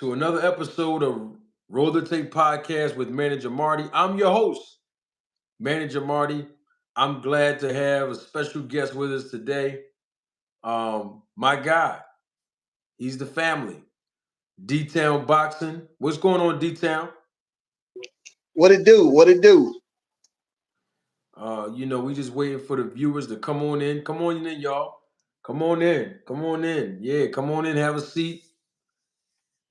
to another episode of Roll the Tape Podcast with Manager Marty. I'm your host, Manager Marty. I'm glad to have a special guest with us today. My guy, he's the family. D-Town Boxing. What's going on, D-Town? What it do? What it do? We just waiting for the viewers to come on in. Come on in, y'all. Come on in. Come on in. Yeah, come on in. Have a seat.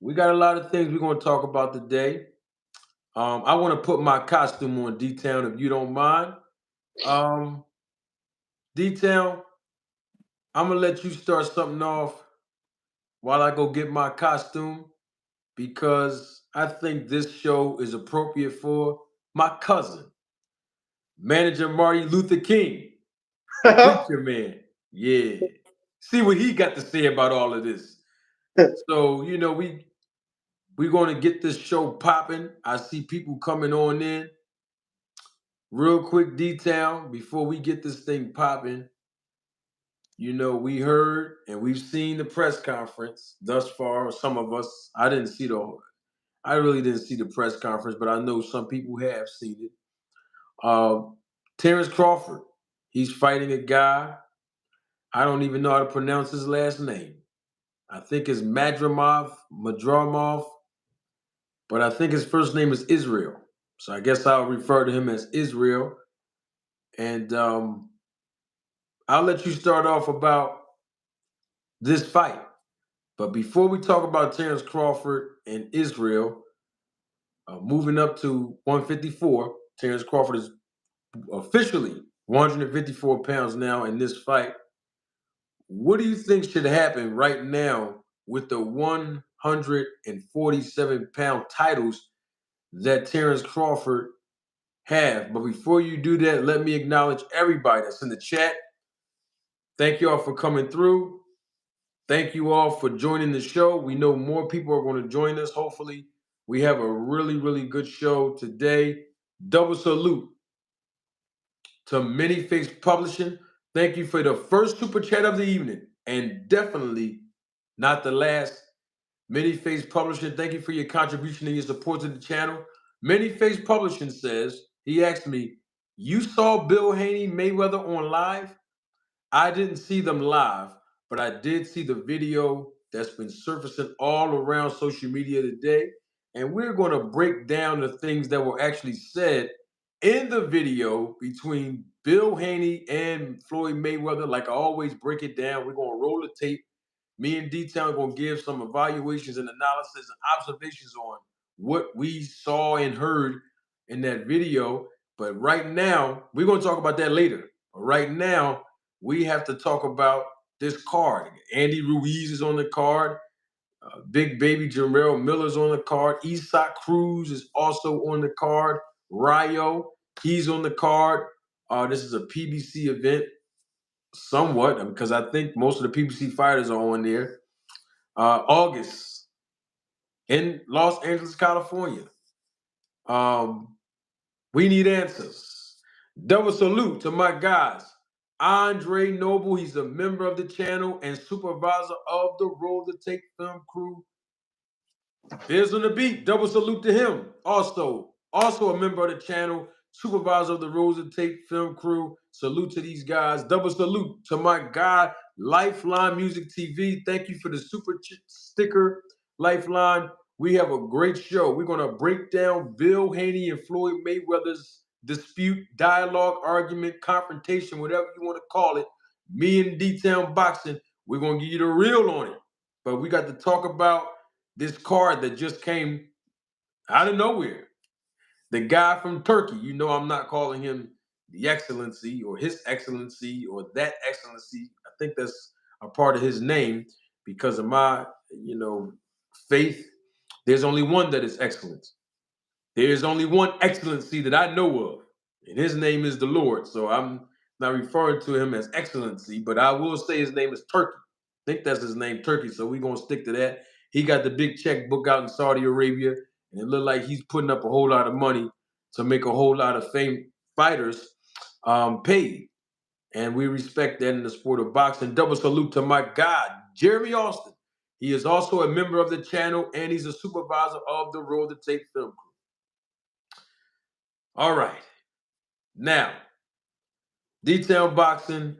We got a lot of things we're going to talk about today. I want to put my costume on, D-Town, if you don't mind. D-Town, I'm going to let you start something off while I go get my costume because I think this show is appropriate for my cousin, Manager Marty Luther King, the preacher man. Yeah. See what he got to say about all of this. So, we're going to get this show popping. I see people coming on in. Real quick detail before we get this thing popping. We heard and we've seen the press conference thus far. Some of us, I really didn't see the press conference, but I know some people have seen it. Terence Crawford, he's fighting a guy. I don't even know how to pronounce his last name. I think it's Madrimov, but I think his first name is Israel. So I guess I'll refer to him as Israel. And I'll let you start off about this fight. But before we talk about Terence Crawford and Israel, moving up to 154, Terence Crawford is officially 154 pounds now in this fight. What do you think should happen right now with the 147-pound titles that Terence Crawford have? But before you do that, let me acknowledge everybody that's in the chat. Thank you all for coming through. Thank you all for joining the show. We know more people are going to join us. Hopefully, we have a really, really good show today. Double salute to Many Face Publishing. Thank you for the first super chat of the evening, and definitely not the last. Many Face Publishing, thank you for your contribution and your support to the channel. Many Face Publishing says, he asked me, you saw Bill Haney Mayweather on live? I didn't see them live, but I did see the video that's been surfacing all around social media today. And we're going to break down the things that were actually said in the video between Bill Haney and Floyd Mayweather. Like I always break it down. We're going to roll the tape. Me and D-Town are going to give some evaluations and analysis and observations on what we saw and heard in that video. But right now, we're going to talk about that later. But right now, we have to talk about this card. Andy Ruiz is on the card. Big Baby Jarrell Miller's on the card. Isak Cruz is also on the card. Rayo, he's on the card. This is a PBC event, somewhat, because I think most of the PBC fighters are on there. August in Los Angeles, California. We need answers. Double salute to my guys. Andre Noble, he's a member of the channel and supervisor of the Roll the Tape film crew. Biz on the beat, double salute to him. Also a member of the channel, supervisor of the Roll the Tape film crew. Salute to these guys. Double salute to my guy, Lifeline Music TV. Thank you for the super sticker, Lifeline. We have a great show. We're going to break down Bill Haney and Floyd Mayweather's dispute, dialogue, argument, confrontation, whatever you want to call it. Me and D-Town Boxing, we're going to give you the real on it. But we got to talk about this card that just came out of nowhere. The guy from Turkey, I'm not calling him the Excellency or His Excellency or that Excellency. I think that's a part of his name because of my, faith. There's only one that is excellent. There's only one excellency that I know of, and his name is the Lord. So I'm not referring to him as Excellency, but I will say his name is Turkey. I think that's his name, Turkey. So we're going to stick to that. He got the big checkbook out in Saudi Arabia, and it looked like he's putting up a whole lot of money to make a whole lot of famed fighters paid. And we respect that in the sport of boxing. Double salute to my God, Jeremy Austin. He is also a member of the channel, and he's a supervisor of the Roll the Tape film crew. All right. Now, detail boxing.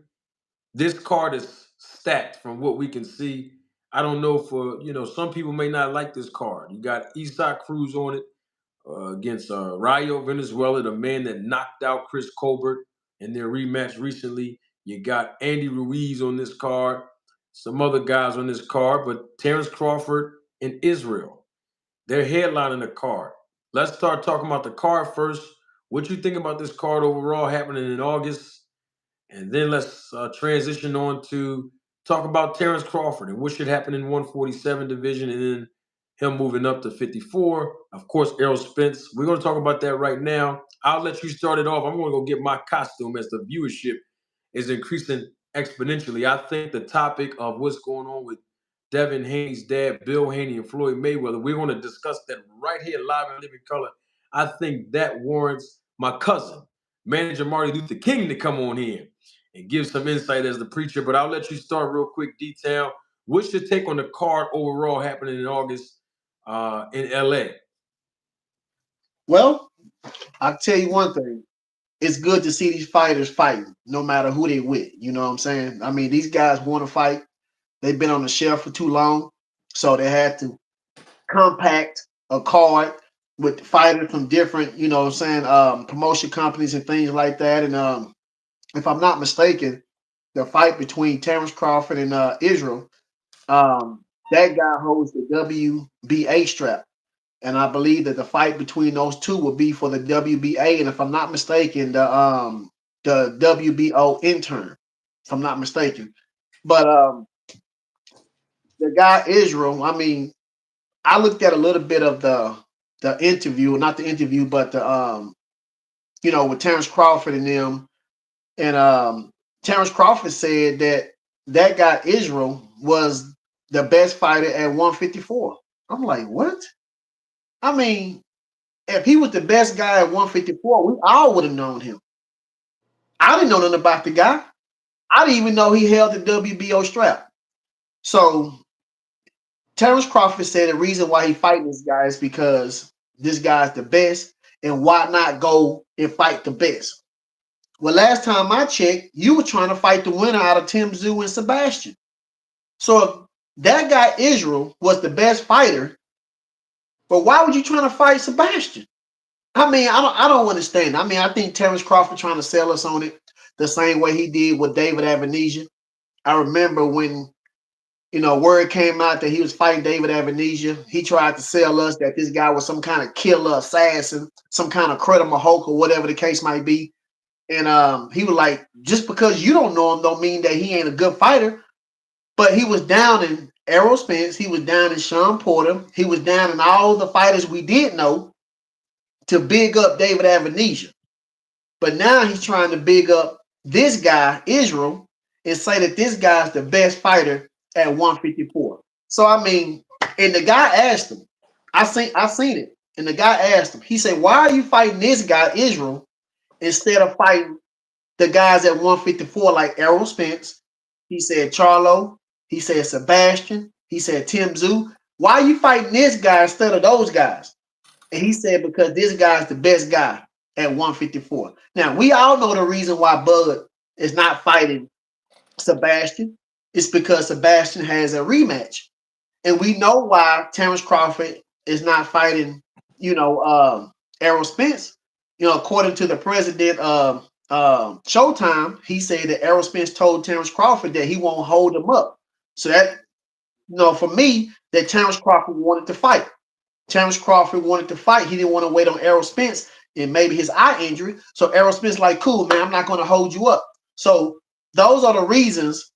This card is stacked from what we can see. I don't know for, some people may not like this card. You got Isaac Cruz on it against Rayo Venezuela, the man that knocked out Chris Colbert in their rematch recently. You got Andy Ruiz on this card, some other guys on this card, but Terence Crawford and Israel, they're headlining the card. Let's start talking about the card first. What you think about this card overall happening in August? And then let's transition on to talk about Terence Crawford and what should happen in 147 division, and then him moving up to 54. Of course, Errol Spence. We're going to talk about that right now. I'll let you start it off. I'm going to go get my costume as the viewership is increasing exponentially. I think the topic of what's going on with Devin Haney's dad, Bill Haney, and Floyd Mayweather, we're going to discuss that right here live in living color. I think that warrants my cousin, Manager Marty Luther King, to come on here and give some insight as the preacher. But I'll let you start real quick. Detail. What's your take on the card overall happening in August in LA? Well, I'll tell you one thing. It's good to see these fighters fighting, no matter who they with. You know what I'm saying? I mean, these guys want to fight. They've been on the shelf for too long, so they had to compact a card with fighters from different, promotion companies and things like that. And if I'm not mistaken, the fight between Terence Crawford and Israel, that guy holds the WBA strap. And I believe that the fight between those two will be for the WBA. And if I'm not mistaken, the WBO intern, if I'm not mistaken. But the guy Israel, I mean, I looked at a little bit of the interview, not the interview, but the with Terence Crawford and them. And Terence Crawford said that guy Israel was the best fighter at 154. I'm like, what? I mean, if he was the best guy at 154, we all would have known him. I didn't know nothing about the guy. I didn't even know he held the WBO strap. So Terence Crawford said the reason why he fighting this guy is because this guy's the best, and why not go and fight the best? Well, last time I checked, you were trying to fight the winner out of Tim Tszyu and Sebastian. So if that guy Israel was the best fighter, but why would you trying to fight Sebastian? I mean, I don't understand. I mean, I think Terence Crawford trying to sell us on it the same way he did with David Avenesia. I remember when word came out that he was fighting David Avenesia. He tried to sell us that this guy was some kind of killer assassin, some kind of Creditor Mahok or whatever the case might be. And he was like, just because you don't know him don't mean that he ain't a good fighter. But he was down in Errol Spence. He was down in Sean Porter. He was down in all the fighters we did know to big up David Avenesia. But now he's trying to big up this guy, Israel, and say that this guy's the best fighter at 154. So I mean, and the guy asked him, I seen it. And the guy asked him, he said, why are you fighting this guy, Israel, instead of fighting the guys at 154 like Errol Spence? He said Charlo, he said Sebastian, he said Tim Tszyu. Why are you fighting this guy instead of those guys? And he said, because this guy's the best guy at 154. Now, we all know the reason why Bud is not fighting Sebastian. It's because Sebastian has a rematch. And we know why Terence Crawford is not fighting, Errol Spence. According to the president of Showtime, he said that Errol Spence told Terence Crawford that he won't hold him up. So that, for me, that Terence Crawford wanted to fight. Terence Crawford wanted to fight. He didn't want to wait on Errol Spence and maybe his eye injury. So Errol Spence like, cool, man, I'm not going to hold you up. So those are the reasons,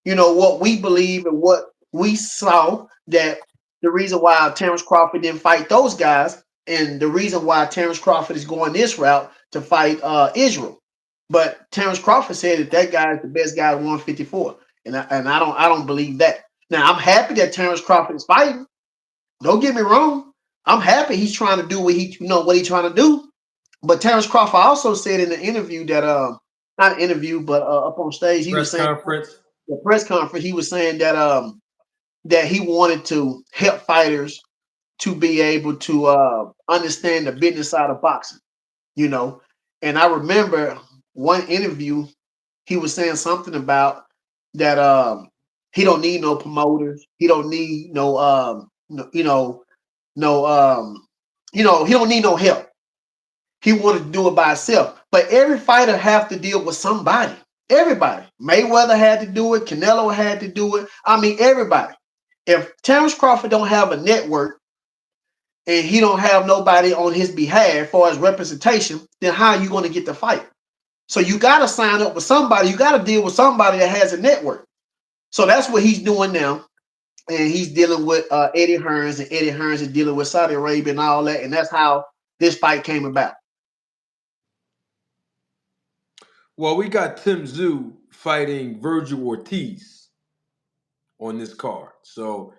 what we believe and what we saw, that the reason why Terence Crawford didn't fight those guys, and the reason why Terence Crawford is going this route to fight Israel. But Terence Crawford said that guy is the best guy at 154, and I don't believe that. Now I'm happy that Terence Crawford is fighting. Don't get me wrong. I'm happy he's trying to do what he's trying to do. But Terence Crawford also said in the interview that not an interview, but up on stage, he was saying conference. the press conference, he was saying that that he wanted to help fighters to be able to understand the business side of boxing, you know. And I remember one interview, he was saying something about that he don't need no promoters, he don't need no, no he don't need no help. He wanted to do it by himself. But every fighter have to deal with somebody. Everybody. Mayweather had to do it. Canelo had to do it. I mean, everybody. If Terence Crawford don't have a network and he don't have nobody on his behalf for his representation, then how are you going to get the fight? So you got to sign up with somebody. You got to deal with somebody that has a network. So that's what he's doing now. And he's dealing with Eddie Hearns, and Eddie Hearns is dealing with Saudi Arabia and all that. And that's how this fight came about. Well, we got Tim Tszyu fighting Virgil Ortiz on this card. So,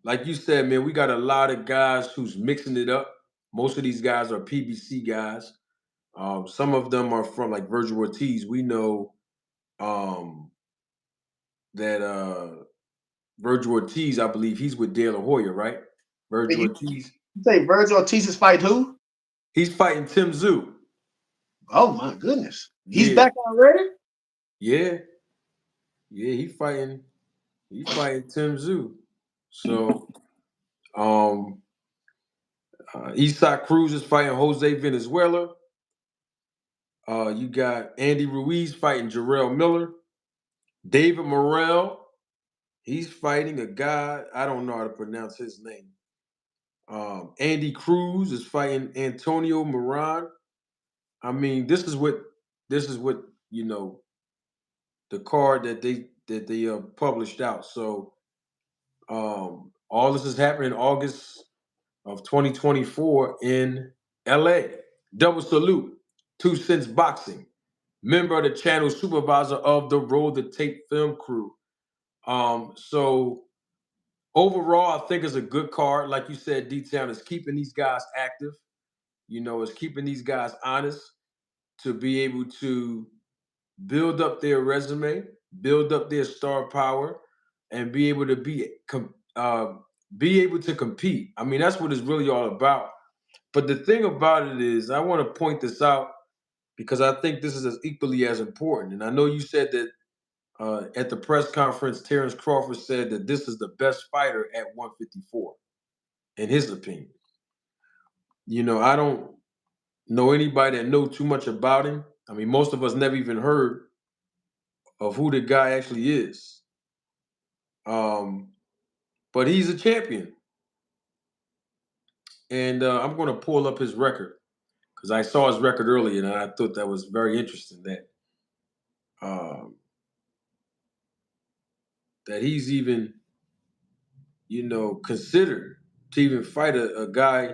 like you said, man, we got a lot of guys who's mixing it up. Most of these guys are PBC guys. Some of them are from like Virgil Ortiz. We know um, that Virgil Ortiz, I believe he's with De La Hoya, right? And Virgil you Ortiz. say Virgil Ortiz is fight who? He's fighting Tim Tszyu. Oh my goodness. He's Yeah, back already? yeah, yeah. He fighting Tim Tszyu. So, um, Isak Cruz is fighting Jose Venezuela. You got Andy Ruiz fighting Jarrell Miller. David Morrell, he's fighting a guy, I don't know how to pronounce his name. Andy Cruz is fighting Antonio Moran. I mean, this is what you know the card that they published out. So all this is happening in August of 2024 in LA. Double salute, 2 Cents Boxing, member of the channel, supervisor of the Roll the Tape film crew. So overall, I think it's a good card. Like you said, D-Town is keeping these guys active. It's keeping these guys honest to be able to build up their resume, build up their star power, and be able to compete. I mean, that's what it's really all about. But the thing about it is, I want to point this out because I think this is as equally as important. And I know you said that at the press conference, Terence Crawford said that this is the best fighter at 154, in his opinion. I don't know anybody that know too much about him. I mean, most of us never even heard of who the guy actually is. Um, but he's a champion, and I'm going to pull up his record because I saw his record earlier, and I thought that was very interesting um, that he's even considered to even fight a guy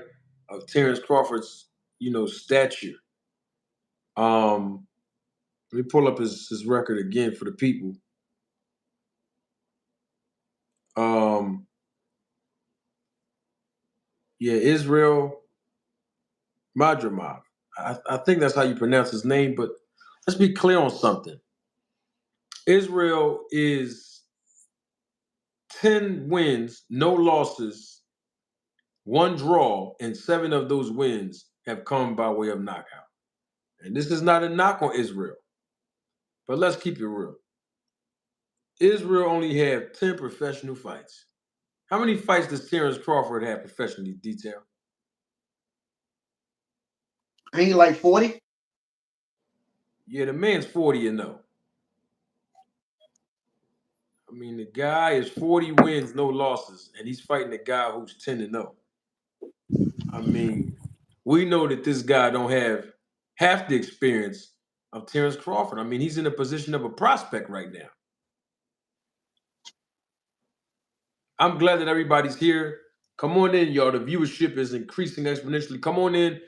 of Terence Crawford's stature. Let me pull up his record again for the people. Um, yeah, Israel Madrimov. I think that's how you pronounce his name, but let's be clear on something. Israel is 10 wins, no losses, one draw, and 7 of those wins have come by way of knockout. And this is not a knock on Israel, but let's keep it real. Israel only have 10 professional fights. How many fights does Terence Crawford have professionally, Detail? Ain't he like 40? Yeah, the man's 40 and 0. I mean, the guy is 40 wins, no losses, and he's fighting a guy who's 10 and 0. I mean, we know that this guy don't have half the experience of Terence Crawford. I mean, he's in a position of a prospect right now. I'm glad that everybody's here. Come on in, y'all. The viewership is increasing exponentially. Come on in.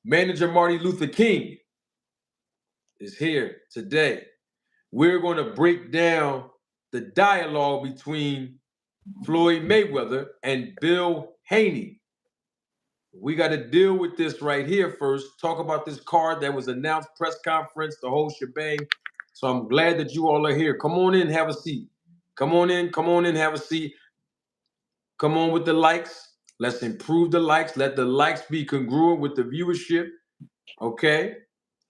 Manager Marty Luther King is here today. We're going to break down the dialogue between Floyd Mayweather and Bill Haney. We got to deal with this right here first. Talk about this card that was announced, press conference, the whole shebang. So I'm glad that you all are here. Come on in, have a seat. Come on in, have a seat. Come on with the likes. Let's improve the likes. Let the likes be congruent with the viewership. Okay.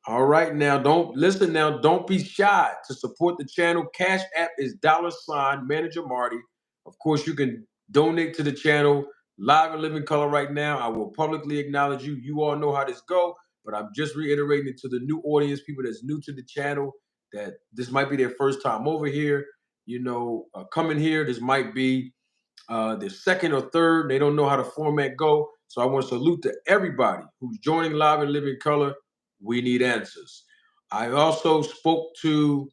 All right, now don't listen. Now don't be shy to support the channel. Cash App is $ Manager Marty. Of course, you can donate to the channel live and living color right now. I will publicly acknowledge you. You all know how this go, but I'm just reiterating it to the new audience, people that's new to the channel, that this might be their first time over here. Coming here, this might be their second or third. They don't know how the format go. So I want to salute to everybody who's joining live and living color. We need answers. I also spoke to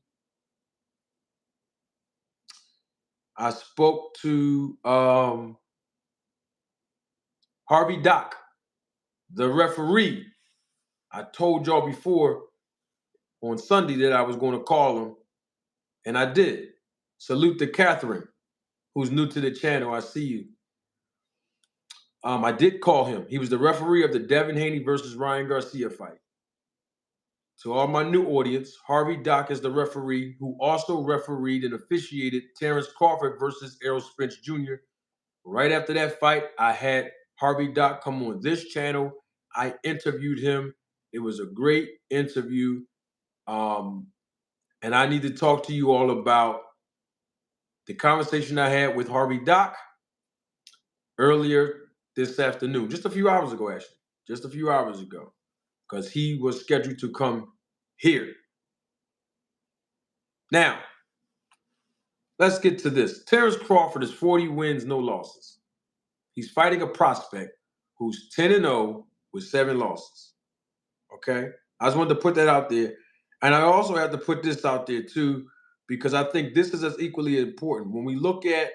Harvey Dock, the referee. I told y'all before on Sunday that I was going to call him, and I did. Salute to Catherine, who's new to the channel. I see you. I did call him. He was the referee of the Devin Haney versus Ryan Garcia fight. To all my new audience, Harvey Dock is the referee who also refereed and officiated Terence Crawford versus Errol Spence Jr. Right after that fight, I had Harvey Dock come on this channel. I interviewed him. It was a great interview. And I need to talk to you all about the conversation I had with Harvey Dock earlier this afternoon, just a few hours ago, actually, just a few hours ago, because he was scheduled to come here. Now, let's get to this. Terence Crawford is 40 wins, no losses. He's fighting a prospect who's 10-0 with 7 losses. Okay? I just wanted to put that out there. And I also have to put this out there too, because I think this is as equally important. When we look at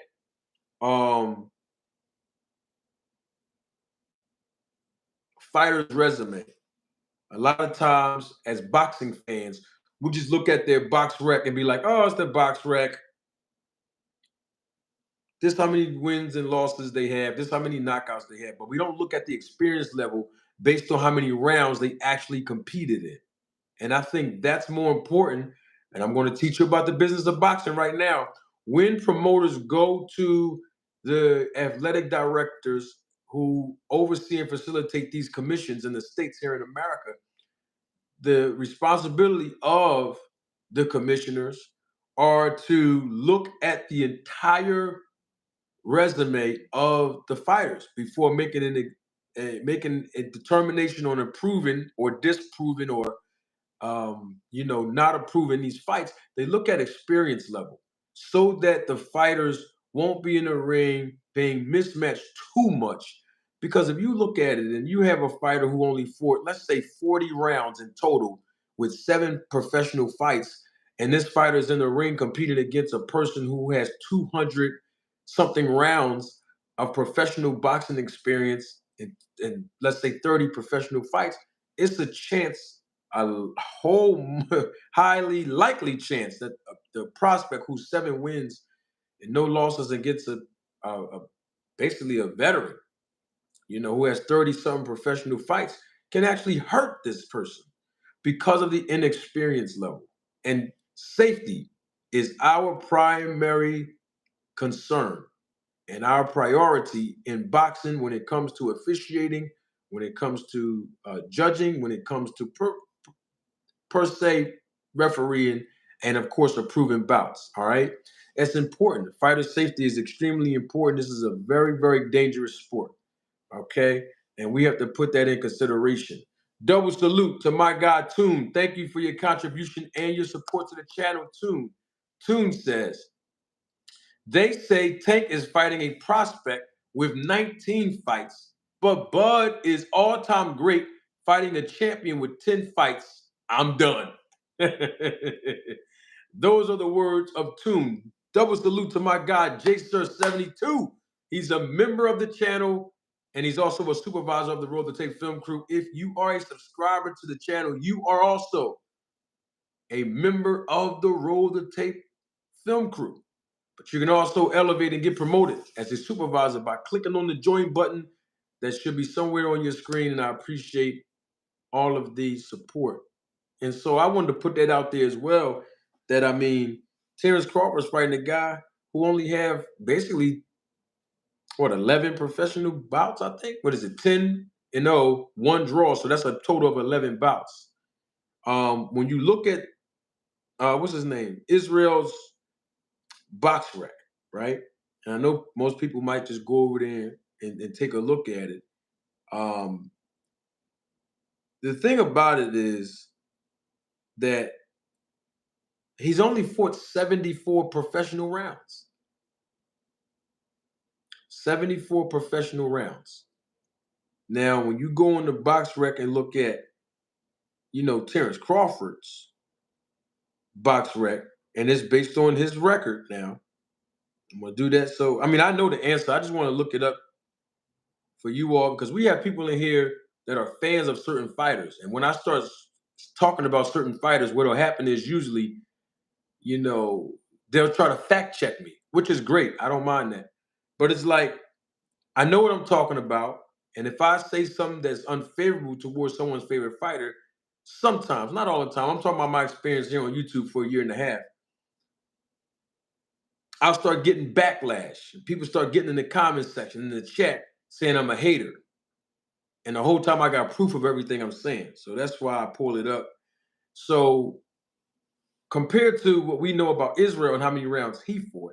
fighters' resume, a lot of times as boxing fans, we just look at their box rec and be like, oh, it's the box rec. This how many wins and losses they have. This how many knockouts they have. But we don't look at the experience level based on how many rounds they actually competed in. And I think that's more important. And I'm going to teach you about the business of boxing right now. When promoters go to the athletic directors who oversee and facilitate these commissions in the states here in America, the responsibility of the commissioners are to look at the entire resume of the fighters before making a determination on approving or disproving or not approving these fights. They look at experience level so that the fighters won't be in the ring being mismatched too much. Because if you look at it and you have a fighter who only fought, let's say 40 rounds in total with 7 professional fights, and this fighter is in the ring competing against a person who has 200 something rounds of professional boxing experience and let's say 30 professional fights, it's a chance, a whole highly likely chance that the prospect who's 7 wins and no losses against basically a veteran, who has 30 something professional fights, can actually hurt this person because of the inexperience level. And safety is our primary concern and our priority in boxing when it comes to officiating, when it comes to judging, when it comes to per se refereeing, and of course approving bouts. All right, it's important. Fighter safety is extremely important. This is a very, very dangerous sport. Okay, and we have to put that in consideration. Double salute to my guy Toon. Thank you for your contribution and your support to the channel, Toon. Toon says, they say Tank is fighting a prospect with 19 fights, but Bud is all-time great fighting a champion with 10 fights. I'm done. Those are the words of Toon. Double salute to my guy, JSir72. He's a member of the channel, and he's also a supervisor of the Roll the Tape film crew. If you are a subscriber to the channel, you are also a member of the Roll the Tape film crew. But you can also elevate and get promoted as a supervisor by clicking on the join button that should be somewhere on your screen, and I appreciate all of the support. And so I wanted to put that out there as well, that Terence Crawford's fighting a guy who only have basically 11 professional bouts, I think. What is it? 10-0, one draw. So that's a total of 11 bouts. When you look at what's his name? Israel's box rec, right? And I know most people might just go over there and take a look at it. Um, the thing about it is that he's only fought 74 professional rounds. 74 professional rounds. Now, when you go on the box rec and look at, Terence Crawford's box rec, and it's based on his record now. I'm gonna do that. So, I mean, I know the answer. I just want to look it up for you all because we have people in here that are fans of certain fighters. And when I start talking about certain fighters, what'll happen is usually, they'll try to fact check me, which is great. I don't mind that. But it's like, I know what I'm talking about. And if I say something that's unfavorable towards someone's favorite fighter, sometimes, not all the time, I'm talking about my experience here on YouTube for a year and a half. I'll start getting backlash. People start getting in the comment section, in the chat, saying I'm a hater. And the whole time I got proof of everything I'm saying. So that's why I pull it up. So compared to what we know about Israel and how many rounds he fought,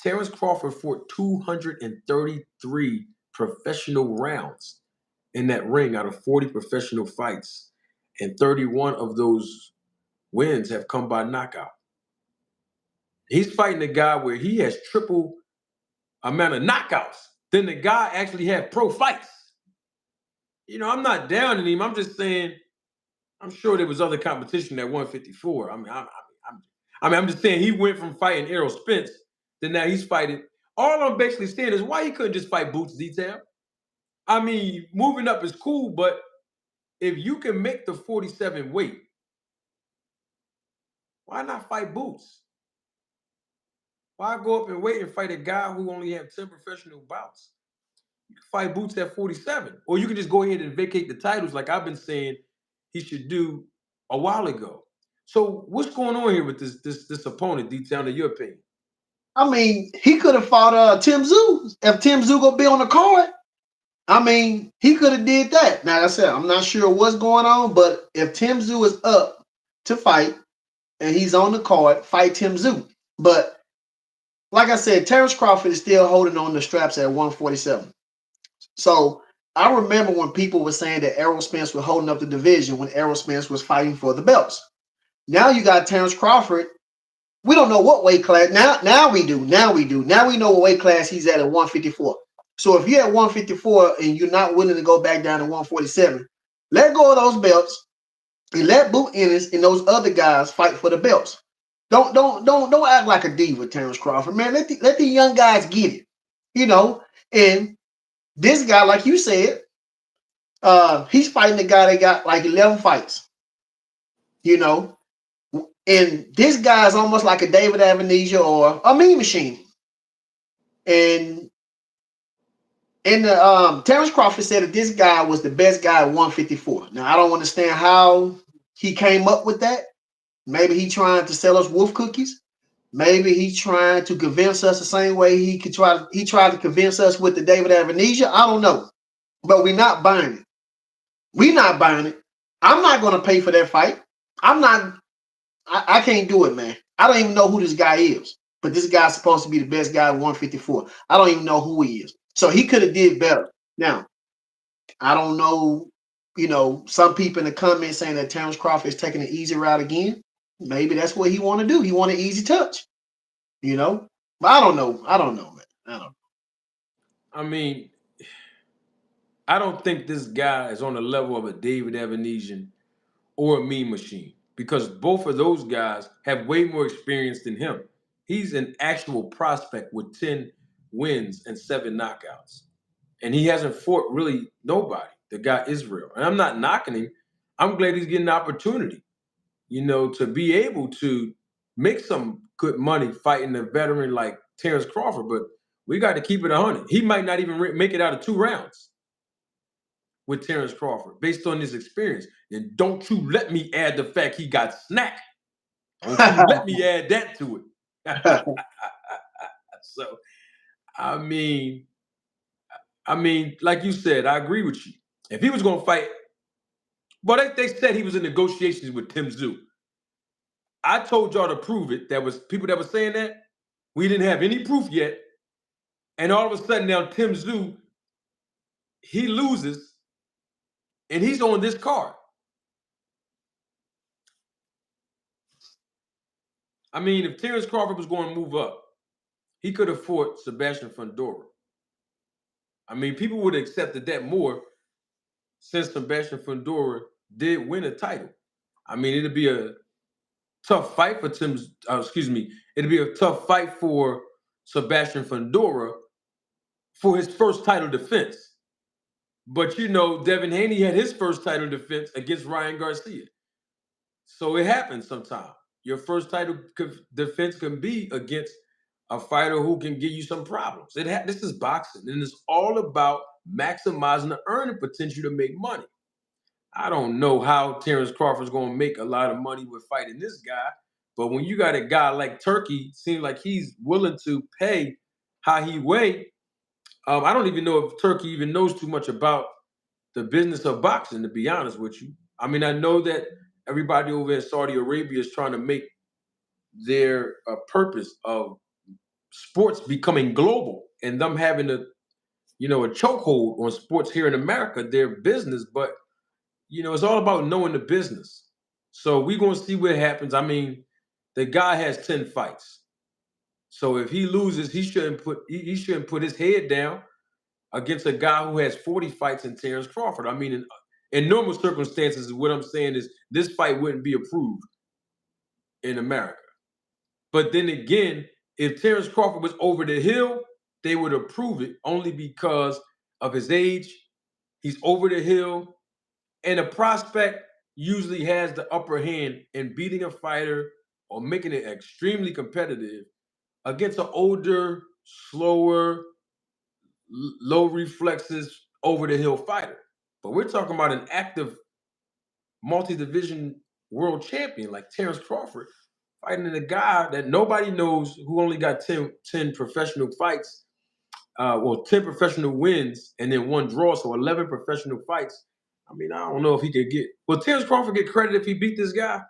Terence Crawford fought 233 professional rounds in that ring out of 40 professional fights. And 31 of those wins have come by knockout. He's fighting a guy where he has triple amount of knockouts than the guy actually had pro fights. I'm not down on him. I'm just saying, I'm sure there was other competition at 154. I'm just saying he went from fighting Errol Spence to now he's fighting. All I'm basically saying is why he couldn't just fight Boots Detail. I mean, moving up is cool, but if you can make the 47 weight, why not fight Boots? Why go up and wait and fight a guy who only had 10 professional bouts? You can fight Boots at 47. Or you can just go ahead and vacate the titles like I've been saying he should do a while ago. So what's going on here with this opponent, Detail, in your opinion? I mean, he could have fought Tim Tszyu if Tim Tszyu gonna be on the card. I mean, he could have did that. Now, like I said, I'm not sure what's going on, but if Tim Tszyu is up to fight and he's on the card, fight Tim Tszyu. But like I said, Terence Crawford is still holding on the straps at 147. So I remember when people were saying that Errol Spence was holding up the division when Errol Spence was fighting for the belts. Now you got Terence Crawford. We don't know what weight class. Now we do. Now we know what weight class he's at 154. So if you're at 154 and you're not willing to go back down to 147, let go of those belts and let Boot Ennis and those other guys fight for the belts. Don't act like a diva, Terence Crawford, man. Let the young guys get it, And this guy, like you said, he's fighting the guy that got like 11 fights, And this guy is almost like a David Avenesia or a Mean Machine. And Terence Crawford said that this guy was the best guy at 154. Now, I don't understand how he came up with that. Maybe he trying to sell us wolf cookies. Maybe he trying to convince us the same way he tried to convince us with the David Avenesia. I don't know. But we're not buying it. We're not buying it. I'm not going to pay for that fight. I can't do it, man. I don't even know who this guy is. But this guy's supposed to be the best guy at 154. I don't even know who he is. So he could have did better. Now, I don't know, some people in the comments saying that Terence Crawford is taking an easy route again. Maybe that's what he want to do. He want an easy touch, But I don't know. Man. I don't know. I mean, I don't think this guy is on the level of a David Evanesian or a Mean Machine because both of those guys have way more experience than him. He's an actual prospect with 10 wins and 7 knockouts. And he hasn't fought really nobody, the guy Israel. And I'm not knocking him. I'm glad he's getting the opportunity, to be able to make some good money fighting a veteran like Terence Crawford. But we got to keep it 100. He might not even make it out of 2 rounds with Terence Crawford based on his experience. And don't you let me add the fact he got snapped. Don't you let me add that to it. So I mean, like you said, I agree with you. If he was going to fight, well, they said he was in negotiations with Tim Tszyu. I told y'all to prove it. There was people that were saying that. We didn't have any proof yet. And all of a sudden now Tim Tszyu, he loses, and he's on this card. I mean, if Terence Crawford was going to move up, he could have fought Sebastian Fundora. I mean, people would have accepted that more since Sebastian Fundora did win a title. I mean, it'd be a tough fight for it'd be a tough fight for Sebastian Fundora for his first title defense. But Devin Haney had his first title defense against Ryan Garcia. So it happens sometimes. Your first title defense can be against a fighter who can give you some problems. This is boxing, and it's all about maximizing the earning potential to make money. I don't know how Terence Crawford's going to make a lot of money with fighting this guy, but when you got a guy like Turkey, seems like he's willing to pay how he weigh. I don't even know if Turkey even knows too much about the business of boxing, to be honest with you. I mean, I know that everybody over in Saudi Arabia is trying to make their purpose of sports becoming global and them having a chokehold on sports here in America, their business. But it's all about knowing the business. So we're gonna see what happens. I mean, the guy has 10 fights. So if he loses, he shouldn't put his head down against a guy who has 40 fights in Terence Crawford. I mean, in normal circumstances, what I'm saying is this fight wouldn't be approved in America. But then again, if Terence Crawford was over the hill, they would approve it only because of his age. He's over the hill, and a prospect usually has the upper hand in beating a fighter or making it extremely competitive against an older, slower, low reflexes, over the hill fighter. But we're talking about an active multi-division world champion like Terence Crawford fighting a guy that nobody knows, who only got 10 professional fights, 10 professional wins and then one draw, so 11 professional fights. I mean, I don't know if he could get. Will Terence Crawford get credit if he beat this guy?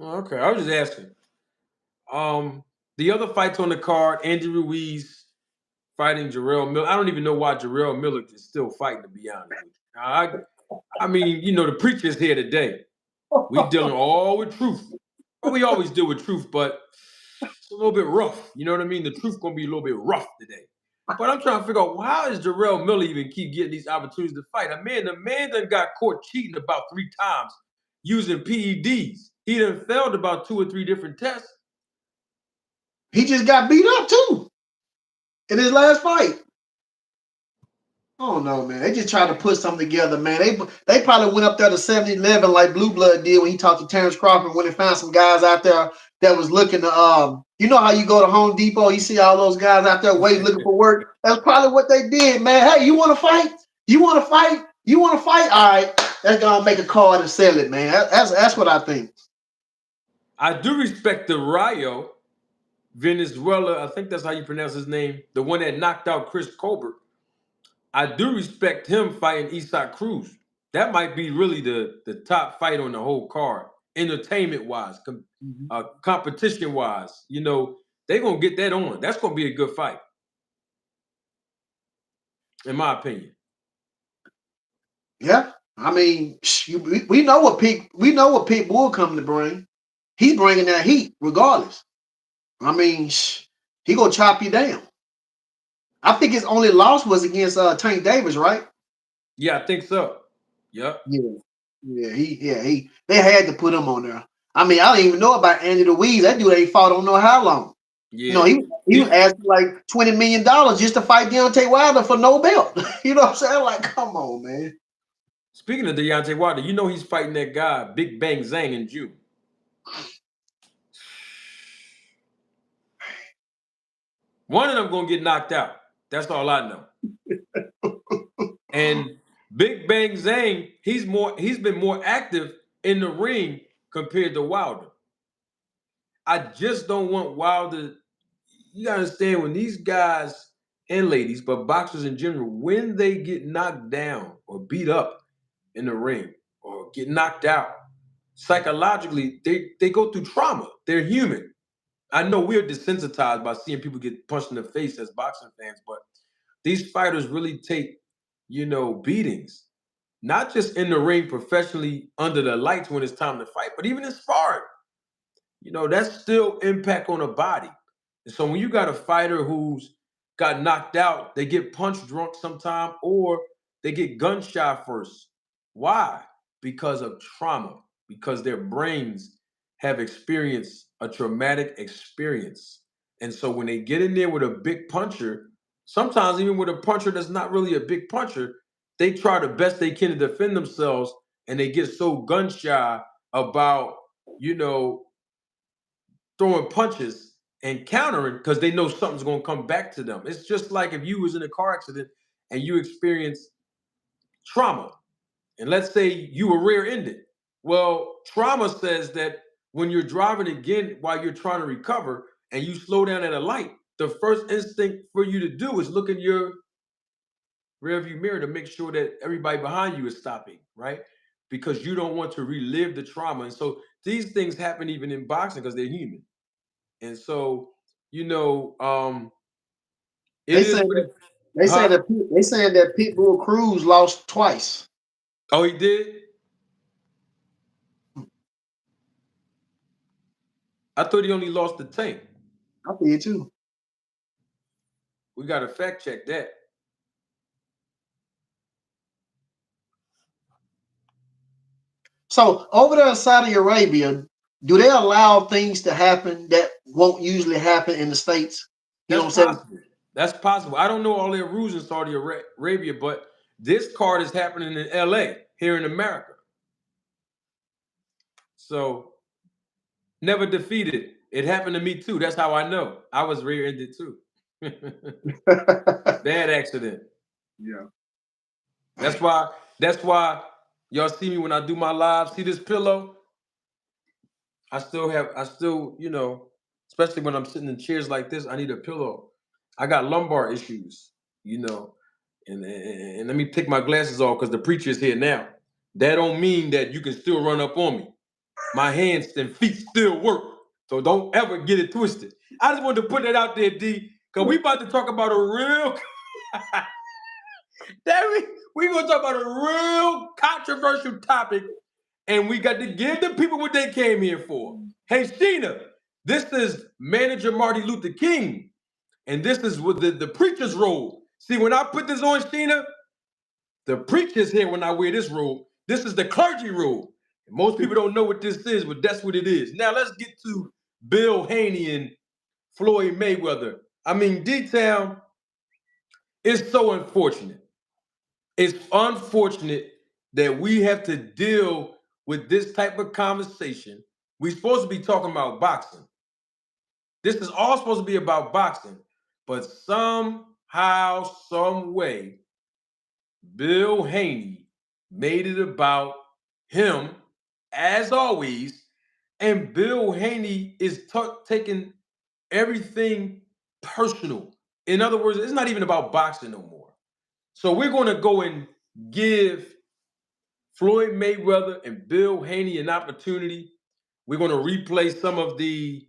Okay, I was just asking. The other fights on the card: Andy Ruiz fighting Jarrell Miller. I don't even know why Jarrell Miller is still fighting, to be honest with you. I mean, the preacher's here today. We dealing all with truth. Well, we always deal with truth, but it's a little bit rough. You know what I mean? The truth gonna be a little bit rough today. But I'm trying to figure out, how does Jarrell Miller even keep getting these opportunities to fight? The man done got caught cheating about 3 times using PEDs. He done failed about 2 or 3 different tests. He just got beat up too in his last fight. Oh no, man. They just tried to put something together, man. They probably went up there to 7-Eleven like Blue Blood did when he talked to Terence Crawford, when they found some guys out there that was looking to you know how you go to Home Depot, you see all those guys out there waiting, looking for work. That's probably what they did, man. Hey, you want to fight? You want to fight? You want to fight? All right, let's go make a card and sell it, man. That's what I think. I do respect the Rayo Venezuela. I think that's how you pronounce his name. The one that knocked out Chris Colbert. I do respect him fighting Isaac Cruz. That might be really the top fight on the whole card, entertainment-wise, competition-wise. They're going to get that on. That's going to be a good fight, in my opinion. Yeah. I mean, we know what Pitbull coming to bring. He's bringing that heat regardless. I mean, he gonna chop you down. I think his only loss was against Tank Davis, right? Yeah, I think so. Yep. Yeah. They had to put him on there. I mean, I don't even know about Andy Ruiz. That dude ain't fought on know how long. Yeah. He was asking like $20 million just to fight Deontay Wilder for no belt. You know what I'm saying? Like, come on, man. Speaking of Deontay Wilder, he's fighting that guy, Big Bang Zhang, in June. One of them gonna get knocked out. That's all I know. And Big Bang Zhang, he's been more active in the ring compared to Wilder. I just don't want Wilder. You gotta understand when these guys and ladies, but boxers in general, when they get knocked down or beat up in the ring or get knocked out, psychologically, they go through trauma. They're human. I know we're desensitized by seeing people get punched in the face as boxing fans, but these fighters really take, beatings, not just in the ring professionally under the lights when it's time to fight, but even in sparring. That's still impact on the body. And so when you got a fighter who's got knocked out, they get punch drunk sometime or they get gun shy first. Why? Because of trauma, because their brains have experienced a traumatic experience. And so when they get in there with a big puncher, sometimes even with a puncher that's not really a big puncher, they try the best they can to defend themselves and they get so gun shy about, you know, throwing punches and countering because they know something's going to come back to them. It's just like if you was in a car accident and you experience trauma, and let's say you were rear-ended. Well, trauma says that when you're driving again while you're trying to recover and you slow down at a light, the first instinct for you to do is look in your rearview mirror to make sure that everybody behind you is stopping, right? Because you don't want to relive the trauma. And so these things happen even in boxing because they're human. And so, you know, it They is saying what that it, they saying huh? that they saying that Pitbull Cruz lost twice. Oh, he did? I thought he only lost the tank. I did too. We got to fact check that. So over there in Saudi Arabia, do they allow things to happen that won't usually happen in the States? You know That's what I'm saying? possible. That's possible. I don't know all their rules in Saudi Arabia, but this card is happening in LA, here in America. So never defeated. It happened to me too. That's how I know. I was rear-ended too. Bad accident. Yeah. That's why. That's why y'all see me when I do my live. See this pillow? I still, especially when I'm sitting in chairs like this, I need a pillow. I got lumbar issues, and let me take my glasses off because the preacher is here now. That don't mean that you can still run up on me. My hands and feet still work. So don't ever get it twisted. I just wanted to put that out there, D, because we about to talk about a real we gonna talk about a real controversial topic, and we got to give the people what they came here for. Hey, Sheena, this is manager Marty Luther King, and this is what the preacher's robe. See, when I put this on, Sheena, the preacher's here when I wear this robe. This is the clergy robe. Most people don't know what this is, but that's what it is. Now let's get to Bill Haney and Floyd Mayweather. I mean, D-Town is so unfortunate. It's unfortunate that we have to deal with this type of conversation. We're supposed to be talking about boxing. This is all supposed to be about boxing, but somehow, some way, Bill Haney made it about him, as always, and Bill Haney is taking everything personal. In other words, it's not even about boxing no more. So we're going to go and give Floyd Mayweather and Bill Haney an opportunity. We're going to replay some of the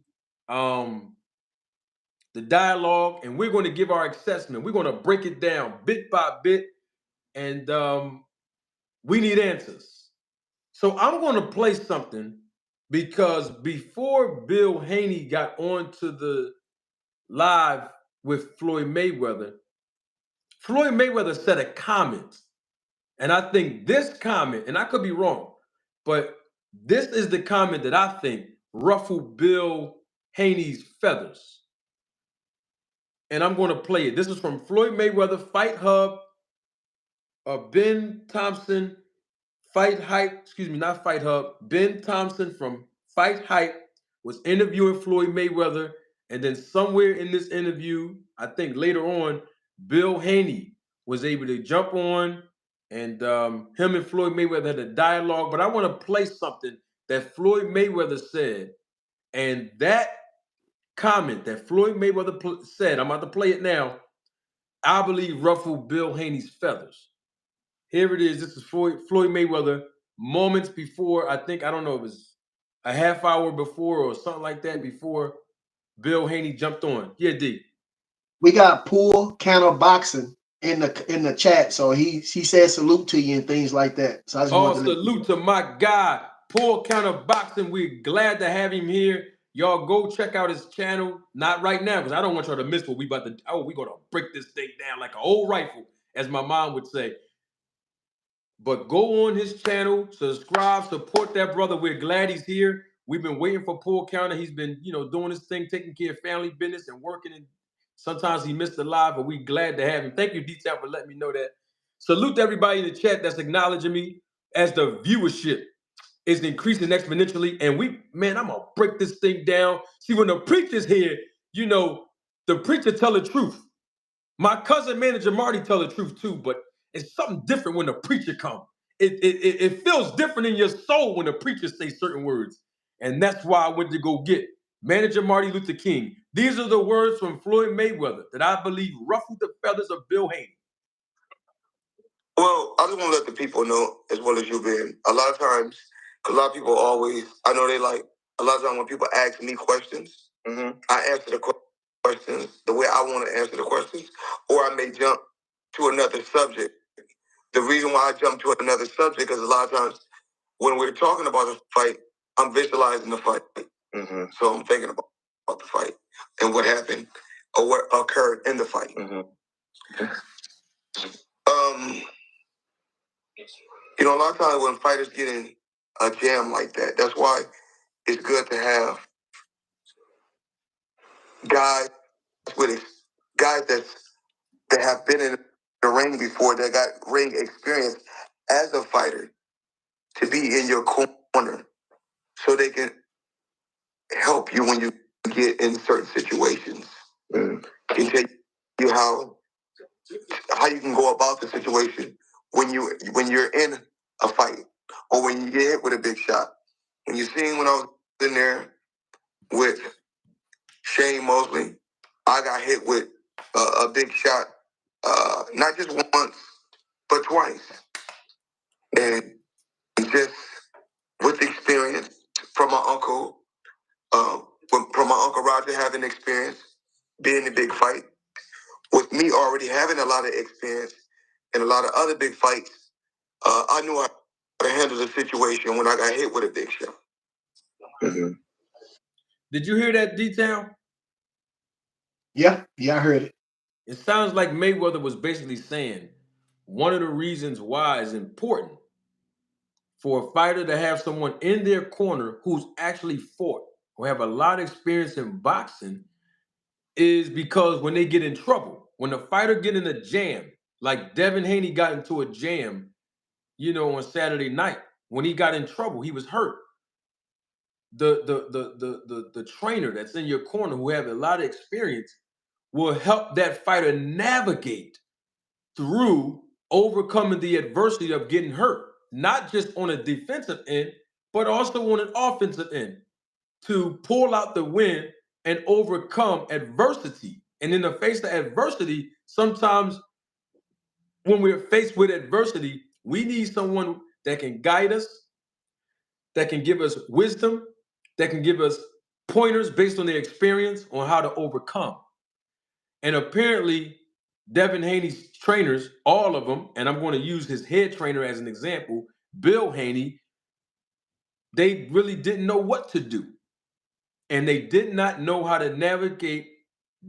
dialogue, and we're going to give our assessment. We're going to break it down bit by bit, and we need answers. So I'm going to play something because before Bill Haney got onto the live with Floyd Mayweather said a comment. And I think this comment, and I could be wrong, but this is the comment that I think ruffled Bill Haney's feathers. And I'm going to play it. This is from Floyd Mayweather, Fight Hub, Ben Thompson, Fight Hype, excuse me, not Fight Hub. Ben Thompson from Fight Hype was interviewing Floyd Mayweather. And then somewhere in this interview, I think later on, Bill Haney was able to jump on and him and Floyd Mayweather had a dialogue. But I want to play something that Floyd Mayweather said, and that comment that Floyd Mayweather said, I'm about to play it now, I believe ruffled Bill Haney's feathers. Here it is. This is Floyd Mayweather moments before, I think, I don't know, it was a half hour before or something like that before Bill Haney jumped on. Yeah, D. We got poor counter boxing in the chat, so he said salute to you and things like that. So I just wanted to let you Salute to my guy, Paul Counter Boxing. We're glad to have him here. Y'all go check out his channel. Not right now, because I don't want y'all to miss what we about to. Oh, we gonna break this thing down like an old rifle, as my mom would say. But go on his channel, subscribe, support that brother. We're glad he's here. We've been waiting for Paul Counter. He's been, doing his thing, taking care of family business and working. And sometimes he missed the live, but we're glad to have him. Thank you, Detail, for letting me know that. Salute to everybody in the chat that's acknowledging me as the viewership is increasing exponentially. And I'm gonna break this thing down. See, when the preacher's here, the preacher tell the truth. My cousin manager Marty tell the truth too, but it's something different when the preacher comes. It feels different in your soul when the preacher say certain words. And that's why I went to go get manager Marty Luther King. These are the words from Floyd Mayweather that I believe ruffled the feathers of Bill Haney. Well, I just want to let the people know, as well as you, Ben, a lot of times, because a lot of people always, I know they like, a lot of times when people ask me questions, I answer the questions the way I want to answer the questions, or I may jump to another subject. The reason why I jump to another subject is a lot of times when we're talking about a fight, I'm visualizing the fight. So I'm thinking about the fight and what happened or what occurred in the fight. A lot of times when fighters get in a jam like that, that's why it's good to have guys that have been in the ring before, that got ring experience as a fighter, to be in your corner so they can help you when you get in certain situations. Can tell you how you can go about the situation when you're in a fight or when you get hit with a big shot. When you seen when I was in there with Shane Mosley, I got hit with a big shot, not just once, but twice. And just with experience from my uncle, from my Uncle Roger having experience being in a big fight, with me already having a lot of experience in a lot of other big fights, I knew how to handle the situation when I got hit with a big shot. Did you hear that, Detail? Yeah, I heard it. It sounds like Mayweather was basically saying one of the reasons why it's important for a fighter to have someone in their corner who's actually fought or have a lot of experience in boxing is because when they get in trouble, when the fighter get in a jam, like Devin Haney got into a jam, on Saturday night, when he got in trouble, he was hurt. The trainer that's in your corner who have a lot of experience will help that fighter navigate through overcoming the adversity of getting hurt, not just on a defensive end, but also on an offensive end, to pull out the win and overcome adversity. And in the face of adversity, sometimes when we're faced with adversity, we need someone that can guide us, that can give us wisdom, that can give us pointers based on their experience on how to overcome. And apparently, Devin Haney's trainers, all of them, and I'm going to use his head trainer as an example, Bill Haney, they really didn't know what to do. And they did not know how to navigate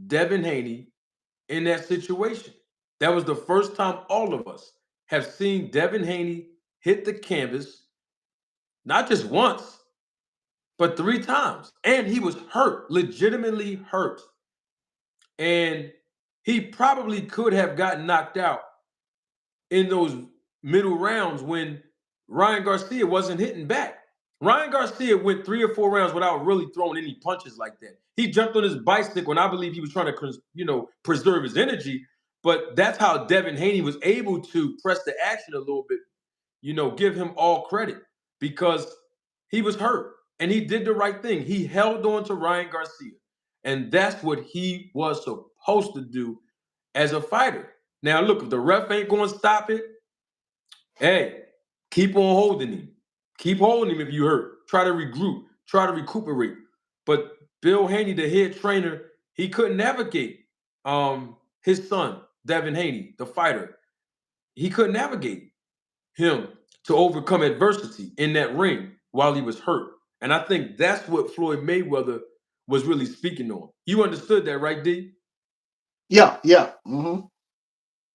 Devin Haney in that situation. That was the first time all of us have seen Devin Haney hit the canvas, not just once, but 3 times. And he was hurt, legitimately hurt. And he probably could have gotten knocked out in those middle rounds when Ryan Garcia wasn't hitting back. Ryan Garcia went 3 or 4 rounds without really throwing any punches like that. He jumped on his bicycle, and I believe he was trying to, preserve his energy. But that's how Devin Haney was able to press the action a little bit, give him all credit, because he was hurt, and he did the right thing. He held on to Ryan Garcia, and that's what he was supposed to do as a fighter. Now, look, if the ref ain't going to stop it, hey, keep on holding him. Keep holding him if you hurt. Try to regroup. Try to recuperate. But Bill Haney, the head trainer, he couldn't navigate his son, Devin Haney, the fighter. He couldn't navigate him to overcome adversity in that ring while he was hurt. And I think that's what Floyd Mayweather was really speaking on. You understood that, right, D? Yeah, yeah. Mm-hmm.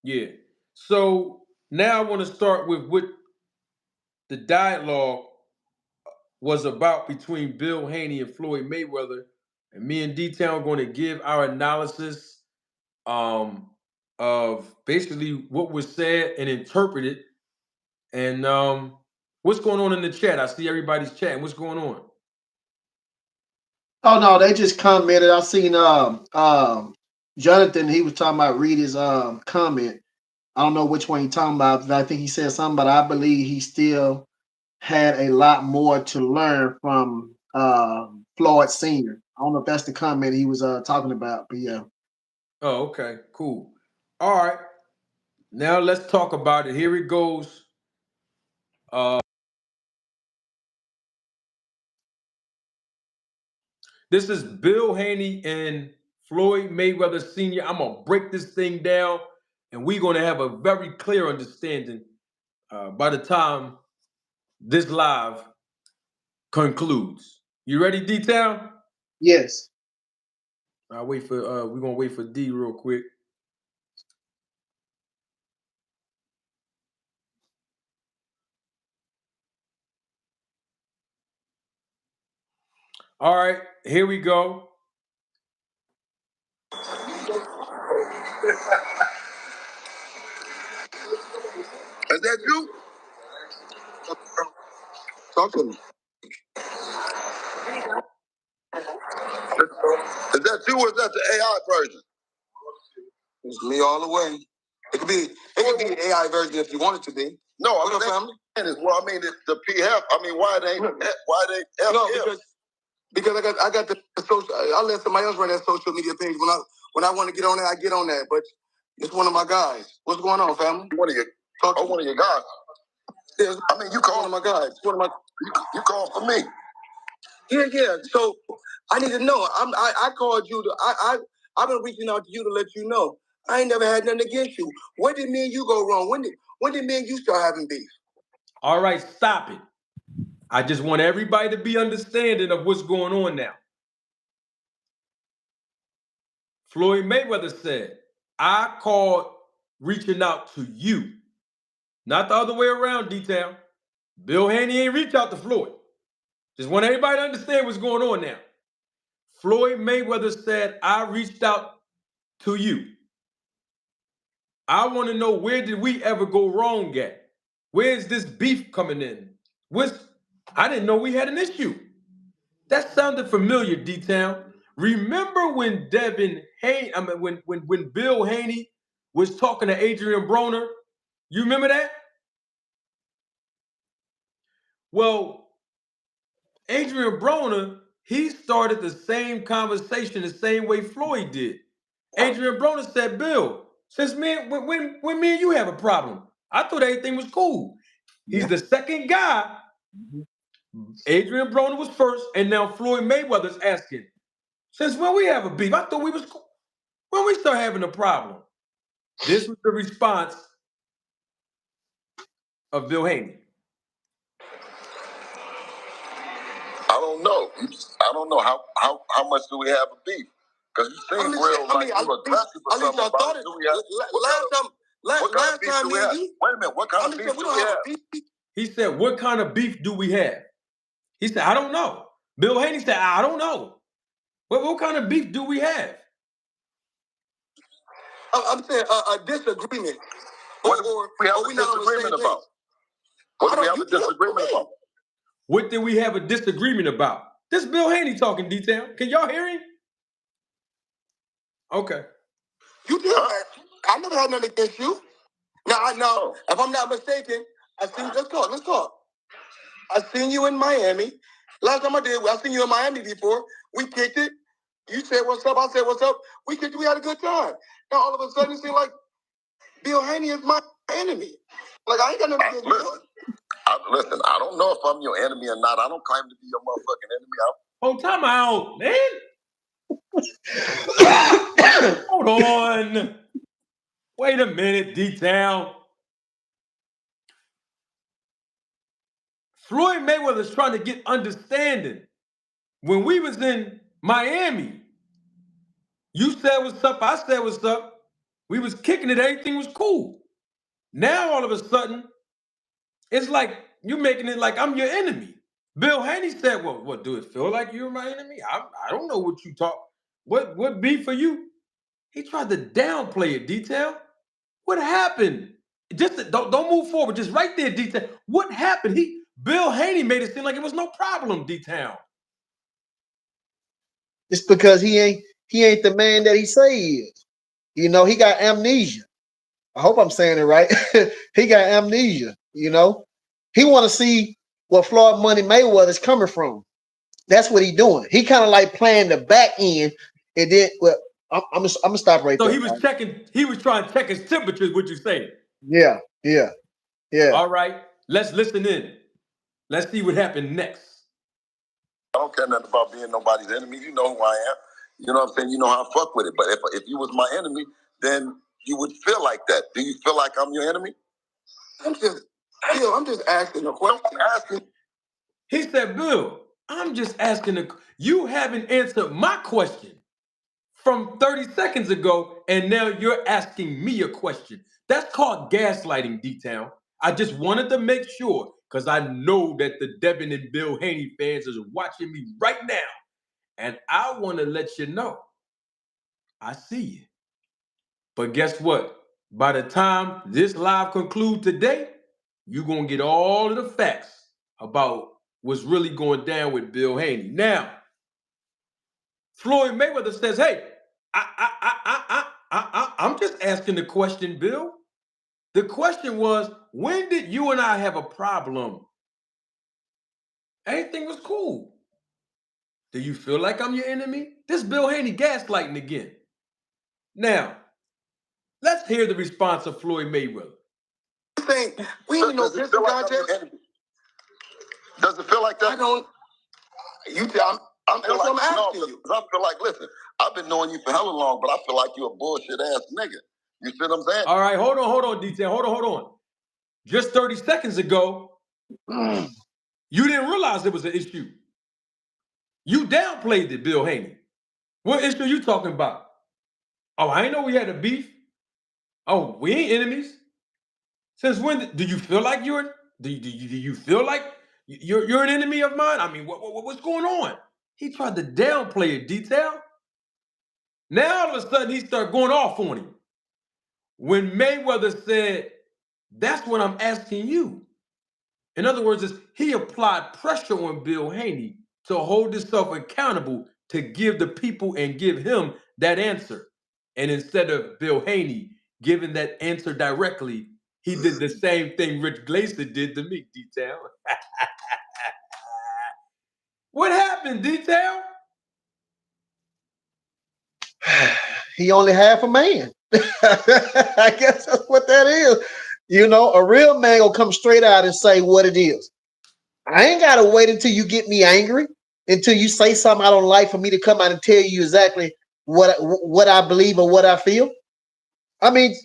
Yeah. So now I want to start with what the dialogue was about between Bill Haney and Floyd Mayweather. And me and D-Town are going to give our analysis of basically what was said and interpreted. And what's going on in the chat? I see everybody's chatting. What's going on? Oh no, they just commented. I seen Jonathan, he was talking about read his comment. I don't know which one he talking about, but I think he said something, but I believe he still had a lot more to learn from Floyd Sr. I don't know if that's the comment he was talking about, but yeah. Oh, okay, cool. All right. Now let's talk about it. Here it goes. This is Bill Haney and Floyd Mayweather Sr. I'm going to break this thing down, and we're going to have a very clear understanding by the time this live concludes. You ready, D-Town? Yes. I'll wait for we're gonna wait for D real quick. All right, here we go. Is that you? Talk to me. Is that you or is that the AI version? It's me all the way. It could be an AI version if you want it to be. No, I mean, family. Well, I mean, the PF. I mean, why they F? No, because I got the social. I let somebody else run that social media page. When I want to get on that, I get on that. But it's one of my guys. What's going on, family? One of your guys. Yeah, I mean, you call one of my guys. One of my you call for me. Yeah. So I need to know. I called you to. I've been reaching out to you to let you know. I ain't never had nothing against you. When did me and you go wrong? When did me and you start having beef? All right, stop it. I just want everybody to be understanding of what's going on now. Floyd Mayweather said, I called reaching out to you. Not the other way around, D-Town. Bill Haney ain't reached out to Floyd. Just want everybody to understand what's going on now. Floyd Mayweather said, I reached out to you. I want to know, where did we ever go wrong at? Where's this beef coming in? I didn't know we had an issue. That sounded familiar, D-Town. Remember when when Bill Haney was talking to Adrian Broner? You remember that? Well, Adrian Broner, he started the same conversation the same way Floyd did. Adrian Broner said, Bill, since when me and you have a problem, I thought everything was cool. He's the second guy. Adrian Broner was first, and now Floyd Mayweather's asking, since when we have a beef? I thought we was cool. When we start having a problem? This was the response of Bill Haney. I don't know how much do we have a beef? Because you seem real aggressive or something about it. Last time me and you. Wait a minute, what kind of beef do we have? He said, what kind of beef do we have? He said, I don't know. Bill Haney said, I don't know. What kind of beef do we have? I'm saying a disagreement. What do we have a disagreement about? What do we have a disagreement about? What did we have a disagreement about? This Bill Haney talking, D-Town. Can y'all hear him? Okay. You did. I never had nothing against you. Now I know. If I'm not mistaken, I think let's talk. I seen you in Miami. Last time I seen you in Miami before. We kicked it. You said what's up. I said what's up. We kicked it. We had a good time. Now all of a sudden it seems like Bill Haney is my enemy. Like I ain't got nothing to do with you. Listen, I don't know if I'm your enemy or not. I don't claim to be your motherfucking enemy. Time out, man. Hold on. Wait a minute, D-Town. Floyd Mayweather's trying to get understanding. When we was in Miami, you said what's up, I said what's up. We was kicking it, everything was cool. Now all of a sudden, it's like you making it like I'm your enemy. Bill Haney said, well, what, do it feel like you're my enemy? I don't know what you talk. What be for you? He tried to downplay it, Detail. What happened? Just don't move forward. Just right there, Detail. What happened? Bill Haney made it seem like it was no problem, D-Town. It's because he ain't the man that he say he is. You know, he got amnesia. I hope I'm saying it right. He got amnesia, you know. He want to see what Floyd Money Mayweather is coming from. That's what he doing. He kind of like playing the back end, and then I'm gonna stop right there. So he was checking. He was trying to check his temperatures. What you say? Yeah. All right, let's listen in. Let's see what happened next. I don't care nothing about being nobody's enemy. You know who I am. You know what I'm saying? You know how I fuck with it. But if you was my enemy, then you would feel like that. Do you feel like I'm your enemy? I'm just asking a question. He said, Bill, I'm just asking. You haven't answered my question from 30 seconds ago, and now you're asking me a question. That's called gaslighting, D-Town. I just wanted to make sure, because I know that the Devin and Bill Haney fans are watching me right now. And I want to let you know, I see you. But guess what? By the time this live concludes today, you're going to get all of the facts about what's really going down with Bill Haney. Now, Floyd Mayweather says, hey, I'm just asking the question, Bill. The question was, when did you and I have a problem? Everything was cool. Do you feel like I'm your enemy? This Bill Haney gaslighting again. Now, let's hear the response of Floyd Mayweather. We ain't no pistol contest. Does it feel like that? I don't. You tell. I'm asking you. I feel like, listen, I've been knowing you for hella long, but I feel like you're a bullshit ass nigga. You see what I'm saying? All right, hold on, Detail. Hold on. Just 30 seconds ago, you didn't realize it was an issue. You downplayed it, Bill Haney. What issue are you talking about? Oh, I ain't know we had a beef. Oh, we ain't enemies. Since when do you feel like do you feel like you're an enemy of mine? I mean, what's going on? He tried to downplay it, Detail. Now all of a sudden he started going off on him. When Mayweather said, that's what I'm asking you. In other words, he applied pressure on Bill Haney to hold himself accountable to give the people and give him that answer. And instead of Bill Haney giving that answer directly, he did the same thing Rich Glazer did to me, Detail. What happened, Detail? He only half a man. I guess that's what that is. You know, a real man will come straight out and say what it is. I ain't got to wait until you get me angry, until you say something I don't like for me to come out and tell you exactly what I believe or what I feel. I mean,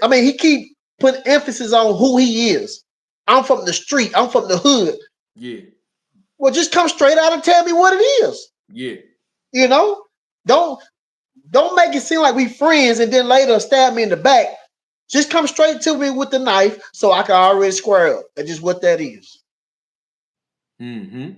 he keep putting emphasis on who he is. I'm from the street. I'm from the hood. Yeah. Well, just come straight out and tell me what it is. Yeah. You know, don't make it seem like we friends and then later stab me in the back. Just come straight to me with the knife so I can already square up. That's just what that is. Mm-hmm.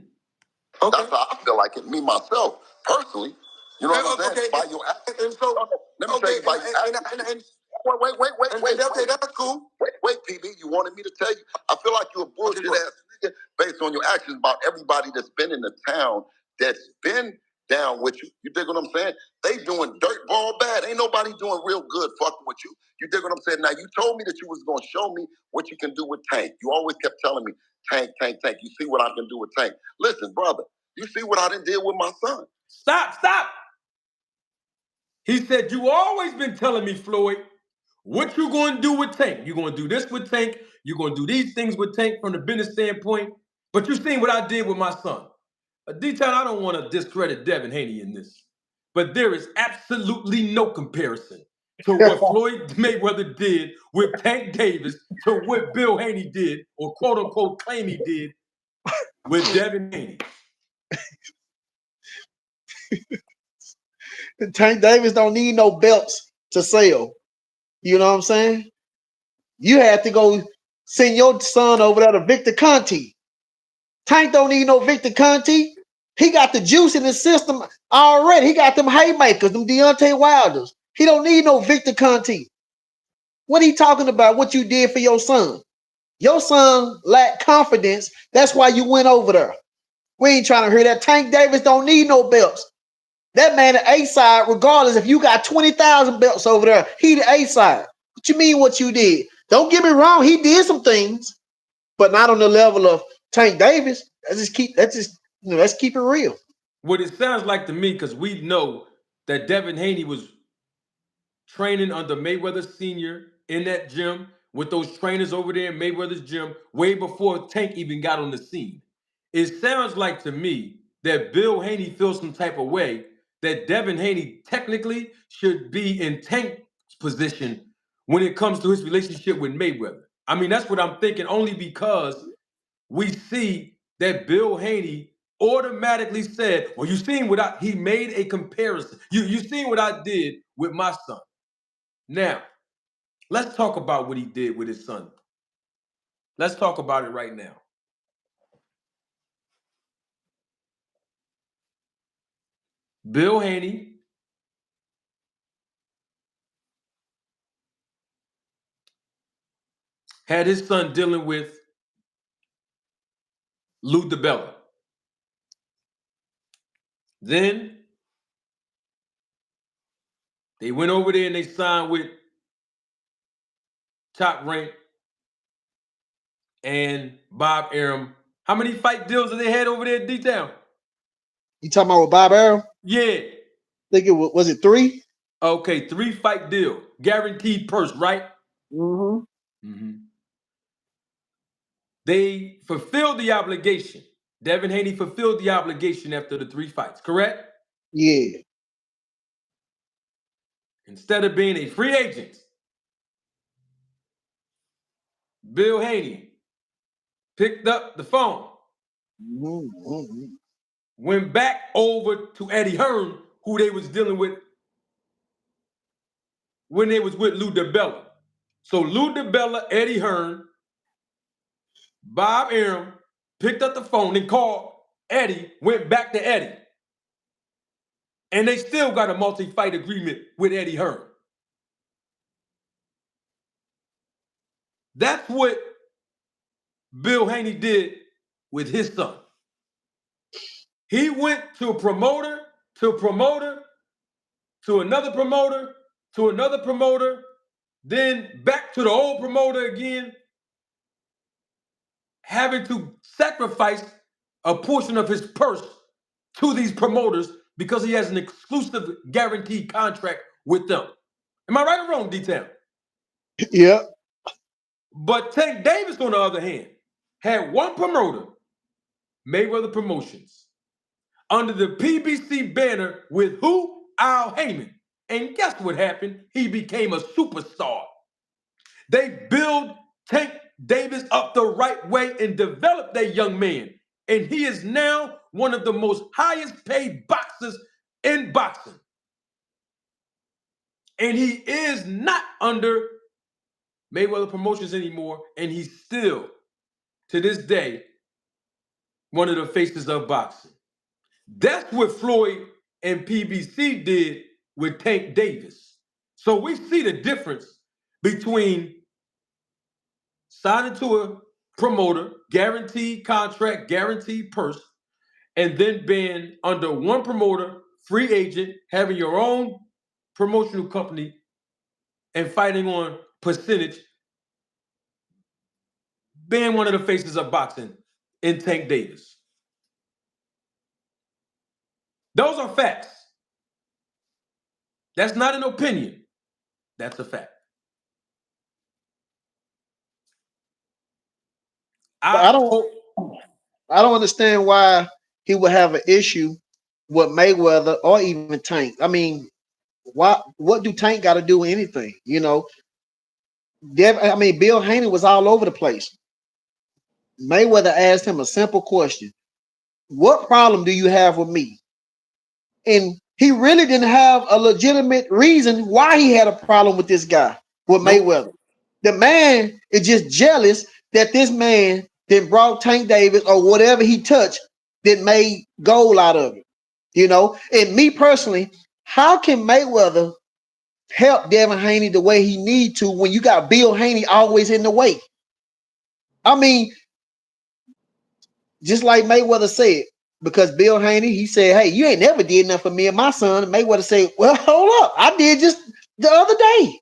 Okay. That's how I feel like it, me myself, personally. You know what I'm saying? By your actions. And so, let me tell you, by your actions. Wait. Okay, that's cool. Wait, PB, you wanted me to tell you? I feel like you're a bullshit ass nigga based on your actions about everybody that's been in the town that's been down with you. You dig what I'm saying? They doing dirt ball bad. Ain't nobody doing real good fucking with you. You dig what I'm saying? Now, you told me that you was going to show me what you can do with Tank. You always kept telling me, Tank. You see what I can do with Tank. Listen, brother, you see what I done did with my son. Stop. He said, you always been telling me, Floyd, what you going to do with Tank. You're going to do this with Tank. You're going to do these things with Tank from the business standpoint. But you seen what I did with my son. D-Town, I don't want to discredit Devin Haney in this. But there is absolutely no comparison to what Floyd Mayweather did with Tank Davis to what Bill Haney did, or quote unquote claim he did, with Devin Haney. Tank Davis don't need no belts to sell. You know what I'm saying? You had to go send your son over there to Victor Conti. Tank don't need no Victor Conti. He got the juice in his system already. He got them haymakers, them Deontay Wilders. He don't need no Victor Conti. What are you talking about? What you did for your son? Your son lacked confidence. That's why you went over there. We ain't trying to hear that. Tank Davis don't need no belts. That man the A side, regardless if you got 20,000 belts over there, he the A side. What you mean what you did? Don't get me wrong, he did some things, but not on the level of Tank Davis. Let's keep it real. What it sounds like to me, because we know that Devin Haney was training under Mayweather Sr. in that gym with those trainers over there in Mayweather's gym way before Tank even got on the scene. It sounds like to me that Bill Haney feels some type of way that Devin Haney technically should be in Tank's position when it comes to his relationship with Mayweather. I mean, that's what I'm thinking, only because we see that Bill Haney automatically said, well, you seen what he made a comparison. You seen what I did with my son. Now, let's talk about what he did with his son. Let's talk about it right now. Bill Haney had his son dealing with Lou DiBella. Then they went over there and they signed with Top Rank and Bob Arum. How many fight deals did they had over there at D-Town? You talking about with Bob Arum? Yeah. I think was it 3? Okay, 3 fight deal. Guaranteed purse, right? Mm-hmm. They fulfilled the obligation. Devin Haney fulfilled the obligation after the 3 fights, correct? Yeah. Instead of being a free agent, Bill Haney picked up the phone, went back over to Eddie Hearn, who they was dealing with when they was with Lou DiBella. So Lou DiBella, Eddie Hearn, Bob Arum picked up the phone and called Eddie, went back to Eddie. And they still got a multi-fight agreement with Eddie Hearn. That's what Bill Haney did with his son. He went to a promoter, to a promoter, to another promoter, to another promoter, then back to the old promoter again, having to sacrifice a portion of his purse to these promoters because he has an exclusive guaranteed contract with them. Am I right or wrong, D-Town? Yeah. But Tank Davis, on the other hand, had one promoter, Mayweather Promotions, under the PBC banner with who? Al Heyman. And guess what happened? He became a superstar. They built Tank Davis up the right way and developed that young man. And he is now one of the most highest paid boxers in boxing. And he is not under Mayweather Promotions anymore. And he's still, to this day, one of the faces of boxing. That's what Floyd and PBC did with Tank Davis. So we see the difference between signing to a promoter, guaranteed contract, guaranteed purse, and then being under one promoter, free agent, having your own promotional company, and fighting on percentage being one of the faces of boxing in Tank Davis. Those are facts. That's not an opinion. That's a fact. I don't understand why he would have an issue with Mayweather or even Tank. I mean, what do Tank got to do with anything? You know, Bill Haney was all over the place. Mayweather asked him a simple question: "What problem do you have with me?" And he really didn't have a legitimate reason why he had a problem with this guy, with Mayweather. The man is just jealous that this man then brought Tank Davis or whatever he touched that made gold out of it. You know, and me personally, how can Mayweather help Devin Haney the way he need to when you got Bill Haney always in the way? I mean, just like Mayweather said, because Bill Haney, he said, "Hey, you ain't never did nothing for me and my son." And Mayweather said, "Well, hold up, I did just the other day."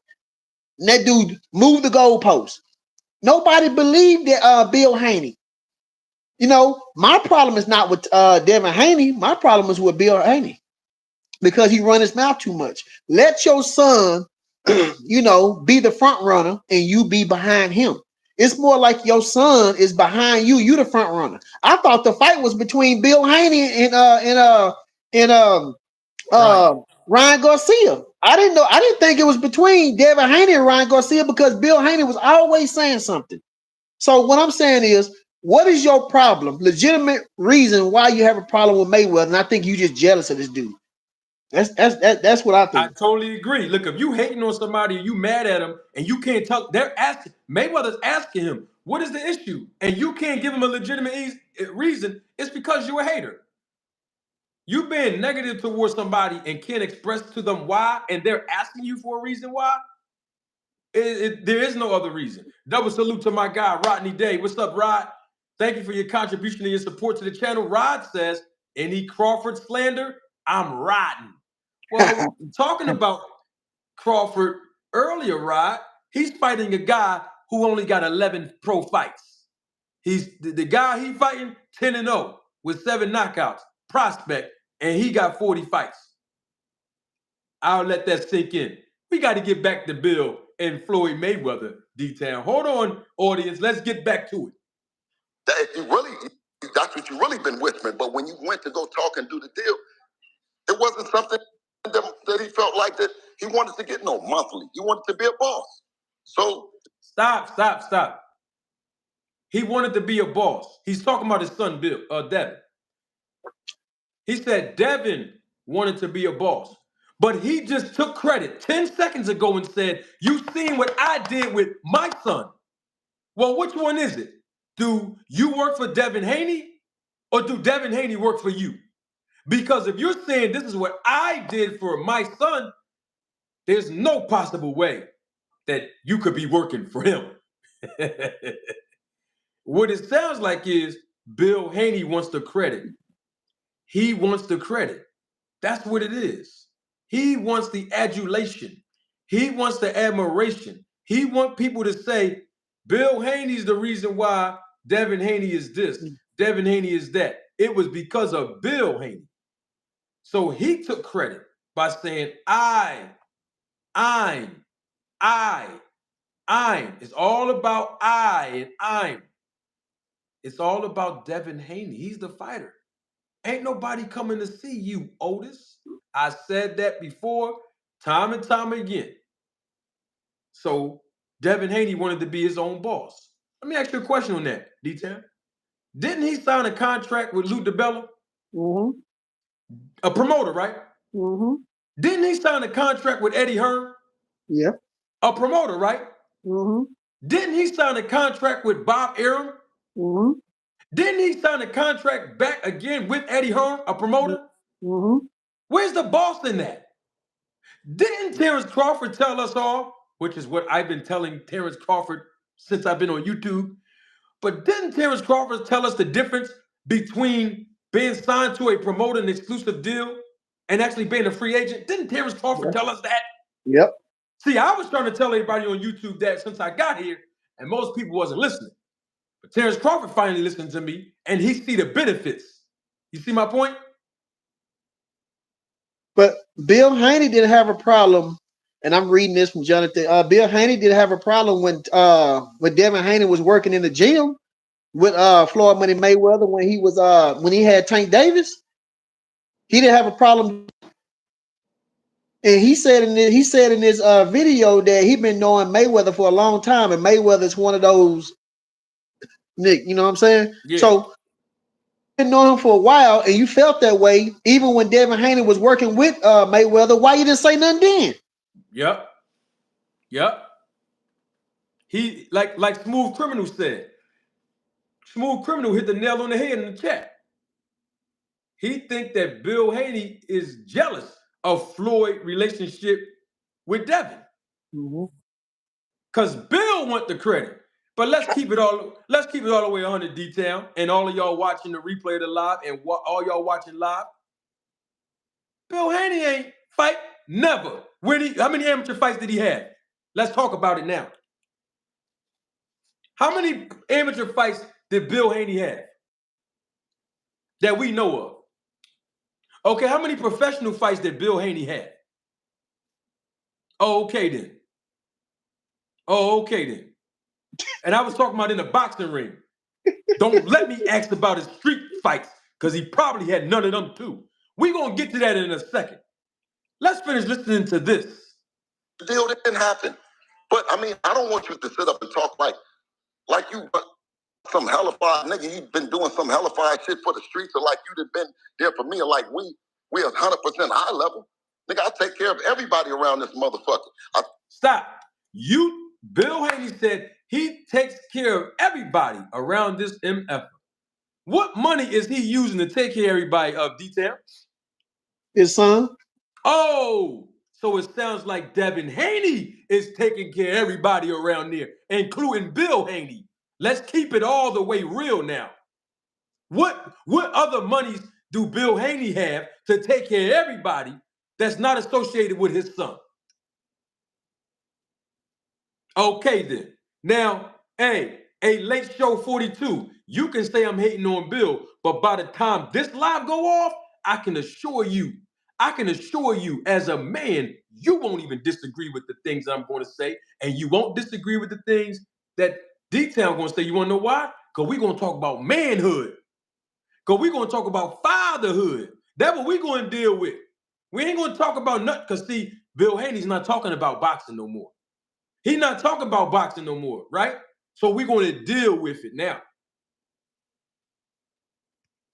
And that dude moved the goalpost. Nobody believed that Bill Haney. You know, my problem is not with Devin Haney. My problem is with Bill Haney because he run his mouth too much. Let your son, you know, be the front runner and you be behind him. It's more like your son is behind you. You the front runner. I thought the fight was between Bill Haney and Ryan Garcia. I didn't know. I didn't think it was between Devin Haney and Ryan Garcia because Bill Haney was always saying something. So what I'm saying is, what is your problem? Legitimate reason why you have a problem with Mayweather, and I think you just jealous of this dude. That's what I think. I totally agree. Look, if you hating on somebody and you mad at him and you can't talk, they're asking, Mayweather's asking him, what is the issue? And you can't give him a legitimate reason. It's because you're a hater. You being negative towards somebody and can't express to them why, and they're asking you for a reason why. There is no other reason. Double salute to my guy, Rodney Day. What's up, Rod? Thank you for your contribution and your support to the channel. Rod says, any Crawford slander, I'm riding. Well, talking about Crawford earlier, Rod, he's fighting a guy who only got 11 pro fights. He's the guy he fighting 10-0 with 7 knockouts, prospect, and he got 40 fights. I'll let that sink in. We got to get back to Bill and Floyd Mayweather, D-Town. Hold on, audience. Let's get back to it. That if you really, that's what you really been with me. But when you went to go talk and do the deal, it wasn't something that he felt like that he wanted to get no monthly. He wanted to be a boss. So stop. He wanted to be a boss. He's talking about his son, Devin. He said Devin wanted to be a boss. But he just took credit 10 seconds ago and said, you seen what I did with my son. Well, which one is it? Do you work for Devin Haney or do Devin Haney work for you? Because if you're saying this is what I did for my son, there's no possible way that you could be working for him. What it sounds like is Bill Haney wants the credit. He wants the credit. That's what it is. He wants the adulation. He wants the admiration. He wants people to say, Bill Haney's the reason why Devin Haney is this, Devin Haney is that. It was because of Bill Haney. So he took credit by saying, I'm. It's all about I and I'm. It's all about Devin Haney. He's the fighter. Ain't nobody coming to see you, Otis. I said that before, time and time again. So Devin Haney wanted to be his own boss. Let me ask you a question on that, D-Town. Didn't he sign a contract with Lou DiBella? Mm-hmm. A promoter, right? Mm-hmm. Didn't he sign a contract with Eddie Hearn? Yeah. A promoter, right? Mm-hmm. Didn't he sign a contract with Bob Arum? Mm-hmm. Didn't he sign a contract back again with Eddie Hearn, a promoter? Mm-hmm. Where's the boss in that? Didn't Terence Crawford tell us all, which is what I've been telling Terence Crawford since I've been on YouTube, but didn't Terence Crawford tell us the difference between being signed to a promoter, an exclusive deal, and actually being a free agent? Didn't Terence Crawford tell us that? Yep. See, I was trying to tell everybody on YouTube that since I got here, and most people wasn't listening. But Terence Crawford finally listened to me, and he see the benefits. You see my point? But Bill Haney didn't have a problem, and I'm reading this from Jonathan. Bill Haney didn't have a problem when Devin Haney was working in the gym with Floyd Money Mayweather when he had Tank Davis. He didn't have a problem. And he said in this video that he'd been knowing Mayweather for a long time, and Mayweather's one of those, Nick, you know what I'm saying? Yeah. So been knowing him for a while, and you felt that way even when Devin Haney was working with Mayweather. Why you didn't say nothing then? Yep. He like Smooth Criminal said. Smooth Criminal hit the nail on the head in the chat. He think that Bill Haney is jealous of Floyd's relationship with Devin. Because Bill want the credit. But let's keep it all the way 100 detail. And all of y'all watching the replay of the live and all y'all watching live. Bill Haney ain't fight never. How many amateur fights did he have? Let's talk about it now. How many amateur fights did Bill Haney have that we know of? Okay, how many professional fights did Bill Haney have? Oh, okay then. And I was talking about in the boxing ring. Don't let me ask about his street fights, because he probably had none of them too. We're going to get to that in a second. Let's finish listening to this. The deal didn't happen. But, I mean, I don't want you to sit up and talk like you some hellified nigga. You've been doing some hellified shit for the streets, or like you'd have been there for me, or like we are 100% high level. Nigga, I take care of everybody around this motherfucker. Stop. Bill Haney said he takes care of everybody around this MF. What money is he using to take care of everybody of detail? His son. Oh, so it sounds like Devin Haney is taking care of everybody around there, including Bill Haney. Let's keep it all the way real now. What other monies do Bill Haney have to take care of everybody that's not associated with his son? Okay then. Now, a late show 42. You can say I'm hating on Bill, but by the time this live go off, I can assure you as a man, you won't even disagree with the things I'm going to say, and you won't disagree with the things that Detail going to say. You want to know why? Because we're going to talk about manhood. Because we're going to talk about fatherhood. That's what we're going to deal with. We ain't going to talk about nothing, because see, Bill Haney's not talking about boxing no more. He's not talking about boxing no more, right? So we're going to deal with it now.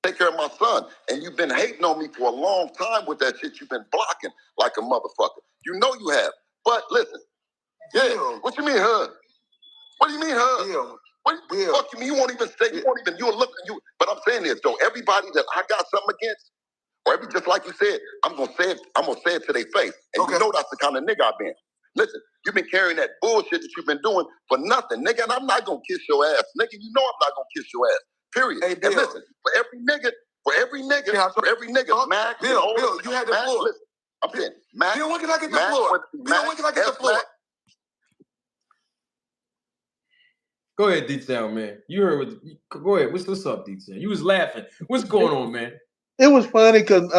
Take care of my son. And you've been hating on me for a long time with that shit. You've been blocking like a motherfucker. You know you have. But listen. Yeah. What you mean, huh? What do you mean, huh? Yeah. What the fuck you mean? You won't even say, you'll look at you. But I'm saying this, though. Everybody that I got something against, or just like you said, I'm gonna say it to their face. And you know that's the kind of nigga I've been. Listen, you've been carrying that bullshit that you've been doing for nothing, nigga, and I'm not gonna kiss your ass. Nigga, you know I'm not gonna kiss your ass. Period. Hey, and listen, for every nigga, Mac, Bill, you had the floor. Listen, I'm saying, Mac, Bill, when can I get the floor? Bill, when can I get the floor? Go ahead, Detail, man. You heard go ahead. What's up, Detail? You was laughing. What's going on, man? It was funny because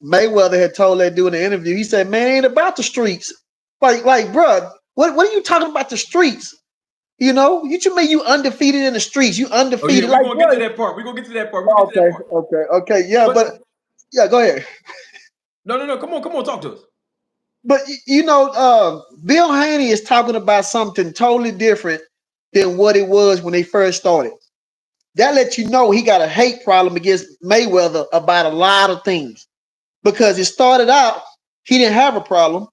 Mayweather had told that dude in the interview, he said, man, it ain't about the streets. Like, bro, what are you talking about the streets? You know, you mean you undefeated in the streets? You undefeated. Oh, yeah, we're gonna get to that part. Okay, yeah, but go ahead. No. Come on, talk to us. But you know, Bill Haney is talking about something totally different than what it was when they first started. That lets you know he got a hate problem against Mayweather about a lot of things. Because it started out, he didn't have a problem.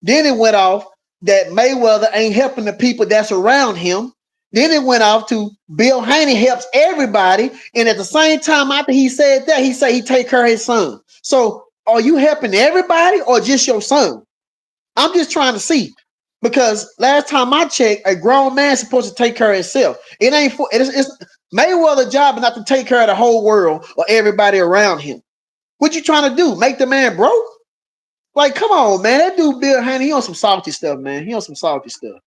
Then it went off that Mayweather ain't helping the people that's around him. Then it went off to Bill Haney helps everybody. And at the same time, after he said that, he said he take care of his son. So are you helping everybody or just your son? I'm just trying to see. Because last time I checked, a grown man's supposed to take care of himself. It ain't for it's Mayweather's job not to take care of the whole world or everybody around him. What you trying to do? Make the man broke? Like, come on, man. That dude Bill Haney, he on some salty stuff, man. He on some salty stuff.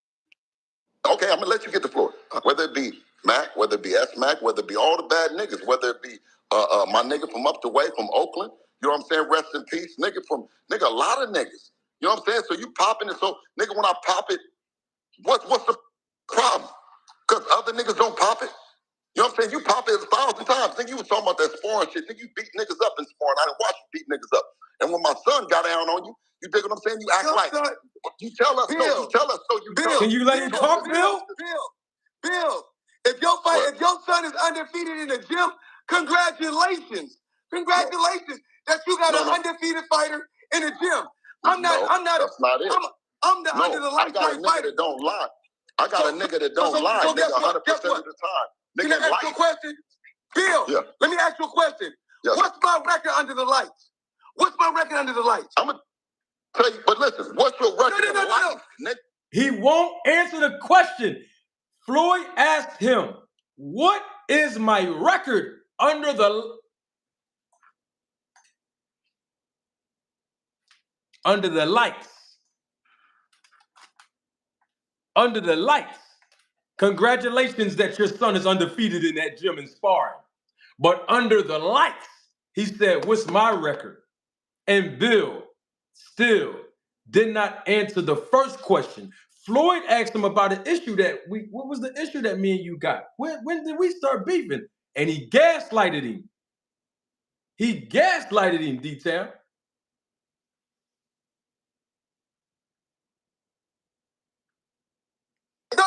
Okay, I'm gonna let you get the floor. Whether it be Mac, whether it be S-Mac, whether it be all the bad niggas, whether it be my nigga from up the way, from Oakland, you know what I'm saying? Rest in peace. Nigga, a lot of niggas. You know what I'm saying? So you popping it. So, nigga, when I pop it, what's the problem? Because other niggas don't pop it? You know what I'm saying? You pop it 1,000 times. Think you was talking about that sparring shit. Think you beat niggas up in sparring. I didn't watch you beat niggas up. And when my son got down on you, you dig what I'm saying? You act like, you tell us Bill, no, you tell us so, you Bill, tell us. Can you let him talk, Bill? Bill, if your son is undefeated in the gym, congratulations. Congratulations that you got an undefeated fighter in the gym. I'm not. That's not it. I'm the under the light I got a nigga fighter. That don't lie. I got a nigga that don't lie. So Nigga, 100% guess what? of the time. Can I ask you a question? Bill, let me ask you a question. Yes. What's my record under the lights? What's my record under the lights? I'm going to tell you, but listen, what's your record under the lights, nigga? He won't answer the question. Floyd asked him, what is my record under the lights? Under the lights. Congratulations that your son is undefeated in that gym and sparring. But under the lights, he said, what's my record? And Bill still did not answer the first question. Floyd asked him about an issue what was the issue that me and you got? When did we start beefing? And he gaslighted him. D-Town.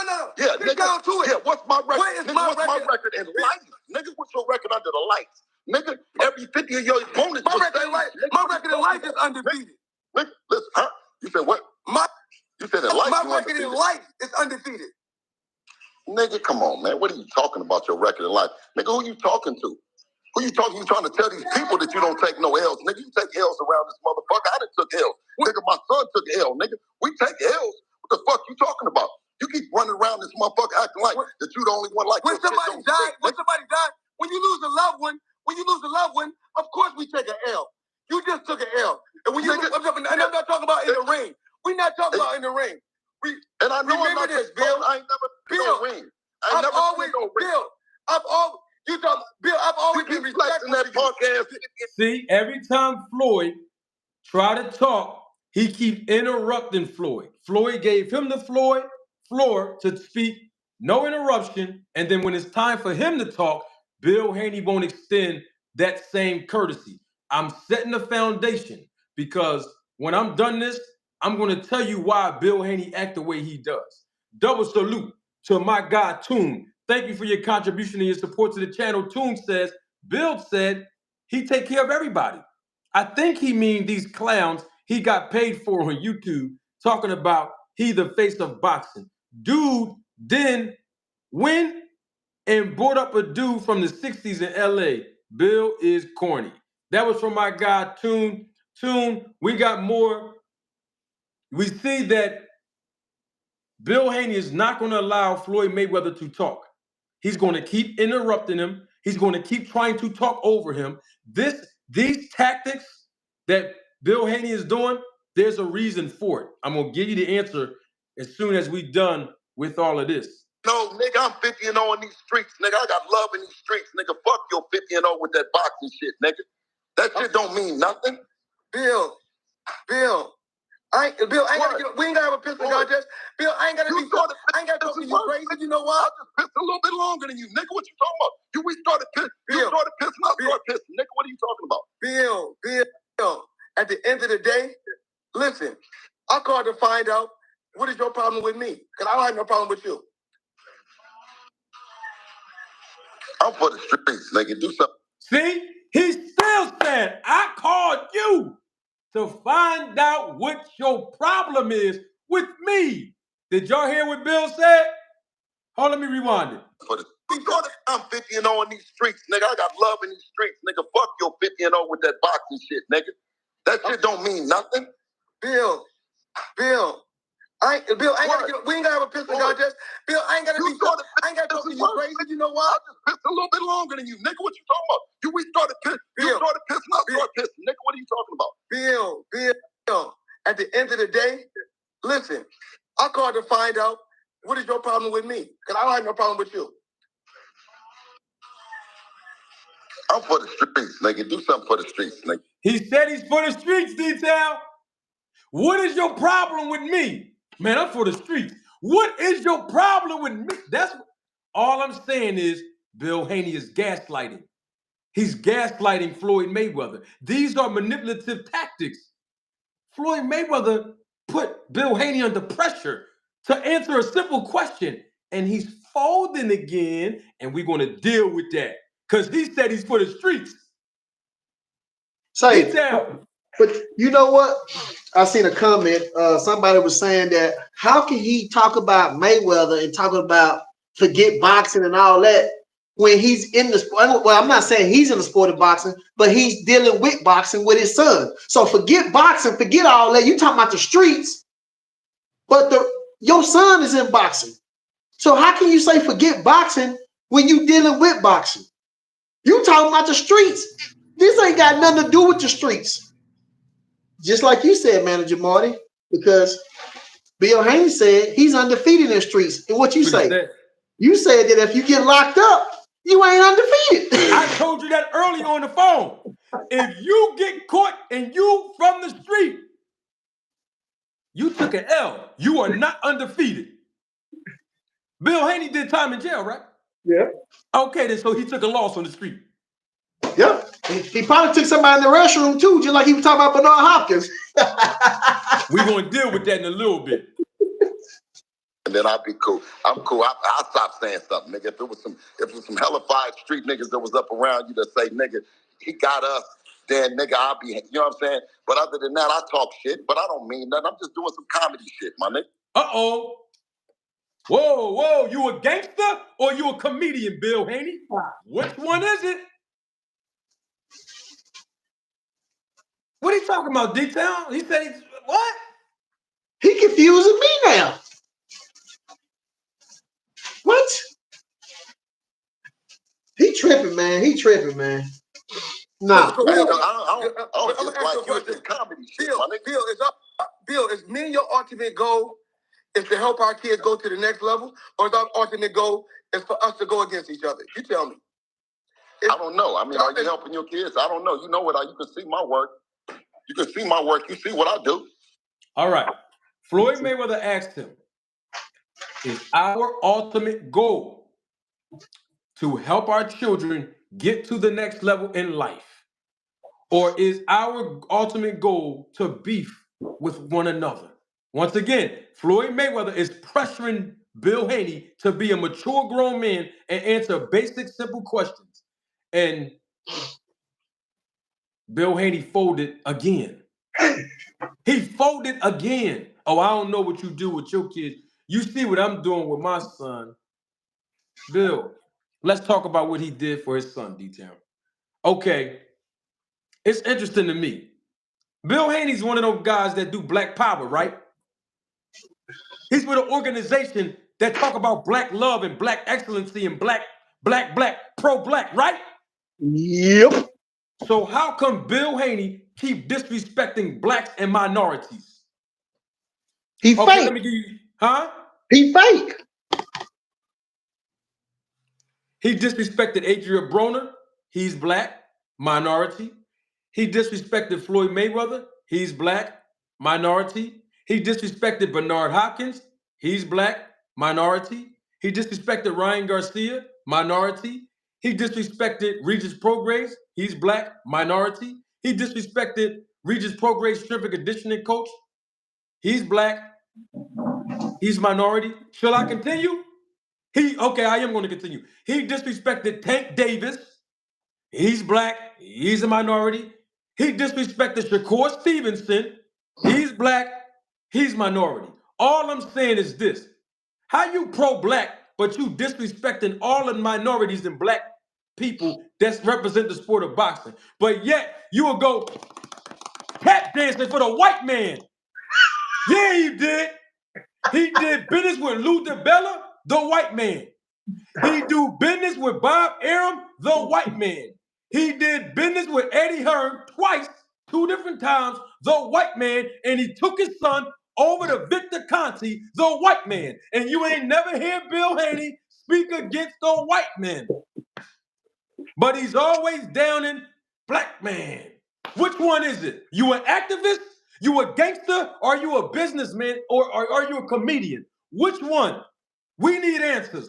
No. Yeah, Get down to it. Yeah, what's my record? What is Nigga, my what's my record in life? Nigga, what's your record under the lights? Nigga, every 50 of your opponents My record in life is undefeated. Nigga, listen, huh? You said what? You said in life my you record in life is undefeated. Nigga, come on, man. What are you talking about your record in life? Nigga, who you talking to? Who you talking? You trying to tell these people that you don't take no L's. Nigga, you take L's around this motherfucker. I done took L's. Nigga, my son took L. Nigga, we take L's. What the fuck you talking about? You keep running around this motherfucker acting like that you the only one like when somebody died, when you lose a loved one, of course we take an L. You just took an L. And when I'm not talking about in the ring. We're not talking about in the ring. And I know I'm not this, Bill. I ain't never been in no ring. I've always been respectful that punk ass. See, every time Floyd try to talk, he keep interrupting Floyd. Floyd gave him the floor to speak, no interruption. And then when it's time for him to talk, Bill Haney won't extend that same courtesy. I'm setting the foundation because when I'm done this, I'm going to tell you why Bill Haney act the way he does. Double salute to my guy, Toon. Thank you for your contribution and your support to the channel. Toon says, Bill said he take care of everybody. I think he mean these clowns he got paid for on YouTube talking about he the face of boxing. Dude then went and brought up a dude from the 60s in LA. Bill is corny. That was from my guy, Toon. Toon, we got more. We see that Bill Haney is not going to allow Floyd Mayweather to talk. He's going to keep interrupting him. He's going to keep trying to talk over him. These tactics that Bill Haney is doing, there's a reason for it. I'm going to give you the answer as soon as we're done with all of this. No, nigga, I'm 50-0 in these streets, nigga. I got love in these streets, nigga. Fuck your 50-0 with that boxing shit, nigga. That shit don't mean nothing. Bill, we ain't gotta have a pistol contest. Bill, I ain't gotta be talking to you crazy. You know why? I just pissed a little bit longer than you, nigga. What you talking about? You started pissing, I started pissing, nigga. What are you talking about? Bill, at the end of the day, listen, I called to find out what is your problem with me? Because I don't have no problem with you. I'm for the streets, nigga. Do something. See? He still said, I called you to find out what your problem is with me. Did y'all hear what Bill said? Oh, let me rewind it. I'm 50-0 in these streets, nigga. I got love in these streets, nigga. Fuck your 50-0 with that boxing shit, nigga. That shit don't mean nothing. Bill, we ain't gotta have a pistol contest. Bill, I ain't gotta talk to you crazy. You know why? I just pissed a little bit longer than you, nigga. What you talking about? We started pissing. You started pissing. I started pissing, nigga. What are you talking about? Bill, at the end of the day, listen, I called to find out what is your problem with me? Because I don't have no problem with you. I'm for the streets, nigga. Do something for the streets, nigga. He said he's for the streets, Detail. What is your problem with me? Man, I'm for the streets. What is your problem with me? That's all I'm saying is Bill Haney is gaslighting. He's gaslighting Floyd Mayweather. These are manipulative tactics. Floyd Mayweather put Bill Haney under pressure to answer a simple question, and he's folding again, and we're going to deal with that because he said he's for the streets. Say, Detail. but you know what? I seen a comment. Somebody was saying that how can he talk about Mayweather and talk about forget boxing and all that when he's in the sport? Well, I'm not saying he's in the sport of boxing, but he's dealing with boxing with his son. So forget boxing, forget all that. You talking about the streets, but your son is in boxing. So how can you say forget boxing when you dealing with boxing? You talking about the streets. This ain't got nothing to do with the streets. Just like you said, Manager Marty, because Bill Haney said he's undefeated in the streets. And what you say? You said that if you get locked up, you ain't undefeated. I told you that earlier on the phone. If you get caught and you from the street, you took an L. You are not undefeated. Bill Haney did time in jail, right? Yeah. Okay, then so he took a loss on the street. Yeah. He probably took somebody in the restroom too, just like he was talking about Bernard Hopkins. We're going to deal with that in a little bit. And then I'll be cool. I'm cool. I'll stop saying something, nigga. If it was some hellified street niggas that was up around you that say, nigga, he got us, then nigga, I'll be, you know what I'm saying? But other than that, I talk shit, but I don't mean nothing. I'm just doing some comedy shit, my nigga. Uh-oh. Whoa, you a gangster or you a comedian, Bill Haney? Which one is it? What are you talking about, D-Town? He said he's, what? He confusing me now. What? He tripping, man. He tripping, man. Nah. I don't like you. It's just comedy shit, my nigga. Bill, is me and your ultimate goal is to help our kids go to the next level, or is our ultimate goal is for us to go against each other? You tell me. I don't know. I mean, are you helping your kids? I don't know. You know what? You can see my work. You can see my work. You see what I do. All right. Floyd Mayweather asked him, is our ultimate goal to help our children get to the next level in life? Or is our ultimate goal to beef with one another? Once again, Floyd Mayweather is pressuring Bill Haney to be a mature grown man and answer basic, simple questions. And Bill Haney folded again. He folded again. Oh, I don't know what you do with your kids. You see what I'm doing with my son. Bill, let's talk about what he did for his son, D-Town. Okay, it's interesting to me. Bill Haney's one of those guys that do black power, right? He's with an organization that talk about black love and black excellency and black, pro-black, right? Yep. So how come Bill Haney keep disrespecting blacks and minorities? He fake. Let me give you, He fake. He disrespected Adrian Broner. He's black, minority. He disrespected Floyd Mayweather. He's black, minority. He disrespected Bernard Hopkins. He's black, minority. He disrespected Ryan Garcia, minority. He disrespected Regis Prograis. He's black, minority. He disrespected Regis Prograis, strength and conditioning coach. He's black. He's minority. Shall I continue? Okay, I am going to continue. He disrespected Tank Davis. He's black. He's a minority. He disrespected Shakur Stevenson. He's black. He's minority. All I'm saying is this. How you pro-black, but you disrespecting all the minorities and black people that represent the sport of boxing. But yet, you will go tap dancing for the white man. Yeah, he did. He did business with Lou DiBella, the white man. He do business with Bob Arum, the white man. He did business with Eddie Hearn twice, 2 different times, the white man, and he took his son over to Victor Conti, the white man. And you ain't never hear Bill Haney speak against the white man. But he's always downing black man. Which one is it? You an activist? You a gangster? Or are you a businessman? Or are you a comedian? Which one? We need answers.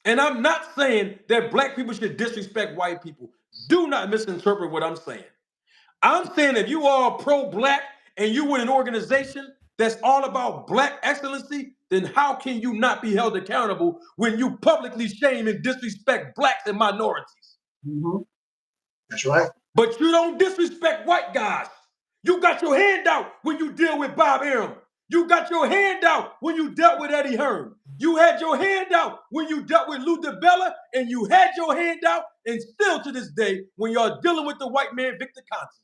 And I'm not saying that black people should disrespect white people. Do not misinterpret what I'm saying. I'm saying if you are pro-black and you with an organization that's all about black excellency, then how can you not be held accountable when you publicly shame and disrespect blacks and minorities? Mm-hmm. That's right. But you don't disrespect white guys. You got your hand out when you deal with Bob Arum. You got your hand out when you dealt with Eddie Hearn. You had your hand out when you dealt with Lou DiBella, and you had your hand out, and still to this day, when y'all dealing with the white man, Victor Conti.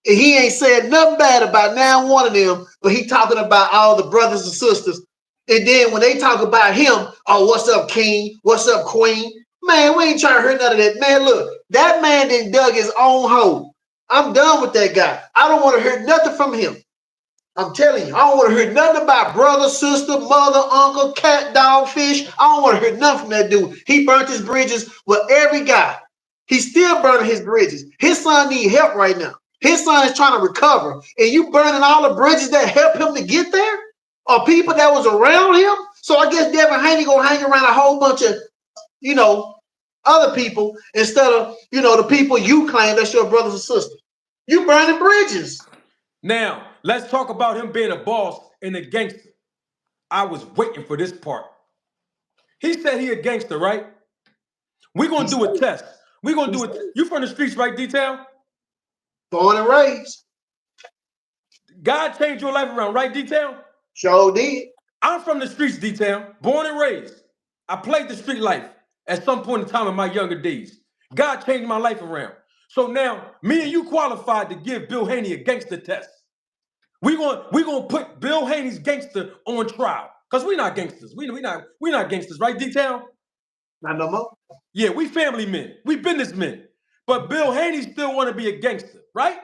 And he ain't said nothing bad about now one of them, but he talking about all the brothers and sisters. And then when they talk about him, oh, what's up, king? What's up, queen? Man, we ain't trying to hear none of that. Man, look, that man done dug his own hole. I'm done with that guy. I don't want to hear nothing from him. I'm telling you, I don't want to hear nothing about brother, sister, mother, uncle, cat, dog, fish. I don't want to hear nothing from that dude. He burnt his bridges with every guy. He's still burning his bridges. His son needs help right now. His son is trying to recover. And you burning all the bridges that helped him to get there? Or people that was around him? So I guess Devin Haney gonna hang around a whole bunch of, other people instead of, the people you claim that's your brothers and sisters. You burning bridges. Now, let's talk about him being a boss and a gangster. I was waiting for this part. He said he a gangster, right? We're going to do a test. We're going to do it. You from the streets, right, D-Town? Born and raised. God changed your life around, right, D-Town? Sure did. I'm from the streets, D-Town. Born and raised. I played the street life at some point in time in my younger days. God changed my life around. So now, me and you qualified to give Bill Haney a gangster test. We're gonna put Bill Haney's gangster on trial. Because we're not gangsters. We're not gangsters, right, D-Town? Not no more. Yeah, we family men. We businessmen. But Bill Haney still want to be a gangster, right?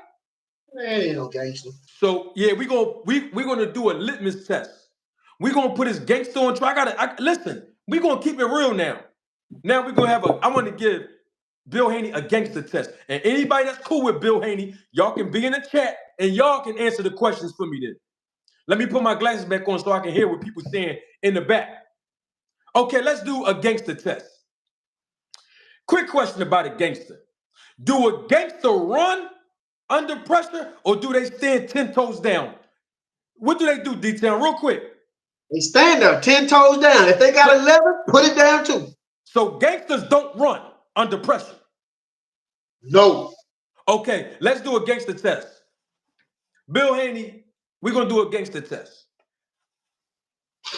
Man, ain't no gangster. So yeah, we're gonna do a litmus test. We're gonna put his gangster on trial. Listen, we're gonna keep it real now. Now we're gonna I want to give Bill Haney a gangster test. And anybody that's cool with Bill Haney, y'all can be in the chat and y'all can answer the questions for me then. Let me put my glasses back on so I can hear what people saying in the back. Okay, let's do a gangster test. Quick question about a gangster. Do a gangster run under pressure or do they stand 10 toes down? What do they do, D-Town? Real quick. They stand there 10 toes down. If they got 11, put it down too. So gangsters don't run under pressure? No. Okay, let's do a gangster test. Bill Haney, we're going to do a gangster test.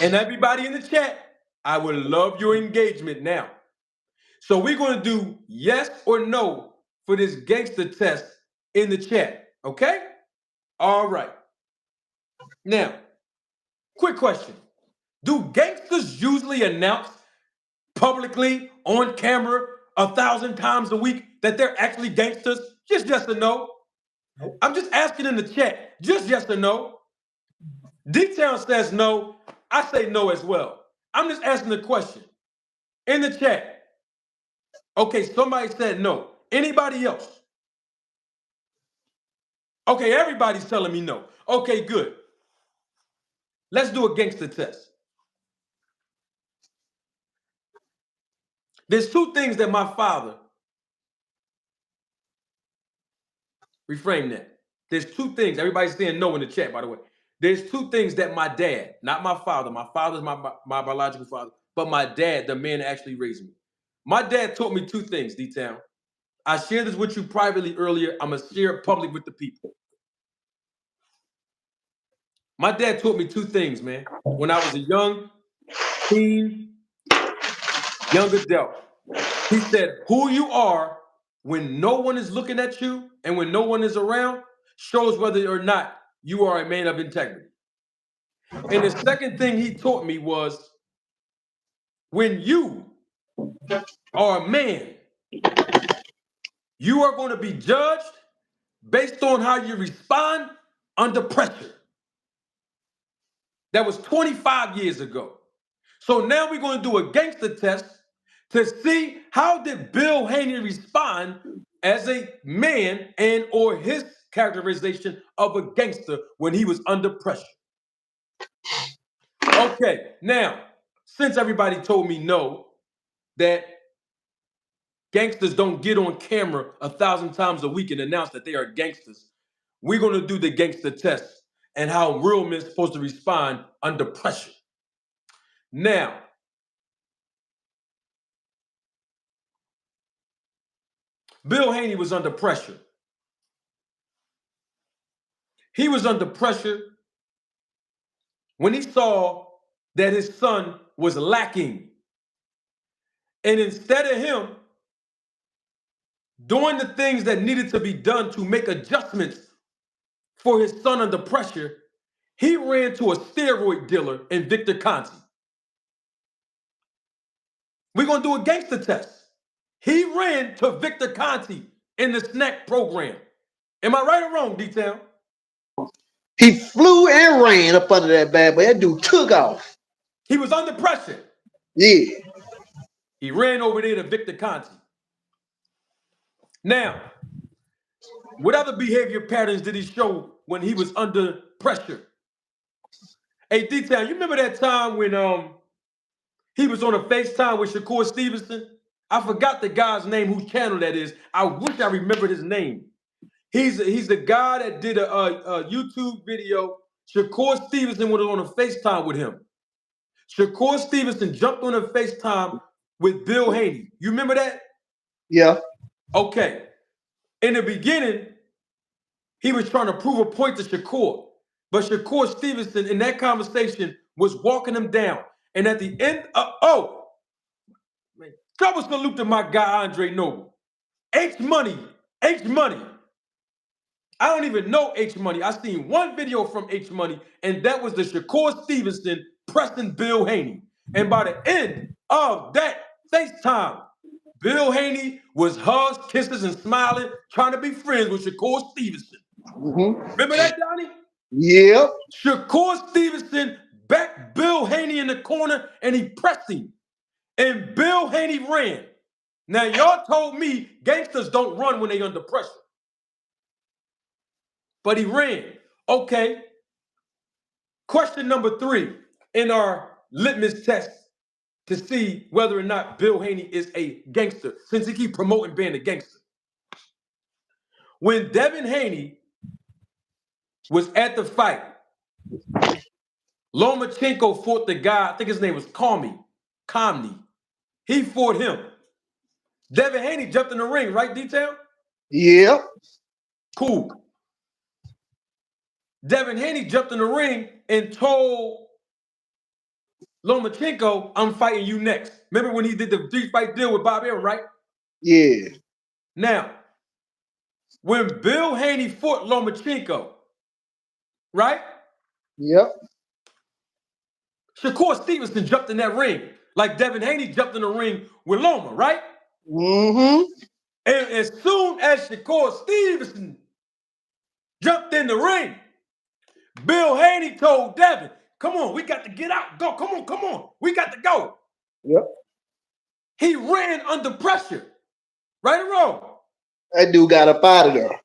And everybody in the chat, I would love your engagement now. So we're going to do yes or no for this gangster test in the chat, okay? All right. Now, quick question. Do gangsters usually announce publicly on camera 1,000 times a week that they're actually gangsters? Just yes or no. I'm just asking in the chat, just yes or no. D-Town says no. I say no as well. I'm just asking the question in the chat. Okay, somebody said no. Anybody else? Okay, everybody's telling me no. Okay, good. Let's do a gangster test. There's two things that my father, reframe that. There's two things. Everybody's saying no in the chat, by the way. There's two things that my dad, not my father's my biological father, but my dad, the man that actually raised me. My dad taught me two things, D-Town. I shared this with you privately earlier. I'm going to share it public with the people. My dad taught me two things, man. When I was a young teen, young adult, he said, who you are when no one is looking at you and when no one is around shows whether or not you are a man of integrity. And the second thing he taught me was when you are a man, you are going to be judged based on how you respond under pressure. That was 25 years ago. So now we're going to do a gangster test to see how did Bill Haney respond as a man and or his characterization of a gangster when he was under pressure. Okay, now, since everybody told me no, that gangsters don't get on camera 1,000 times a week and announce that they are gangsters, we're going to do the gangster test and how real men are supposed to respond under pressure. Now, Bill Haney was under pressure. He was under pressure when he saw that his son was lacking. And instead of him doing the things that needed to be done to make adjustments for his son under pressure, he ran to a steroid dealer in Victor Conti. We're going to do a gangster test. He ran to Victor Conti in the snack program. Am I right or wrong, D-Town? He flew and ran up under that bad boy. That dude took off. He was under pressure. Yeah. He ran over there to Victor Conti. Now, what other behavior patterns did he show when he was under pressure? Hey, D-Town, you remember that time when he was on a FaceTime with Shakur Stevenson? I forgot the guy's name, whose channel that is. I wish I remembered his name. He's the guy that did a YouTube video. Shakur Stevenson was on a FaceTime with him. Shakur Stevenson jumped on a FaceTime with Bill Haney. You remember that? Yeah. Okay. In the beginning, he was trying to prove a point to Shakur. But Shakur Stevenson, in that conversation, was walking him down. And at the end, double salute to my guy, Andre Noble. H-Money. I don't even know H-Money. I seen one video from H-Money, and that was the Shakur Stevenson pressing Bill Haney. And by the end of that FaceTime, Bill Haney was hugs, kisses, and smiling, trying to be friends with Shakur Stevenson. Remember that, Donnie? Yeah. Shakur Stevenson backed Bill Haney in the corner, and he pressed him. And Bill Haney ran. Now, y'all told me gangsters don't run when they under pressure. But he ran. Okay. Question number 3 in our litmus test to see whether or not Bill Haney is a gangster, since he keep promoting being a gangster. When Devin Haney was at the fight, Lomachenko fought the guy, I think his name was Comey. He fought him. Devin Haney jumped in the ring, right, D-Town? Yeah. Cool. Devin Haney jumped in the ring and told Lomachenko, I'm fighting you next. Remember when he did the 3-fight deal with Bob Arum, right? Yeah. Now, when Bill Haney fought Lomachenko, right? Yep. Shakur Stevenson jumped in that ring like Devin Haney jumped in the ring with Loma, right? Mm-hmm. And as soon as Shakur Stevenson jumped in the ring, Bill Haney told Devin, come on, we got to get out. Go, come on. We got to go. Yep. He ran under pressure. Right or wrong? That dude got up out of there.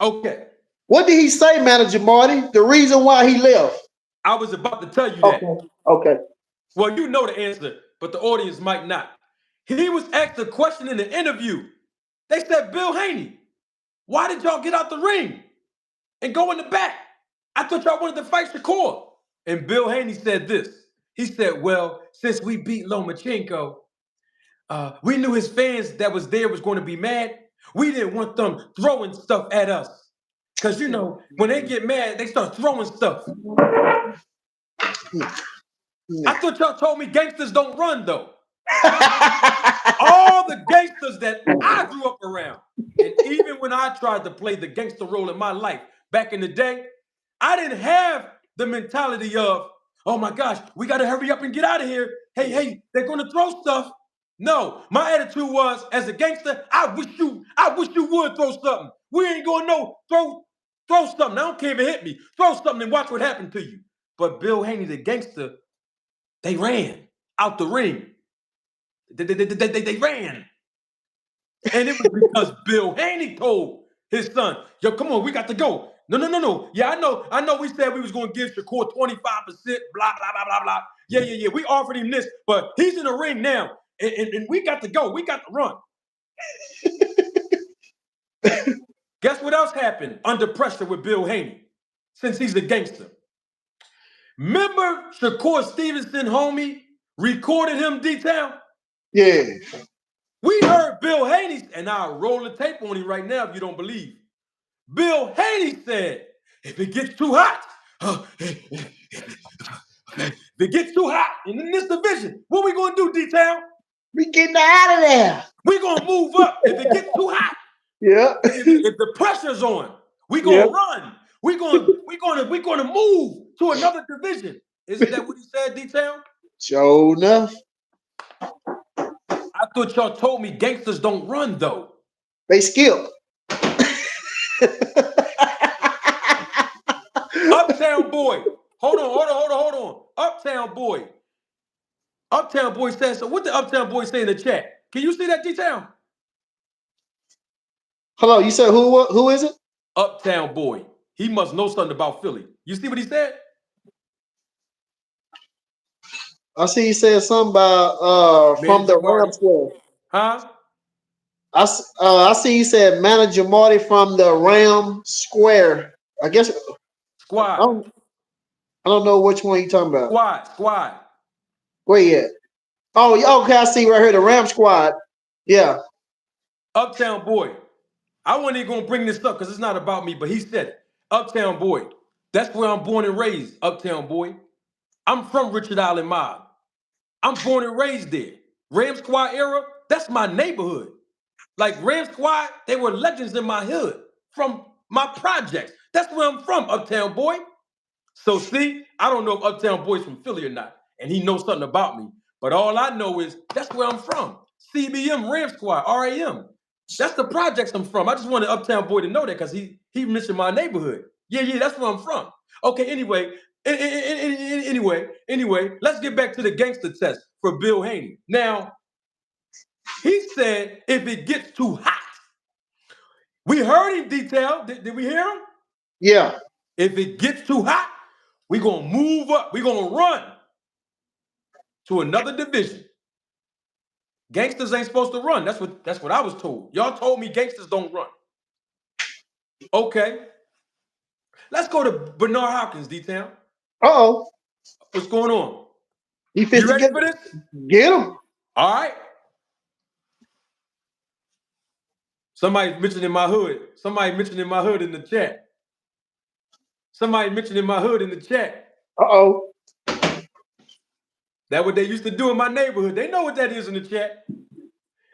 Okay. What did he say, Manager Marty? The reason why he left? I was about to tell you that. Okay. Well, you know the answer, but the audience might not. He was asked a question in the interview. They said, Bill Haney, why did y'all get out the ring and go in the back? I thought y'all wanted to fight Shakur. And Bill Haney said this. He said, well, since we beat Lomachenko, we knew his fans that was there was going to be mad. We didn't want them throwing stuff at us. Because, you know, when they get mad, they start throwing stuff. I thought y'all told me gangsters don't run, though. All the gangsters that I grew up around, and even when I tried to play the gangster role in my life back in the day, I didn't have the mentality of, oh my gosh, we got to hurry up and get out of here. Hey, they're going to throw stuff. No, my attitude was, as a gangster, I wish you would throw something. We ain't going to throw something. I don't care if it hit me. Throw something and watch what happened to you. But Bill Haney, the gangster, they ran out the ring. They ran. And it was because Bill Haney told his son, yo, come on, we got to go. No. Yeah, I know we said we was going to give Shakur 25%, blah, blah, blah. Yeah. We offered him this, but he's in the ring now, and we got to go. We got to run. Guess what else happened under pressure with Bill Haney, since he's a gangster? Remember Shakur Stevenson, homie, recorded him detail? Yeah. We heard Bill Haney, and I'll roll the tape on him right now if you don't believe. Bill Haney said, if it gets too hot, if it gets too hot in this division, what we gonna do, D-Town? We getting out of there. We gonna move up. If it gets too hot, Yeah. if the pressure's on, we gonna run. We gonna move to another division. Isn't that what he said, D-Town? Sure enough. I thought y'all told me gangsters don't run though. They skip. Uptown boy. Hold on. Uptown boy said so. What the Uptown boy say in the chat? Can you see that, D-Town? Hello, you said who is it? Uptown boy. He must know something about Philly. You see what he said? I see he said something about from the Ram Square. Huh? I see he said Manager Marty from the Ram Square. I guess Squad. I don't know which one you talking about. Squad. Where you at? Oh, yeah, okay, I see right here, the Ram Squad. Yeah. Uptown boy. I wasn't even gonna bring this up because it's not about me, but he said it. Uptown boy. That's where I'm born and raised, Uptown boy. I'm from Richard Island Mob. I'm born and raised there. Ram Squad era, that's my neighborhood. Like Ram Squad, they were legends in my hood from my projects. That's where I'm from, Uptown boy. So see, I don't know if Uptown boy's from Philly or not, and he knows something about me. But all I know is that's where I'm from. CBM, Ram Squad, RAM. That's the projects I'm from. I just wanted Uptown boy to know that because he mentioned my neighborhood. Yeah, that's where I'm from. Okay, anyway, let's get back to the gangster test for Bill Haney. Now, he said if it gets too hot, we heard him detail. Did we hear him? Yeah. If it gets too hot, we're going to move up. We're going to run to another division. Gangsters ain't supposed to run. That's what I was told. Y'all told me gangsters don't run. Okay. Let's go to Bernard Hopkins, D-Town. Uh-oh. What's going on? You ready for this? Get him. All right. Somebody mentioned in my hood. Somebody mentioned in my hood in the chat. Uh-oh. That's what they used to do in my neighborhood. They know what that is in the chat.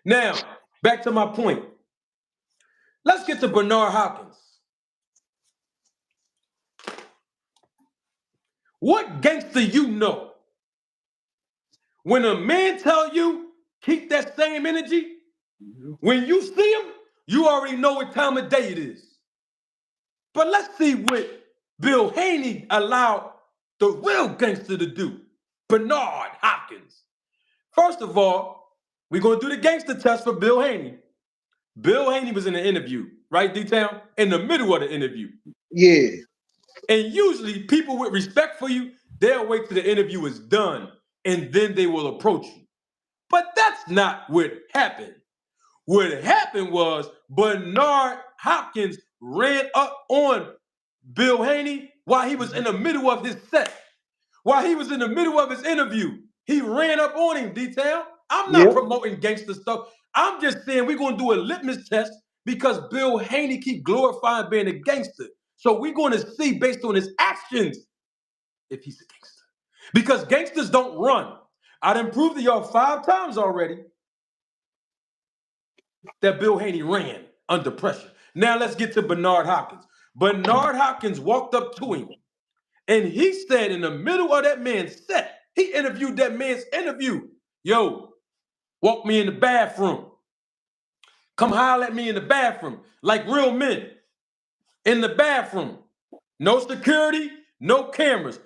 Now, back to my point. Let's get to Bernard Hopkins. What gangster you know? When a man tell you, keep that same energy, when you see him, you already know what time of day it is. But let's see what Bill Haney allowed the real gangster to do, Bernard Hopkins. First of all, we're going to do the gangster test for Bill Haney. Bill Haney was in the interview, right, D-Town? In the middle of the interview. Yeah. And usually people with respect for you, they'll wait till the interview is done and then they will approach you. But that's not what happened. What happened was Bernard Hopkins ran up on Bill Haney while he was in the middle of his set. While he was in the middle of his interview, he ran up on him, D-Town. I'm not promoting gangster stuff. I'm just saying we're going to do a litmus test because Bill Haney keep glorifying being a gangster. So we're going to see based on his actions if he's a gangster. Because gangsters don't run. I done proved to y'all 5 times already that Bill Haney ran under pressure. Now let's get to Bernard Hopkins. Bernard Hopkins walked up to him and he said in the middle of that man's set, he interviewed that man's interview. Yo, walk me in the bathroom. Come holler at me in the bathroom like real men. In the bathroom. No security, no cameras.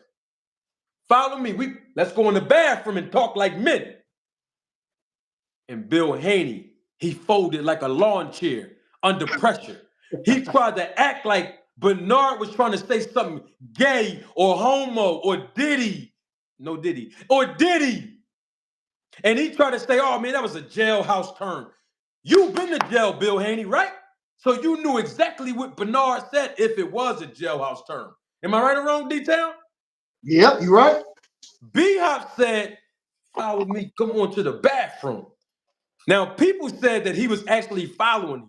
Follow me. Let's go in the bathroom and talk like men. And Bill Haney, he folded like a lawn chair under pressure. He tried to act like Bernard was trying to say something gay or homo or diddy. No diddy. Or diddy. And he tried to say, oh man, that was a jailhouse term. You've been to jail, Bill Haney, right? So you knew exactly what Bernard said if it was a jailhouse term. Am I right or wrong, D-Town? Yep, you're right. B-Hop said, follow me, come on to the bathroom. Now, people said that he was actually following him.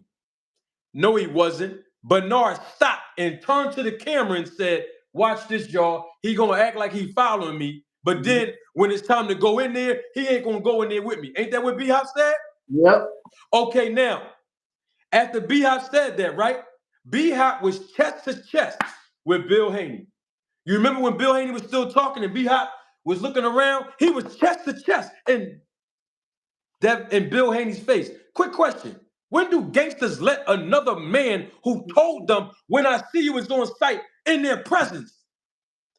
No, he wasn't. Bernard stopped and turned to the camera and said, watch this, y'all. He gonna act like he following me. But then when it's time to go in there, he ain't gonna go in there with me. Ain't that what B-Hop said? Yep. Okay, now, after B-Hop said that, right? B-Hop was chest to chest with Bill Haney. You remember when Bill Haney was still talking and B-Hop was looking around? He was chest to chest in Bill Haney's face. Quick question. When do gangsters let another man who told them, when I see you is on sight, in their presence?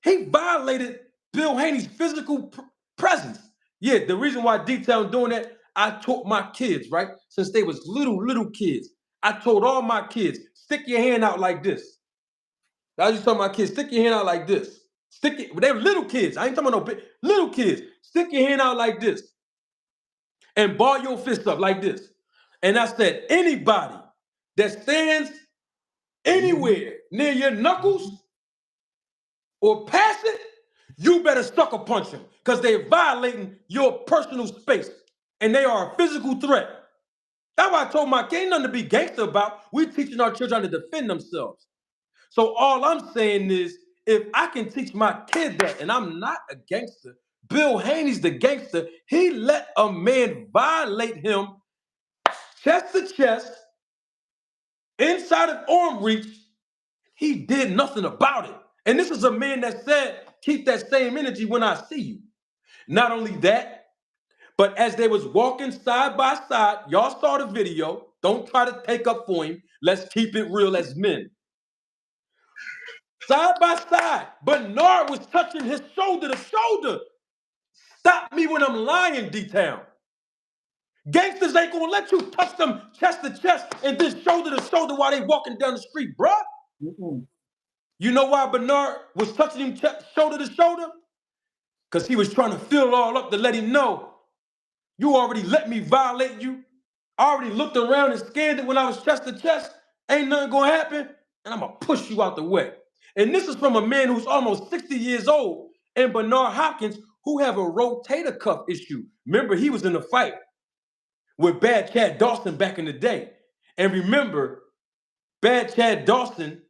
He violated Bill Haney's physical presence. Yeah, the reason why D-Town doing that, I taught my kids, right? Since they was little kids. I told all my kids, stick your hand out like this. I used to tell my kids, stick your hand out like this. Stick it. They were little kids. I ain't talking about no big, little kids. Stick your hand out like this. And ball your fist up like this. And I said, anybody that stands anywhere near your knuckles or pass it, you better sucker punch them because they're violating your personal space and they are a physical threat. That's why I told my kid, ain't nothing to be gangster about. We're teaching our children to defend themselves. So all I'm saying is, if I can teach my kid that, and I'm not a gangster, Bill Haney's the gangster. He let a man violate him chest to chest, inside of arm reach. He did nothing about it. And this is a man that said, keep that same energy when I see you. Not only that, but as they was walking side by side, y'all saw the video. Don't try to take up for him. Let's keep it real as men. Side by side, Bernard was touching his shoulder to shoulder. Stop me when I'm lying, D-Town. Gangsters ain't gonna let you touch them chest to chest and then shoulder to shoulder while they walking down the street, bruh. You know why Bernard was touching him shoulder to shoulder? Because he was trying to fill it all up to let him know, you already let me violate you. I already looked around and scanned it when I was chest to chest. Ain't nothing gonna happen, and I'm gonna push you out the way. And this is from a man who's almost 60 years old, and Bernard Hopkins, who have a rotator cuff issue. Remember, he was in a fight with Bad Chad Dawson back in the day. And remember, Bad Chad Dawson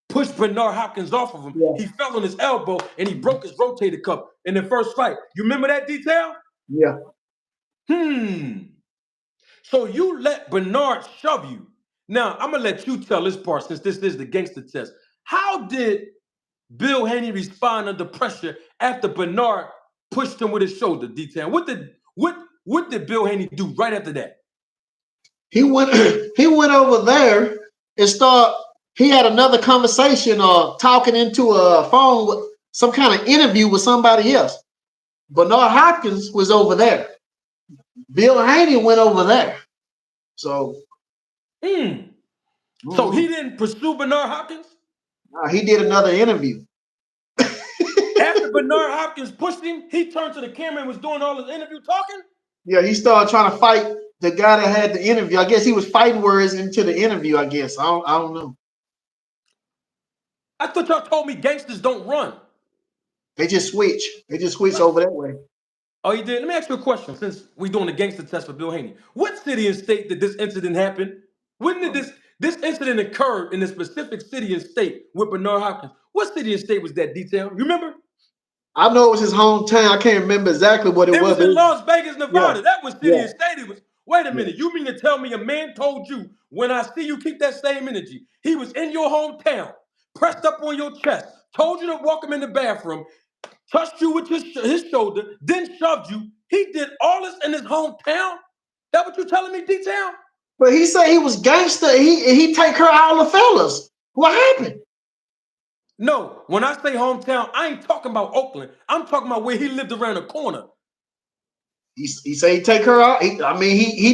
pushed Bernard Hopkins off of him. Yeah. He fell on his elbow and he broke his rotator cuff in the first fight. You remember that detail? Yeah. So you let Bernard shove you. Now, I'm going to let you tell this part since this is the gangster test. How did Bill Haney respond under pressure after Bernard pushed him with his shoulder, D-Town? What did Bill Haney do right after that? He went over there and he had another conversation or talking into a phone with some kind of interview with somebody else. Bernard Hopkins was over there. Bill Haney went over there. So So he didn't pursue Bernard Hopkins? He did another interview. After Bernard Hopkins pushed him, he turned to the camera and was doing all his interview talking? Yeah, he started trying to fight the guy that had the interview. I guess he was fighting words into the interview, I guess. I don't know. I thought y'all told me gangsters don't run. They just switch. Over that way. Oh, you did? Let me ask you a question since we're doing the gangster test for Bill Haney. What city and state did this incident happen? When did this incident occur in a specific city and state with Bernard Hopkins? What city and state was that, detail? You remember? I know it was his hometown. I can't remember exactly what it was. It was in Las Vegas, Nevada. Yeah. That was city and state. It was. Wait a minute. You mean to tell me a man told you, when I see you, keep that same energy? He was in your hometown, pressed up on your chest, told you to walk him in the bathroom, touched you with his shoulder, then shoved you. He did all this in his hometown? That what you telling me, D-Town? But he said he was gangster. He take her all the fellas. What happened? No, when I say hometown, I ain't talking about Oakland. I'm talking about where he lived around the corner. He say he take her out. He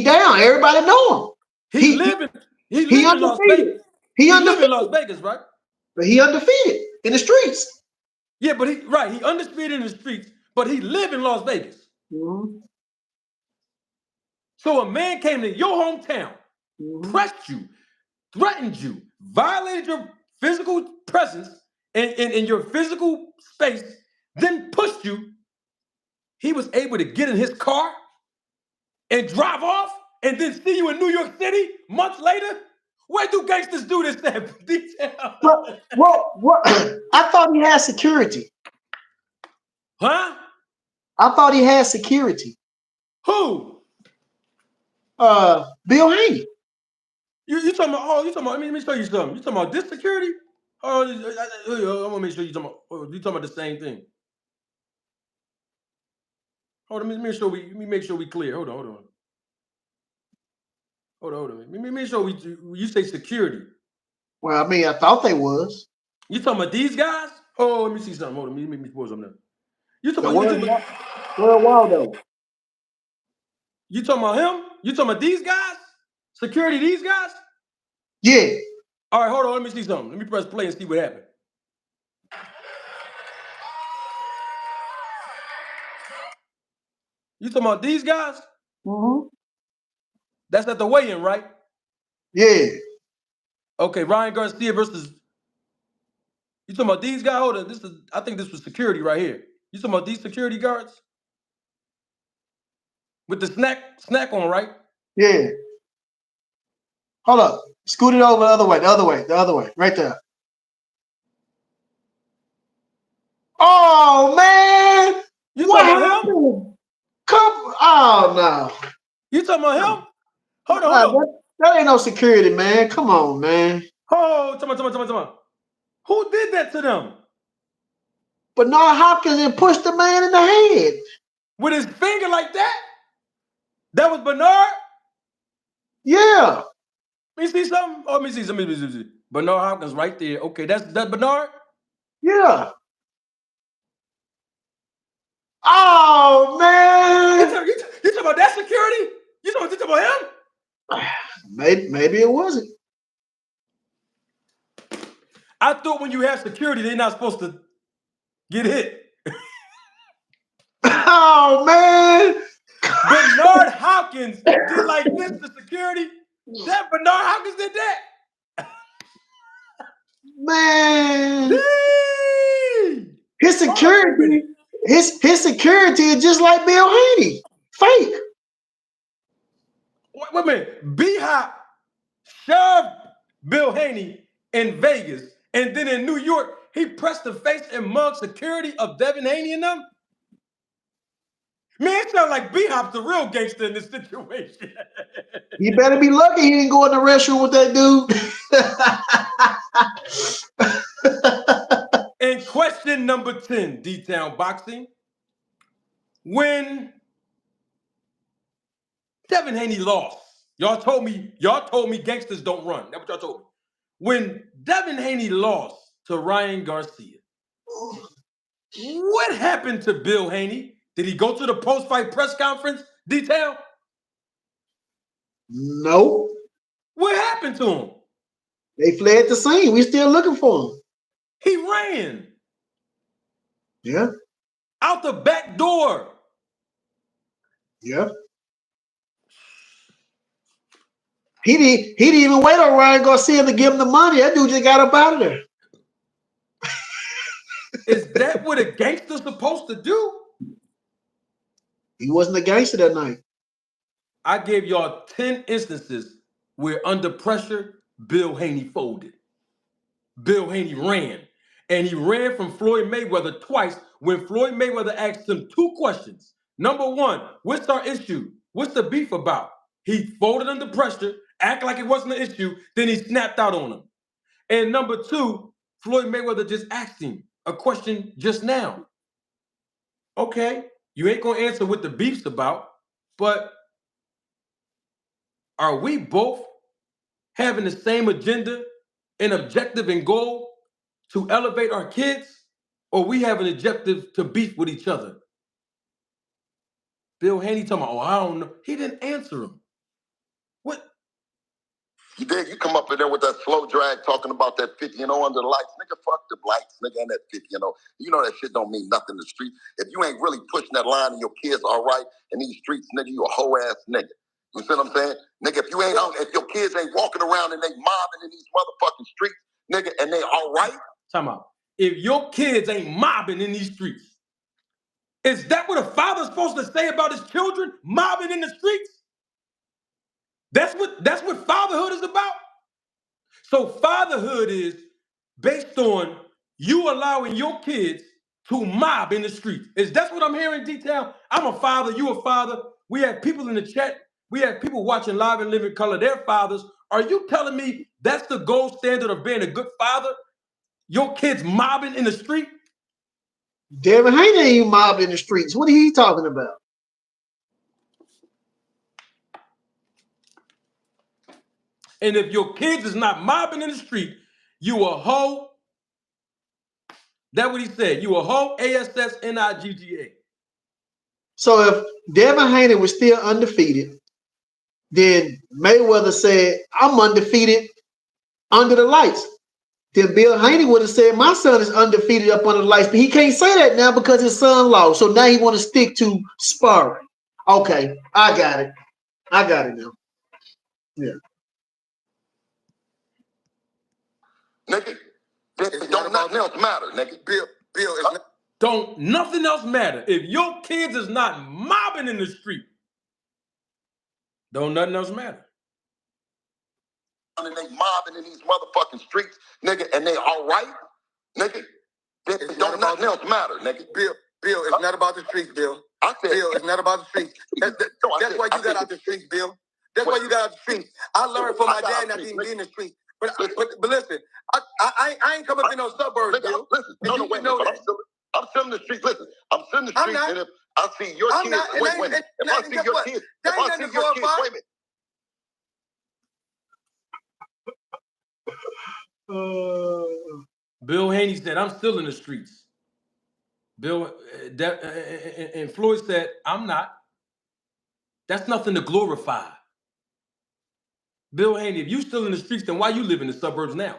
down. Everybody know him. He live in Las undefeated. Vegas. He live in undefeated. Las Vegas, right? But he undefeated in the streets. Yeah, but he undefeated in the streets, but he live in Las Vegas. Mm-hmm. So a man came to your hometown, Mm-hmm. pressed you, threatened you, violated your physical presence in your physical space, then pushed you. He was able to get in his car and drive off and then see you in New York City months later? Where do gangsters do this stuff? Detail. What? I thought he had security. Huh? I thought he had security. Who? Bill Haney. You talking about, let me show you something. You talking about this security? Oh, I want to make sure you talking about the same thing. Hold on, let me make sure we clear. Hold on. Let me make sure you say security. Well, I thought they was. You talking about these guys? Oh, let me see something. Hold on, let me pause something up. You talking Where Waldo? You talking about him? You talking about these guys? Security, these guys? Yeah. All right, hold on. Let me see something. Let me press play and see what happened. You talking about these guys? Mm-hmm. That's at the weigh-in, right? Yeah. Okay, Ryan Garcia versus. You talking about these guys? Hold on. I think this was security right here. You talking about these security guards? With the snack on, right? Yeah. Hold up. Scoot it over the other way. Right there. Oh, man. You What talking about him? happened? Oh, no. You talking about him? Hold on. That ain't no security, man. Come on, man. Oh, come on. Who did that to them? Bernard Hopkins and pushed the man in the head. With his finger like that? That was Bernard? Yeah. Let me see something. Oh, let me see. Bernard Hopkins right there. Okay, that's Bernard? Yeah. Oh, man. You talking about that security? You talking about him? Maybe it wasn't. I thought when you have security, they're not supposed to get hit. Oh, man. Bernard Hopkins did like this to security. That Bernard Hopkins did that. Man. Dang. His security is just like Bill Haney. Fake. Wait a minute. B-Hop shoved Bill Haney in Vegas, and then in New York, he pressed the face and mug security of Devin Haney and them? Man, it sounds like B-Hop's the real gangster in this situation. You better be lucky he didn't go in the restroom with that dude. And question number 10, D-Town Boxing. When Devin Haney lost, y'all told me gangsters don't run. That's what y'all told me. When Devin Haney lost to Ryan Garcia, what happened to Bill Haney? Did he go to the post-fight press conference? D-Town? No. What happened to him? They fled the scene. We still looking for him. He ran. Yeah. Out the back door. Yeah. He didn't even wait on Ryan Garcia to give him the money. That dude just got up out of there. Is that what a gangster's supposed to do? He wasn't a gangster that night. I gave y'all 10 instances where under pressure, Bill Haney folded. Bill Haney ran. And he ran from Floyd Mayweather twice when Floyd Mayweather asked him 2 questions. Number 1, what's our issue? What's the beef about? He folded under pressure, act like it wasn't an issue, then he snapped out on him. And number 2, Floyd Mayweather just asked him a question just now. Okay, you ain't gonna answer what the beef's about, but are we both having the same agenda and objective and goal to elevate our kids, or we have an objective to beef with each other? Bill Haney talking about, oh, I don't know. He didn't answer him. What? You did. You come up in there with that slow drag talking about that 50, under the lights. Nigga, fuck the lights, nigga, and that 50, You know that shit don't mean nothing in the street. If you ain't really pushing that line and your kids all right in these streets, nigga, you a hoe ass nigga. You see what I'm saying? Nigga, if you ain't out, if your kids ain't walking around and they mobbing in these motherfucking streets, nigga, and they all right. Time out. If your kids ain't mobbing in these streets, is that what a father's supposed to say about his children? Mobbing in the streets? That's what fatherhood is about? So fatherhood is based on you allowing your kids to mob in the streets. Is that what I'm hearing, Detail? I'm a father, you a father. We have people in the chat. We have people watching live and living color. They're fathers. Are you telling me that's the gold standard of being a good father? Your kids mobbing in the street? Devin Haney ain't mobbing in the streets. What are he talking about? And if your kids is not mobbing in the street, you a hoe. That's what he said. You a hoe, ASSNIGGA. So if Devin Haney was still undefeated, then Mayweather said, I'm undefeated under the lights. Then Bill Haney would have said, my son is undefeated up under the lights. But he can't say that now because his son lost. So now he want to stick to sparring. Okay, I got it. I got it now. Yeah. Nigga, don't nothing else matter, nigga. Bill is not. Don't nothing else matter. If your kids is not mobbing in the street, don't nothing else matter. And they mobbing in these motherfucking streets, nigga, and they all right, nigga. Don't nothing else matter, nigga. Bill, it's not about the streets, Bill. I said, Bill, it's not about the streets. That's why you got out the streets, Bill. That's why you got out the streets. I learned from my dad not to even be in the streets. But listen, I ain't coming up in no suburbs, Bill. Listen, no, wait, I'm still in the streets. Listen, I'm still in the streets, and if I see your kids, wait, if I see your kids, wait a minute. Bill Haney said, I'm still in the streets. And Floyd said, I'm not. That's nothing to glorify. Bill Haney, if you still in the streets, then why you live in the suburbs now?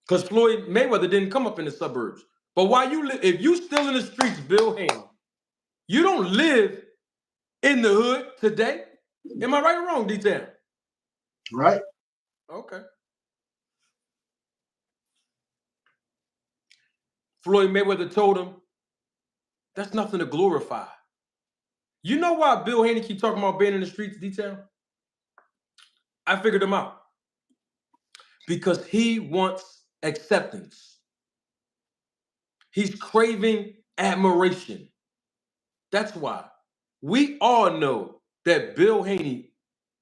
Because Floyd Mayweather didn't come up in the suburbs. But why you live, if you still in the streets, Bill Haney, you don't live in the hood today. Am I right or wrong, D-Town? Right. Okay. Floyd Mayweather told him, that's nothing to glorify. You know why Bill Haney keep talking about being in the streets, D-Town? I figured him out. Because he wants acceptance. He's craving admiration. That's why. We all know that Bill Haney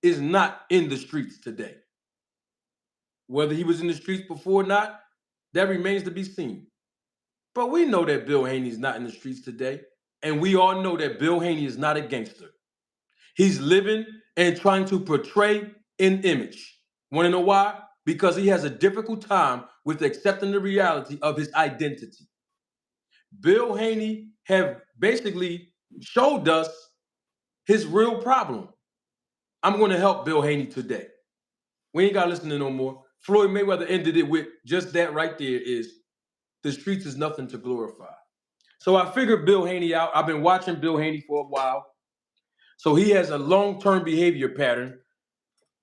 is not in the streets today. Whether he was in the streets before or not, that remains to be seen. But we know that Bill Haney is not in the streets today. And we all know that Bill Haney is not a gangster. He's living and trying to portray an image. Want to know why? Because he has a difficult time with accepting the reality of his identity. Bill Haney have basically showed us his real problem. I'm going to help Bill Haney today. We ain't got to listen to no more. Floyd Mayweather ended it with just that right there is the streets is nothing to glorify. So I figured Bill Haney out. I've been watching Bill Haney for a while. So he has a long-term behavior pattern.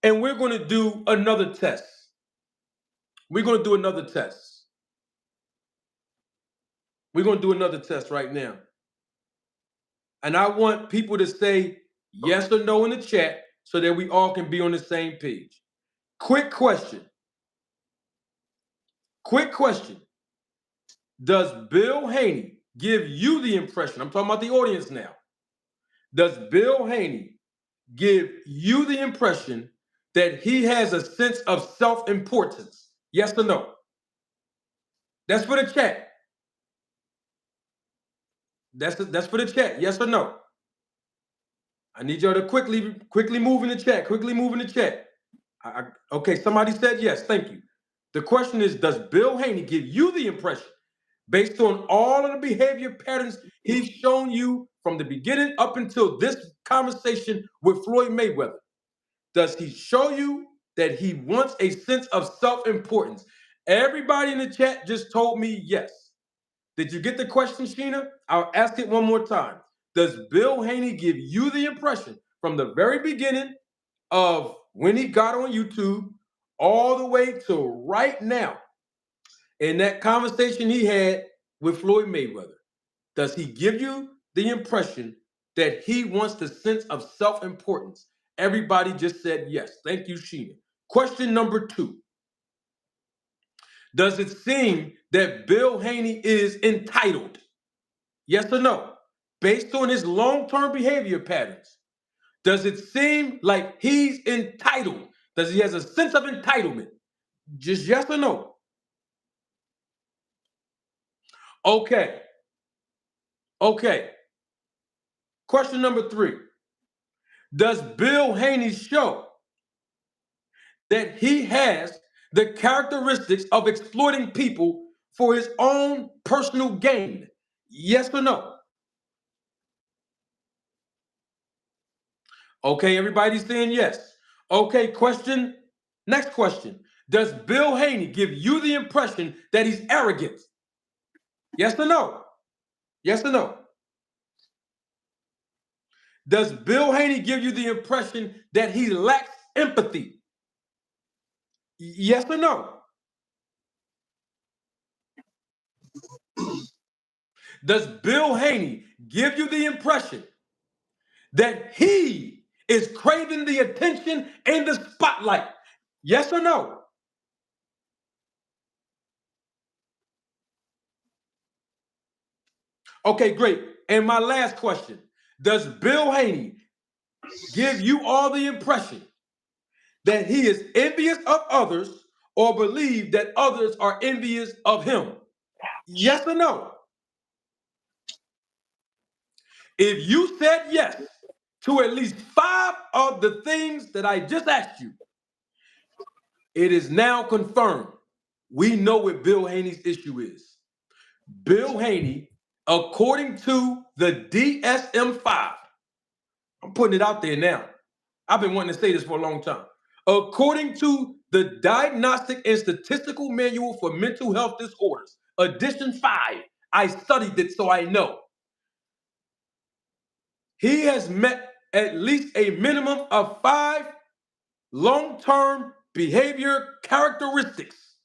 And we're going to do another test. We're going to do another test. We're going to do another test right now. And I want people to say yes or no in the chat so that we all can be on the same page. Quick question. Quick question. Does Bill Haney give you the impression, I'm talking about the audience now, does Bill Haney give you the impression that he has a sense of self-importance? Yes or no? That's for the chat. That's for the chat. Yes or no? I need y'all to quickly move in the chat. Quickly move in the chat. Okay, somebody said yes. Thank you. The question is, does Bill Haney give you the impression, based on all of the behavior patterns He's shown you from the beginning up until this conversation with Floyd Mayweather. Does he show you that he wants a sense of self-importance? Everybody in the chat just told me yes. Did you get the question, Sheena? I'll ask it one more time. Does Bill Haney give you the impression from the very beginning of when he got on YouTube all the way to right now in that conversation he had with Floyd Mayweather? Does he give you the impression that he wants the sense of self-importance? Everybody just said yes. Thank you, Sheena. Question number 2. Does it seem that Bill Haney is entitled? Yes or no? Based on his long-term behavior patterns, does it seem like he's entitled? Does he has a sense of entitlement? Just yes or no? Okay. Okay. Question number 3. Does Bill Haney show that he has the characteristics of exploiting people for his own personal gain? Yes or no? Okay, everybody's saying yes. Okay, question. Next question. Does Bill Haney give you the impression that he's arrogant? Yes or no? Yes or no? Does Bill Haney give you the impression that he lacks empathy? Yes or no? Does Bill Haney give you the impression that he is craving the attention and the spotlight? Yes or no? Okay, great. And my last question. Does Bill Haney give you all the impression that he is envious of others or believe that others are envious of him? Yes or no? If you said yes to at least 5 of the things that I just asked you, it is now confirmed. We know what Bill Haney's issue is. Bill Haney, according to the DSM-5, I'm putting it out there now. I've been wanting to say this for a long time. According to the Diagnostic and Statistical Manual for Mental Health Disorders, edition 5, I studied it so I know. He has met at least a minimum of 5 long-term behavior characteristics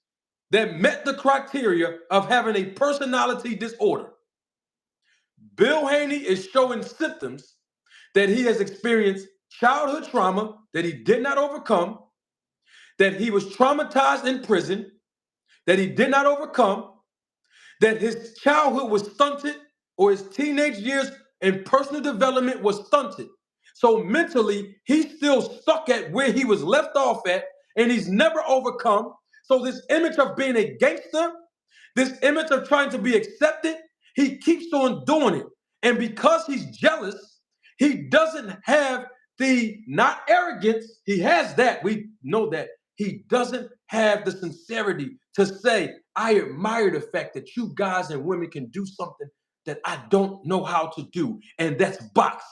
that met the criteria of having a personality disorder. Bill Haney is showing symptoms that he has experienced childhood trauma that he did not overcome, that he was traumatized in prison, that he did not overcome, that his childhood was stunted or his teenage years and personal development was stunted. So mentally, he's still stuck at where he was left off at, and he's never overcome. So this image of being a gangster, this image of trying to be accepted, he keeps on doing it. And because he's jealous, he doesn't have the, not arrogance, he has that, we know that. He doesn't have the sincerity to say, I admire the fact that you guys and women can do something that I don't know how to do, and that's box.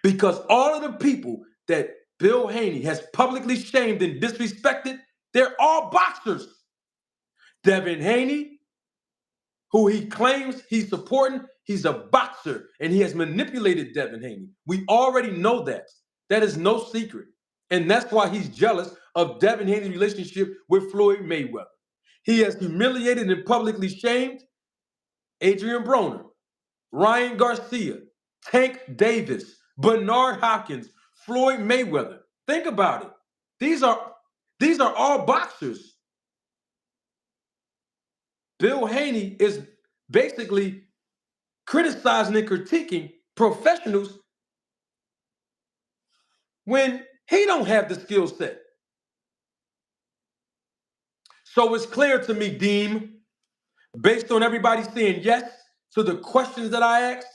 Because all of the people that Bill Haney has publicly shamed and disrespected, they're all boxers. Devin Haney, who he claims he's supporting, he's a boxer, and he has manipulated Devin Haney. We already know that. That is no secret. And that's why he's jealous of Devin Haney's relationship with Floyd Mayweather. He has humiliated and publicly shamed Adrian Broner, Ryan Garcia, Tank Davis, Bernard Hopkins, Floyd Mayweather. Think about it. These are all boxers. Bill Haney is basically criticizing and critiquing professionals when he don't have the skill set. So it's clear to me, Deem, based on everybody saying yes to the questions that I asked,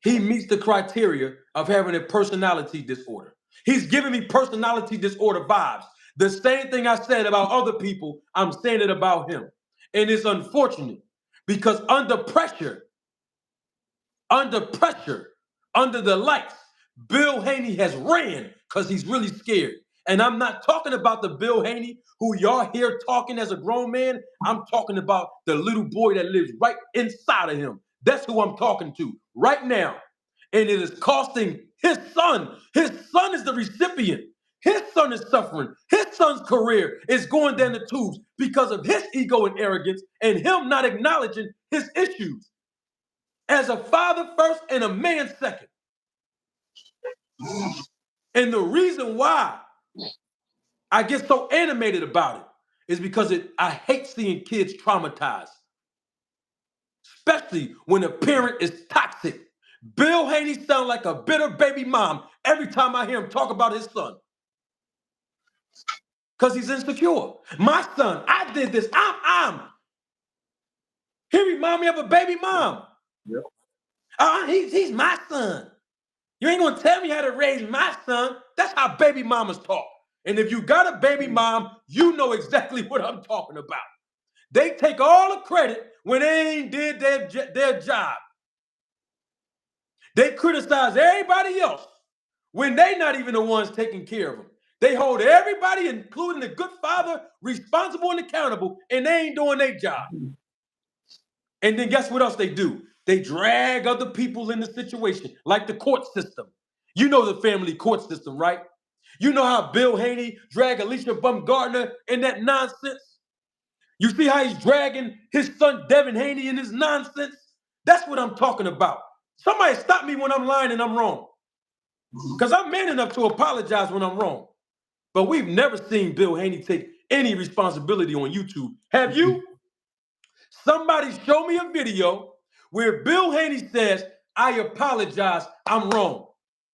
he meets the criteria of having a personality disorder. He's giving me personality disorder vibes. The same thing I said about other people, I'm saying it about him. And it's unfortunate because under pressure, under pressure, under the lights, Bill Haney has ran because he's really scared. And I'm not talking about the Bill Haney who y'all hear talking as a grown man. I'm talking about the little boy that lives right inside of him. That's who I'm talking to right now. And it is costing his son. His son is the recipient. His son is suffering. His son's career is going down the tubes because of his ego and arrogance and him not acknowledging his issues as a father first and a man second. And the reason why I get so animated about it is because I hate seeing kids traumatized, especially when a parent is toxic. Bill Haney sounds like a bitter baby mom every time I hear him talk about his son. Because he's insecure. My son, I did this. He remind me of a baby mom. Yep. He's my son. You ain't gonna tell me how to raise my son. That's how baby mamas talk. And if you got a baby mom, you know exactly what I'm talking about. They take all the credit when they ain't did their job. They criticize everybody else when they not even the ones taking care of them. They hold everybody, including the good father, responsible and accountable, and they ain't doing their job. And then guess what else they do? They drag other people in the situation, like the court system. You know the family court system, right? You know how Bill Haney dragged Alicia Baumgartner in that nonsense? You see how he's dragging his son Devin Haney in his nonsense? That's what I'm talking about. Somebody stop me when I'm lying and I'm wrong. Because I'm man enough to apologize when I'm wrong. But we've never seen Bill Haney take any responsibility on YouTube. Have you? Somebody show me a video where Bill Haney says, I apologize, I'm wrong.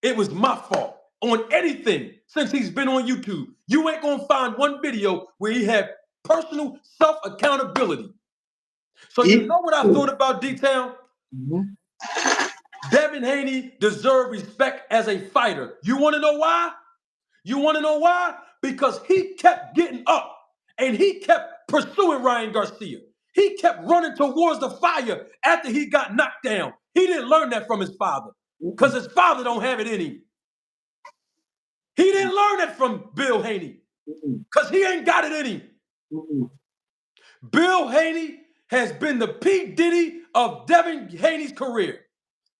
It was my fault on anything since he's been on YouTube. You ain't gonna find one video where he had personal self-accountability. So you know what I thought about D-Town? Devin Haney deserved respect as a fighter. You wanna know why? You wanna know why? Because he kept getting up and he kept pursuing Ryan Garcia. He kept running towards the fire after he got knocked down. He didn't learn that from his father because his father don't have it in him. He didn't learn that from Bill Haney because he ain't got it in him. Bill Haney has been the P. Diddy of Devin Haney's career.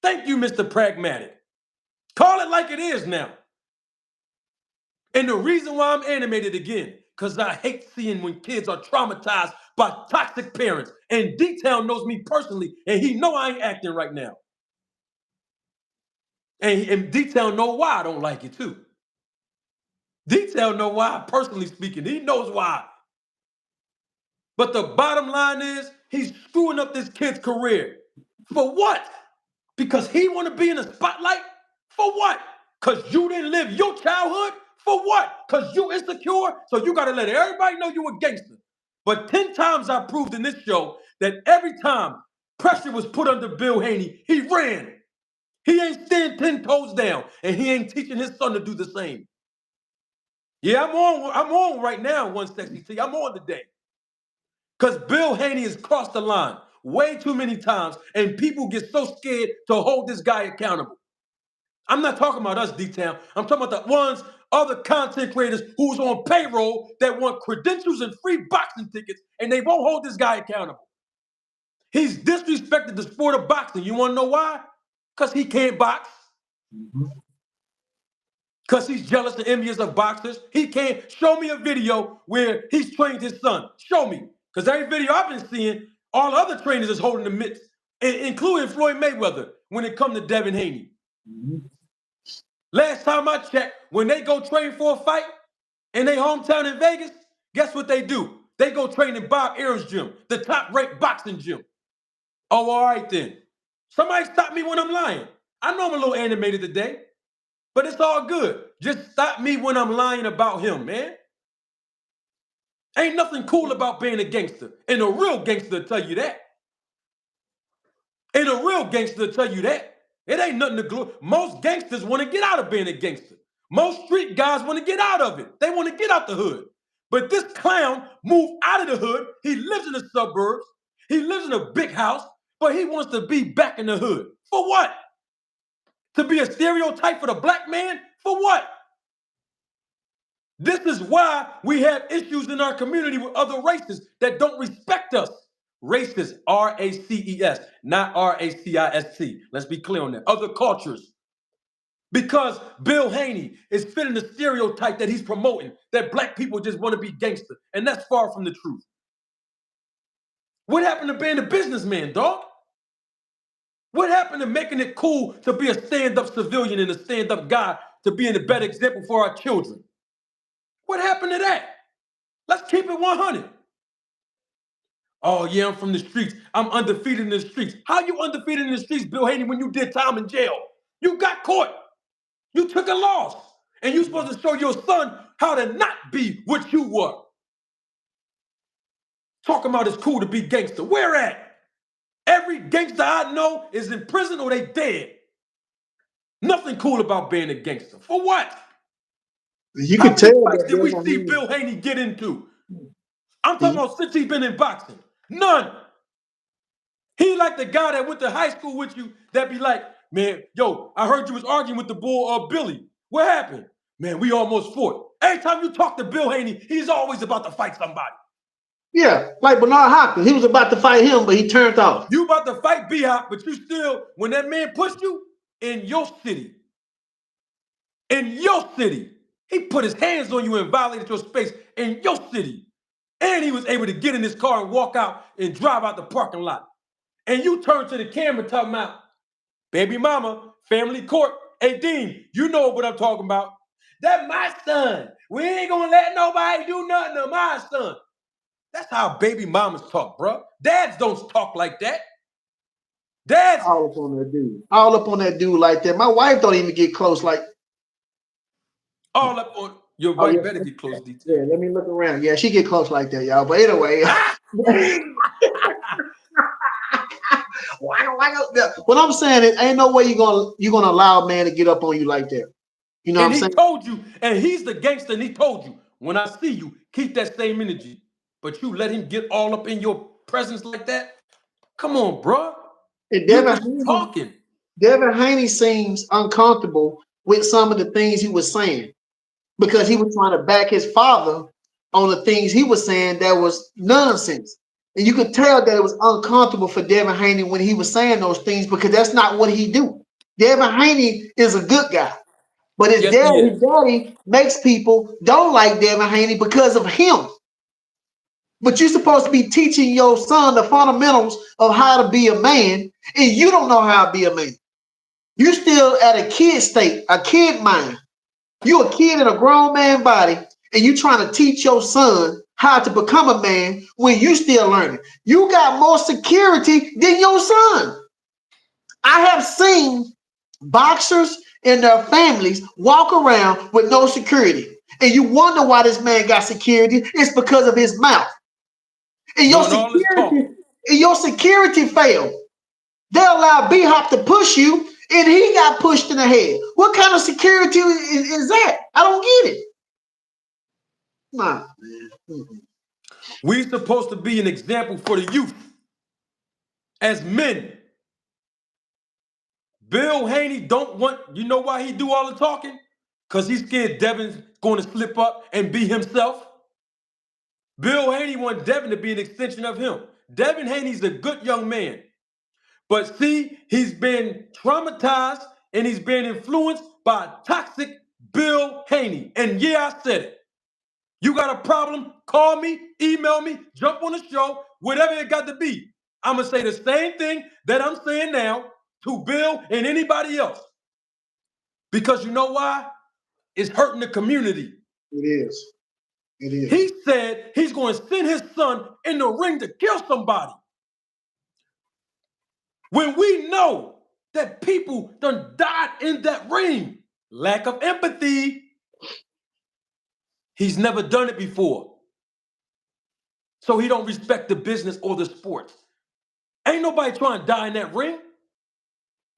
Thank you, Mr. Pragmatic. Call it like it is now. And the reason why I'm animated again, because I hate seeing when kids are traumatized by toxic parents. And D-Town knows me personally, and he know I ain't acting right now. And D-Town know why I don't like it too. D-Town know why, personally speaking. He knows why. But the bottom line is, he's screwing up this kid's career. For what? Because he want to be in the spotlight? For what? Because you didn't live your childhood? For what? Because you insecure? So you got to let everybody know you a gangster. But 10 times I proved in this show that every time pressure was put under Bill Haney, he ran. He ain't staying 10 toes down, and he ain't teaching his son to do the same. Yeah, I'm on right now, One Sexy T. I'm on today. Because Bill Haney has crossed the line way too many times, and people get so scared to hold this guy accountable. I'm not talking about us, D-Town. I'm talking about the ones, other content creators who's on payroll that want credentials and free boxing tickets, and they won't hold this guy accountable. He's disrespected the sport of boxing. You want to know why? Because he can't box. Because he's jealous and envious of boxers. He can't. Show me a video where he's trained his son. Show me. Because every video I've been seeing, all other trainers is holding the mitts, including Floyd Mayweather when it comes to Devin Haney. Last time I checked, when they go train for a fight in their hometown in Vegas, guess what they do? They go train in Bob Arum's gym, the top-ranked boxing gym. Oh, all right then. Somebody stop me when I'm lying. I know I'm a little animated today, but it's all good. Just stop me when I'm lying about him, man. Ain't nothing cool about being a gangster. And a real gangster will tell you that. And a real gangster will tell you that. It ain't nothing to glue. Most gangsters want to get out of being a gangster. Most street guys want to get out of it. They want to get out the hood. But this clown moved out of the hood. He lives in the suburbs. He lives in a big house. but he wants to be back in the hood. For what? To be a stereotype for the black man? For what? This is why we have issues in our community with other races that don't respect us. Races, R-A-C-E-S, not R-A-C-I-S-T. Let's be clear on that. Other cultures. Because Bill Haney is fitting the stereotype that he's promoting, that black people just want to be gangster. And that's far from the truth. What happened to being a businessman, dog? What happened to making it cool to be a stand-up civilian and a stand-up guy to being a better example for our children? What happened to that? Let's keep it 100. Oh, yeah, I'm from the streets. I'm undefeated in the streets. How you undefeated in the streets, Bill Haney, when you did time in jail? You got caught. You took a loss. And you're supposed to show your son how to not be what you were. Talking about it's cool to be gangster. Where at? Every gangster I know is in prison or they dead. Nothing cool about being a gangster. For what? You How could many tell fights that did we Devin see Haney. Bill Haney get into? I'm talking about since he's been in boxing. None. He like the guy that went to high school with you that be like, man, yo, I heard you was arguing with the bull Billy. What happened? Man, we almost fought. Every time you talk to Bill Haney, he's always about to fight somebody. Yeah, like Bernard Hopkins. He was about to fight him, but he turned off. You about to fight B-Hop, but you still, when that man pushed you in your city, he put his hands on you and violated your space in your city. And he was able to get in his car and walk out and drive out the parking lot. And you turn to the camera talking about, baby mama, family court. Hey, Dean, you know what I'm talking about. That's my son. We ain't gonna let nobody do nothing to my son. That's how baby mamas talk, bro. Dads don't talk like that. Dads All up on that dude. All up on that dude like that. My wife don't even get close like. all up on your Oh, wife yeah. better get close detail. Yeah, let me look around. Yeah, she get close like that, y'all. But anyway. What I'm saying is ain't no way you're gonna allow a man to get up on you like that. You know And what I'm he saying? told you, and he's the gangster, and he told you, when I see you, keep that same energy. But you let him get all up in your presence like that? Come on, bro. And You just talking. Devin Haney seems uncomfortable with some of the things he was saying because he was trying to back his father on the things he was saying that was nonsense. And you could tell that it was uncomfortable for Devin Haney when he was saying those things because that's not what he do. Devin Haney is a good guy. But his Yes, he is. daddy makes people don't like Devin Haney because of him. But you're supposed to be teaching your son the fundamentals of how to be a man, and you don't know how to be a man. You're still at a kid state, a kid mind. You're a kid in a grown man body, and you're trying to teach your son how to become a man when you still learning. You got more security than your son. I have seen boxers and their families walk around with no security. And you wonder why this man got security. It's because of his mouth. And Doing all this talking. your security failed. They allowed B-Hop to push you, and he got pushed in the head. What kind of security is that? I don't get it. Nah, man. Mm-mm. We supposed to be an example for the youth. As men. Bill Haney don't want, you know why he do all the talking? Because he's scared Devin's going to slip up and be himself. Bill Haney wants Devin to be an extension of him. Devin Haney's a good young man. But see, he's been traumatized and he's been influenced by toxic Bill Haney. And yeah, I said it. You got a problem? Call me, email me, jump on the show, whatever it got to be. I'm going to say the same thing that I'm saying now to Bill and anybody else. Because you know why? It's hurting the community. It is. It is. He said he's going to send his son in the ring to kill somebody. When we know that people done died in that ring, lack of empathy. He's never done it before. So he don't respect the business or the sports. Ain't nobody trying to die in that ring.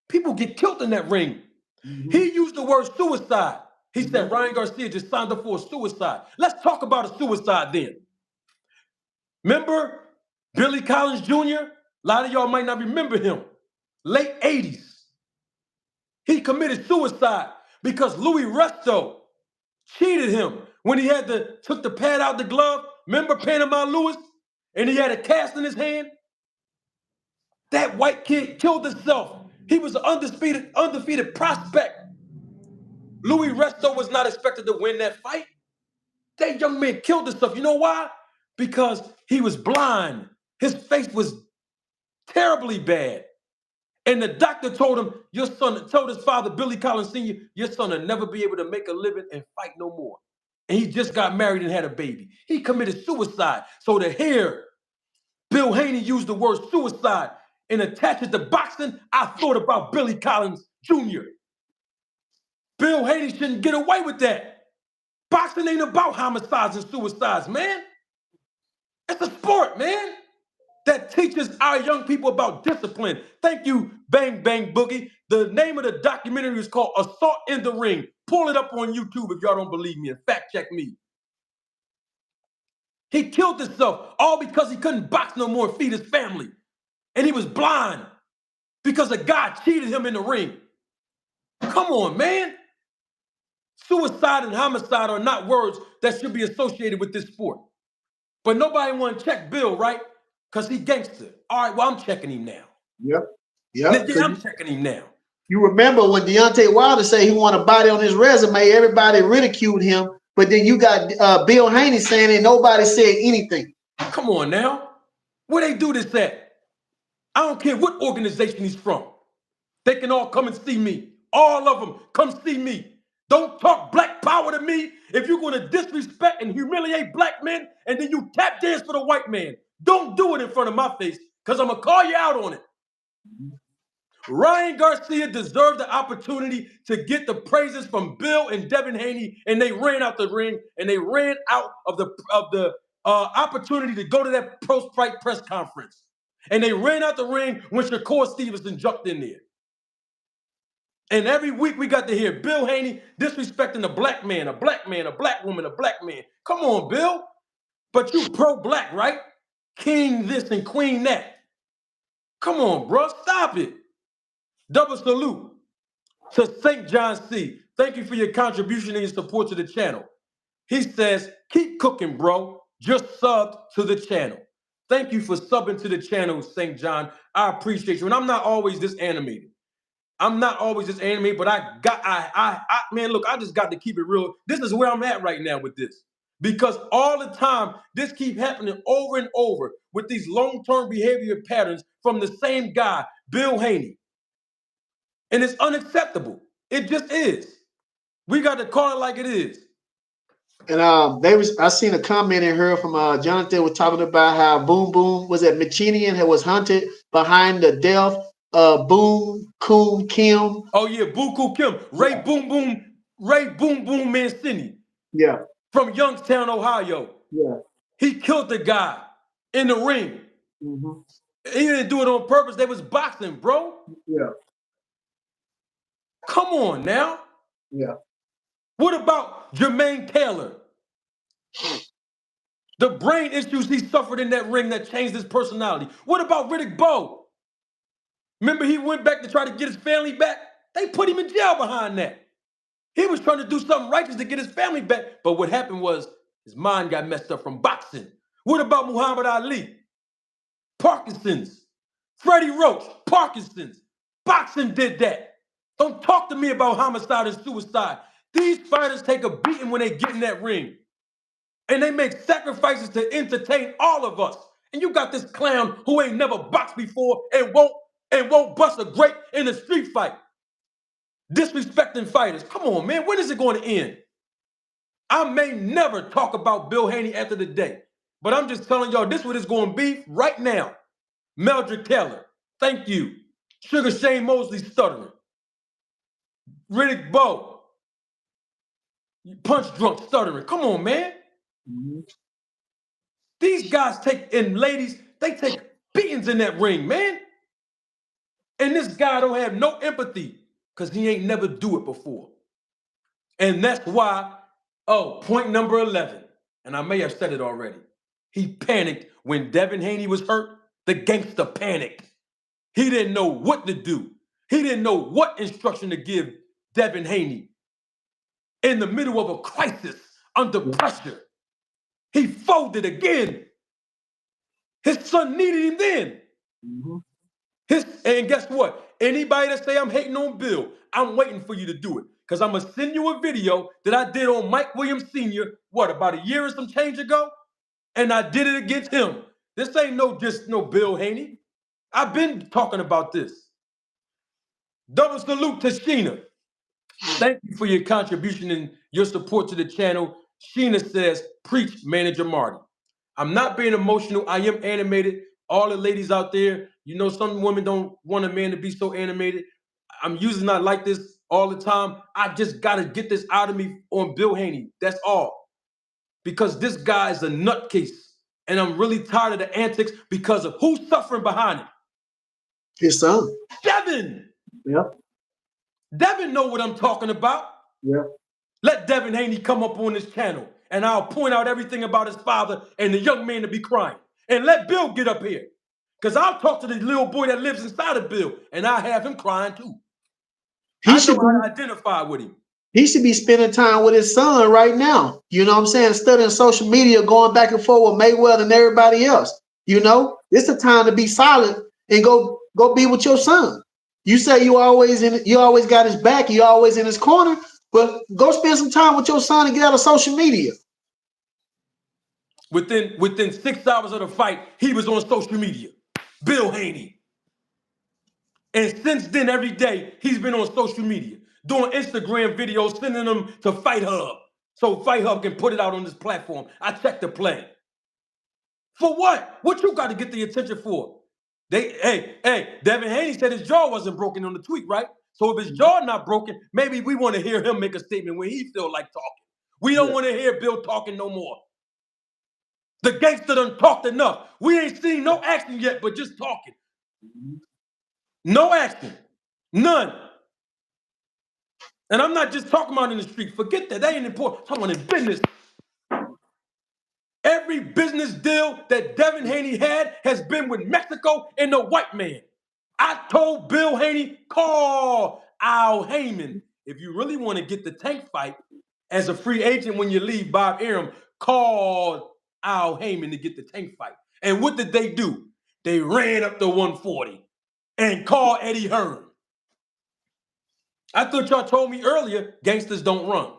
People get killed in that ring. Mm-hmm. He used the word suicide. He said Ryan Garcia just signed up for a suicide. Let's talk about a suicide then. Remember Billy Collins Jr. A lot of y'all might not remember him. Late 80s. He committed suicide because Louis Resto cheated him when he took the pad out the glove. Remember Panama Lewis? And he had a cast in his hand. That white kid killed himself. He was an undefeated prospect. Louis Resto was not expected to win that fight. That young man killed himself. You know why? Because he was blind. His face was terribly bad. And the doctor told him, told his father, Billy Collins Sr., your son will never be able to make a living and fight no more. And he just got married and had a baby. He committed suicide. So to hear Bill Haney use the word suicide and attach it to boxing, I thought about Billy Collins Jr. Bill Haney shouldn't get away with that. Boxing ain't about homicides and suicides, man. It's a sport, man, that teaches our young people about discipline. Thank you, Bang Bang Boogie. The name of the documentary is called Assault in the Ring. Pull it up on YouTube if y'all don't believe me and fact check me. He killed himself all because he couldn't box no more and feed his family. And he was blind because a guy cheated him in the ring. Come on, man. Suicide and homicide are not words that should be associated with this sport. But nobody want to check Bill, right? Because he gangster. All right, well, I'm checking him now. Yep. Yeah, I'm checking him now. You remember when Deontay Wilder said he wanted a body on his resume, everybody ridiculed him. But then you got Bill Haney saying it, nobody said anything. Come on now. Where they do this at? I don't care what organization he's from. They can all come and see me. All of them, come see me. Don't talk black power to me if you're going to disrespect and humiliate black men and then you tap dance for the white man. Don't do it in front of my face because I'm going to call you out on it. Ryan Garcia deserved the opportunity to get the praises from Bill and Devin Haney, and they ran out the ring and they ran out of the opportunity to go to that post-fight press conference. And they ran out the ring when Shakur Stevenson jumped in there. And every week we got to hear Bill Haney disrespecting a black man, a black man, a black woman, a black man. Come on, Bill. But you pro-black, right? King this and queen that. Come on, bro. Stop it. Double salute to St. John C. Thank you for your contribution and your support to the channel. He says, keep cooking, bro. Just subbed to the channel. Thank you for subbing to the channel, St. John. I appreciate you. And I'm not always this animated. I'm not always this animated, but man, look, I just got to keep it real. This is where I'm at right now with this. Because all the time, this keeps happening over and over with these long-term behavior patterns from the same guy, Bill Haney. And it's unacceptable. It just is. We got to call it like it is. And I seen a comment in here from Jonathan was talking about how Boom Boom was at Machinian was hunted behind the death of Boom Coon Kim. Oh yeah, Boo Koo Kim. Ray Boom Boom Mancini. Yeah. From Youngstown, Ohio. Yeah. He killed the guy in the ring. Mm-hmm. He didn't do it on purpose. They was boxing, bro. Yeah. Come on now. Yeah. What about Jermaine Taylor? The brain issues he suffered in that ring that changed his personality. What about Riddick Bowe? Remember he went back to try to get his family back? They put him in jail behind that. He was trying to do something righteous to get his family back. But what happened was his mind got messed up from boxing. What about Muhammad Ali? Parkinson's. Freddie Roach, Parkinson's. Boxing did that. Don't talk to me about homicide and suicide. These fighters take a beating when they get in that ring. And they make sacrifices to entertain all of us. And you got this clown who ain't never boxed before and won't bust a grape in a street fight. Disrespecting fighters. Come on, man. When is it going to end? I may never talk about Bill Haney after the day, but I'm just telling y'all this is what it's going to be right now. Meldrick Taylor, thank you. Sugar Shane Mosley stuttering. Riddick Bowe, punch drunk stuttering. Come on, man. Mm-hmm. These guys and ladies, they take beatings in that ring, man. And this guy don't have no empathy because he ain't never do it before. And that's why, point number 11, and I may have said it already. He panicked when Devin Haney was hurt The gangster panicked. He didn't know what to do. He didn't know what instruction to give Devin Haney. In the middle of a crisis, under pressure, he folded again. His son needed him then. And guess what? Anybody that say I'm hating on Bill, I'm waiting for you to do it. Because I'm going to send you a video that I did on Mike Williams Sr., about a year and some change ago? And I did it against him. This ain't just no Bill Haney. I've been talking about this. Double salute to Sheena. Thank you for your contribution and your support to the channel. Sheena says, preach, Manager Marty. I'm not being emotional. I am animated. All the ladies out there, some women don't want a man to be so animated. I'm usually not like this all the time. I just got to get this out of me on Bill Haney. That's all. Because this guy is a nutcase. And I'm really tired of the antics because of who's suffering behind it. His son. Devin. Yep. Devin know what I'm talking about. Yep. Let Devin Haney come up on this channel and I'll point out everything about his father and the young man to be crying. And let Bill get up here. Because I'll talk to the little boy that lives inside of Bill and I have him crying too. I know how to identify with him. He should be spending time with his son right now. You know what I'm saying? Studying social media, going back and forth with Mayweather and everybody else. It's a time to be silent and go be with your son. You say you always got his back, you always in his corner, but go spend some time with your son and get out of social media. Within 6 hours of the fight, he was on social media. Bill Haney. And since then, every day, he's been on social media, doing Instagram videos, sending them to Fight Hub. So Fight Hub can put it out on this platform. I checked the play. For what? What you got to get the attention for? Devin Haney said his jaw wasn't broken on the tweet, right? So if his jaw not broken, maybe we want to hear him make a statement when he feel like talking. We don't want to hear Bill talking no more. The gangster done talked enough. We ain't seen no action yet, but just talking. No action. None. And I'm not just talking about in the street. Forget that. That ain't important. I'm talking about in business. Every business deal that Devin Haney had has been with Mexico and the white man. I told Bill Haney, call Al Heyman. If you really want to get the tank fight as a free agent when you leave Bob Arum, call Al Heyman to get the tank fight. And what did they do? They ran up to 140 and called Eddie Hearn. I thought y'all told me earlier, gangsters don't run.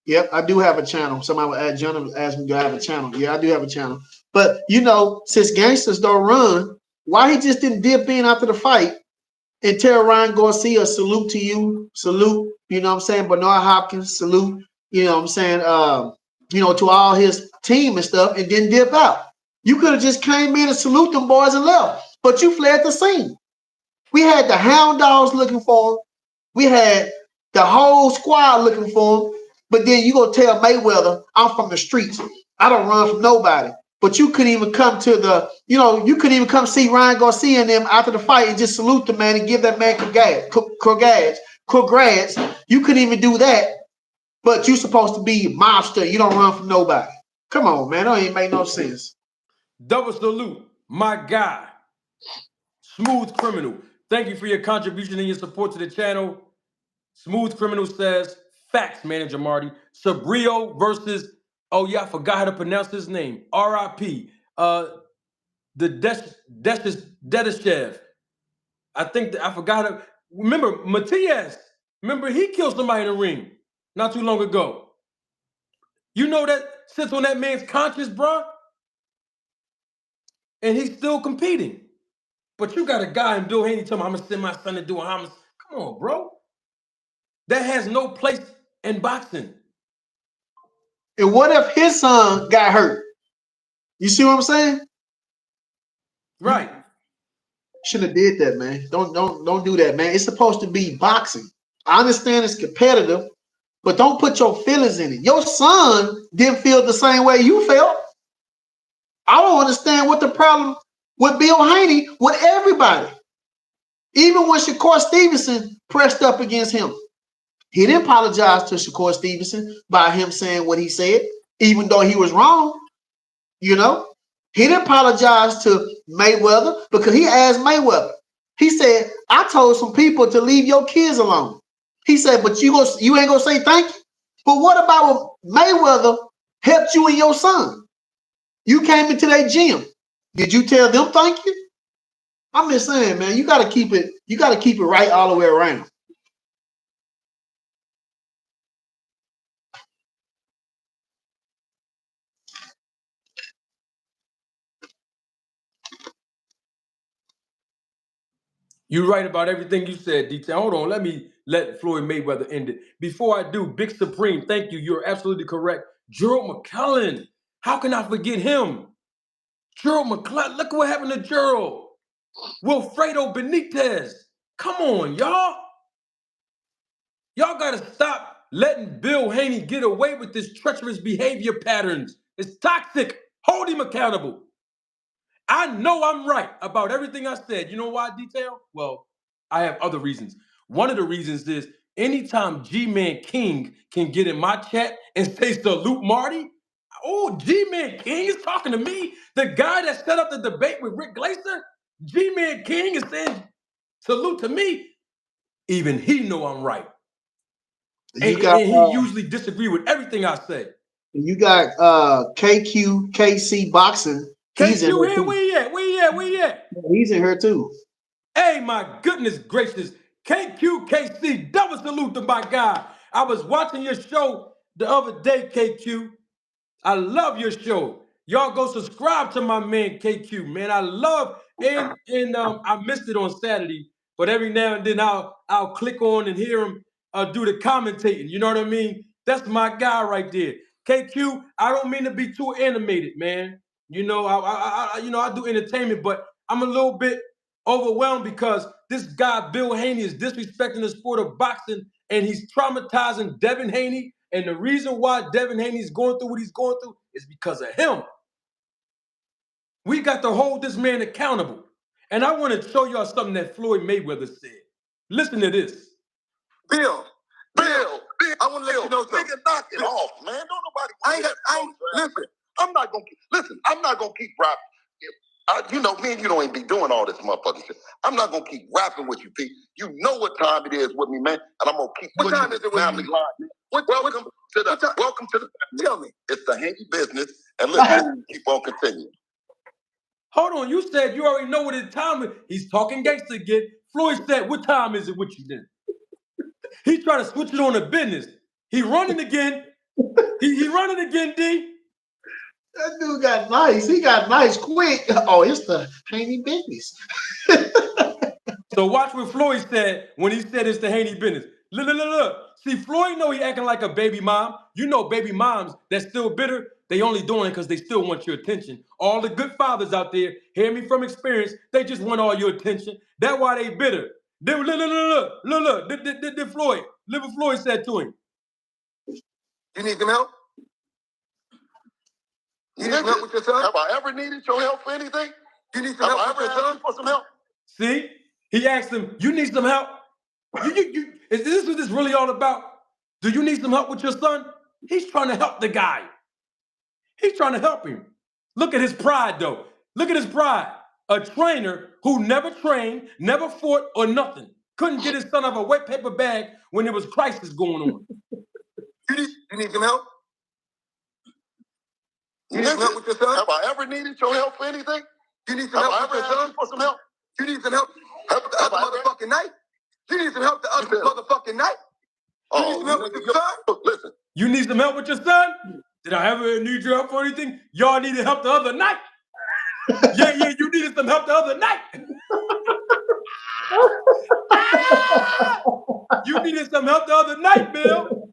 Yep, I do have a channel. Somebody asked me, do I have a channel? Yeah, I do have a channel. But, since gangsters don't run, why he just didn't dip in after the fight and tell Ryan Garcia, salute to you, salute, Bernard Hopkins, salute, to all his team and stuff, and then dip out. You could have just came in and salute them boys and left, but you fled the scene. We had the hound dogs looking for him. We had the whole squad looking for him. But then you go tell Mayweather, I'm from the streets. I don't run from nobody. But you couldn't even come to you couldn't even come see Ryan Garcia and them after the fight and just salute the man and give that man congrats. You couldn't even do that. But you supposed to be mobster. You don't run from nobody. Come on, man. That ain't make no sense. Double salute, my guy. Smooth Criminal. Thank you for your contribution and your support to the channel. Smooth Criminal says, facts, Manager Marty. Sabrio versus, I forgot how to pronounce his name. R.I.P. The Dedishev. I forgot. Remember, Matias. Remember, he killed somebody in the ring not too long ago. You know that sits on that man's conscience, bro. And he's still competing. But you got a guy in Bill Haney telling me, I'm going to send my son to do a homicide. Come on, bro. That has no place in boxing. And what if his son got hurt? You see what I'm saying? Right. Shouldn't have did that, man. Don't do that, man. It's supposed to be boxing. I understand it's competitive, but don't put your feelings in it. Your son didn't feel the same way you felt. I don't understand what the problem with Bill Haney, with everybody. Even when Shakur Stevenson pressed up against him, he didn't apologize to Shakur Stevenson by him saying what he said, even though he was wrong. You know, he didn't apologize to Mayweather because he asked Mayweather. He said, "I told some people to leave your kids alone." He said, "But you ain't gonna say thank you." But what about when Mayweather helped you and your son? You came into that gym. Did you tell them thank you? I'm just saying, man, you gotta keep it. You gotta keep it right all the way around. You're right about everything you said, Detail. Hold on, let me let Floyd Mayweather end it. Before I do, Big Supreme, thank you. You're absolutely correct. Gerald McClellan, how can I forget him? Gerald McClellan, look what happened to Gerald. Wilfredo Benitez. Come on, y'all. Y'all gotta stop letting Bill Haney get away with this treacherous behavior patterns. It's toxic. Hold him accountable. I know I'm right about everything I said. You know why, Detail? Well, I have other reasons. One of the reasons is anytime G-Man King can get in my chat and say salute Marty, oh, G-Man King is talking to me. The guy that set up the debate with Rick Glaser, G-Man King is saying salute to me. Even he know I'm right. You And got he usually disagree with everything I say. KC boxing. He's in KQ here here, too. where you at? He's in here too. Hey, my goodness gracious. KQKC, double salute to my guy. I was watching your show the other day, KQ. I love your show. Y'all go subscribe to my man KQ, man. I love and I missed it on Saturday, but every now and then I'll click on and hear him do the commentating. You know what I mean? That's my guy right there. KQ, I don't mean to be too animated, man. You know, I do entertainment, but I'm a little bit overwhelmed because this guy Bill Haney is disrespecting the sport of boxing and he's traumatizing Devin Haney. And the reason why Devin Haney is going through what he's going through is because of him. We got to hold this man accountable. And I want to show y'all something that Floyd Mayweather said. Listen to this. Bill, I want to let you know something. Nigga, knock it off, man. Don't nobody. Listen. I'm not gonna keep rapping. You know, me and you don't even be doing all this motherfucking shit. I'm not gonna keep rapping with you, Pete. You know what time it is with me, man, and I'm gonna keep. What time is it with family you? line, man. Welcome to the family. Tell me. It's the Haney business, and listen, keep on continuing. Hold on, you said you already know what his time is. He's talking gangster again. Floyd said, what time is it with you then? He trying to switch it on to business. He running again. He running again, D. That dude got nice. He got nice quick. Oh, it's the Haney business. So watch what Floyd said when he said it's the Haney business. Look. See, Floyd know he acting like a baby mom. You know baby moms that's still bitter, they only doing it because they still want your attention. All the good fathers out there, hear me from experience, they just want all your attention. That's why they bitter. Look. Did Floyd, look what Floyd said to him. You need some help? You need some help with your son? Have I ever needed your help for anything? You need some help with your son? For some help? See, he asked him, you need some help? Is this what this really all about? Do you need some help with your son? He's trying to help the guy. He's trying to help him. Look at his pride, though. Look at his pride. A trainer who never trained, never fought, or nothing. Couldn't get his son out of a wet paper bag when there was crisis going on. You need some help? You need some help with your son? Have I ever needed your help for anything? You need some help with your son? For some help? You need some help the other motherfucking night? You need some help the other motherfucking night? You need some help with your son? Listen. You need some help with your son? Did I ever need your help for anything? Y'all needed help the other night. Yeah, you needed some help the other night. You needed some help the other night, Bill.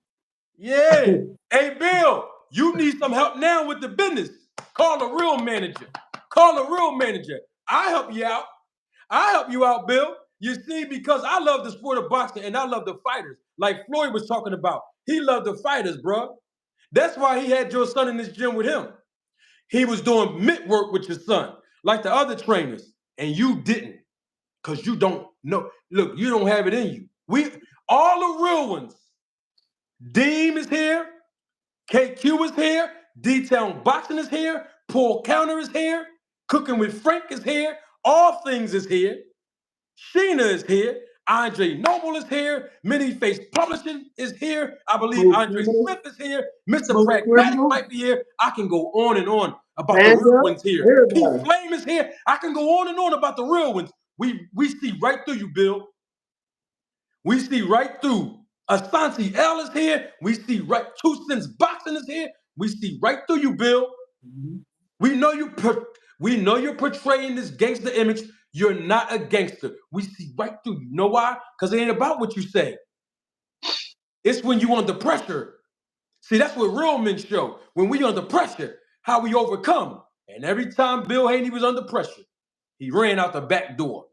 Yeah. Hey, Bill, you need some help now with the business. Call a real manager. I help you out. Bill. You see, because I love the sport of boxing and I love the fighters. Like Floyd was talking about. He loved the fighters, bro. That's why he had your son in this gym with him. He was doing mitt work with your son, like the other trainers, and you didn't, because you don't know. Look, you don't have it in you. All the real ones. Deem is here, KQ is here, D-Town Boxing is here, Paul Counter is here. Cooking with Frank is here. All Things is here. Sheena is here. Andre Noble is here. Many Face Publishing is here. I believe Smooth Andre Criminal, Smith is here. Mr. Smooth Pragmatic Criminal, might be here. I can go on and on about the Stand real Up, ones here. Pete everybody. Flame is here. I can go on and on about the real ones. We see right through you, Bill. We see right through. Asante L is here. We see right. Two Cents Boxing is here. We see right through you, Bill. Mm-hmm. We know you're portraying this gangster image. You're not a gangster. We see right through you. Know why? Because it ain't about what you say. It's when you under pressure. See, that's what real men show. When we under pressure, how we overcome. And every time Bill Haney was under pressure, he ran out the back door.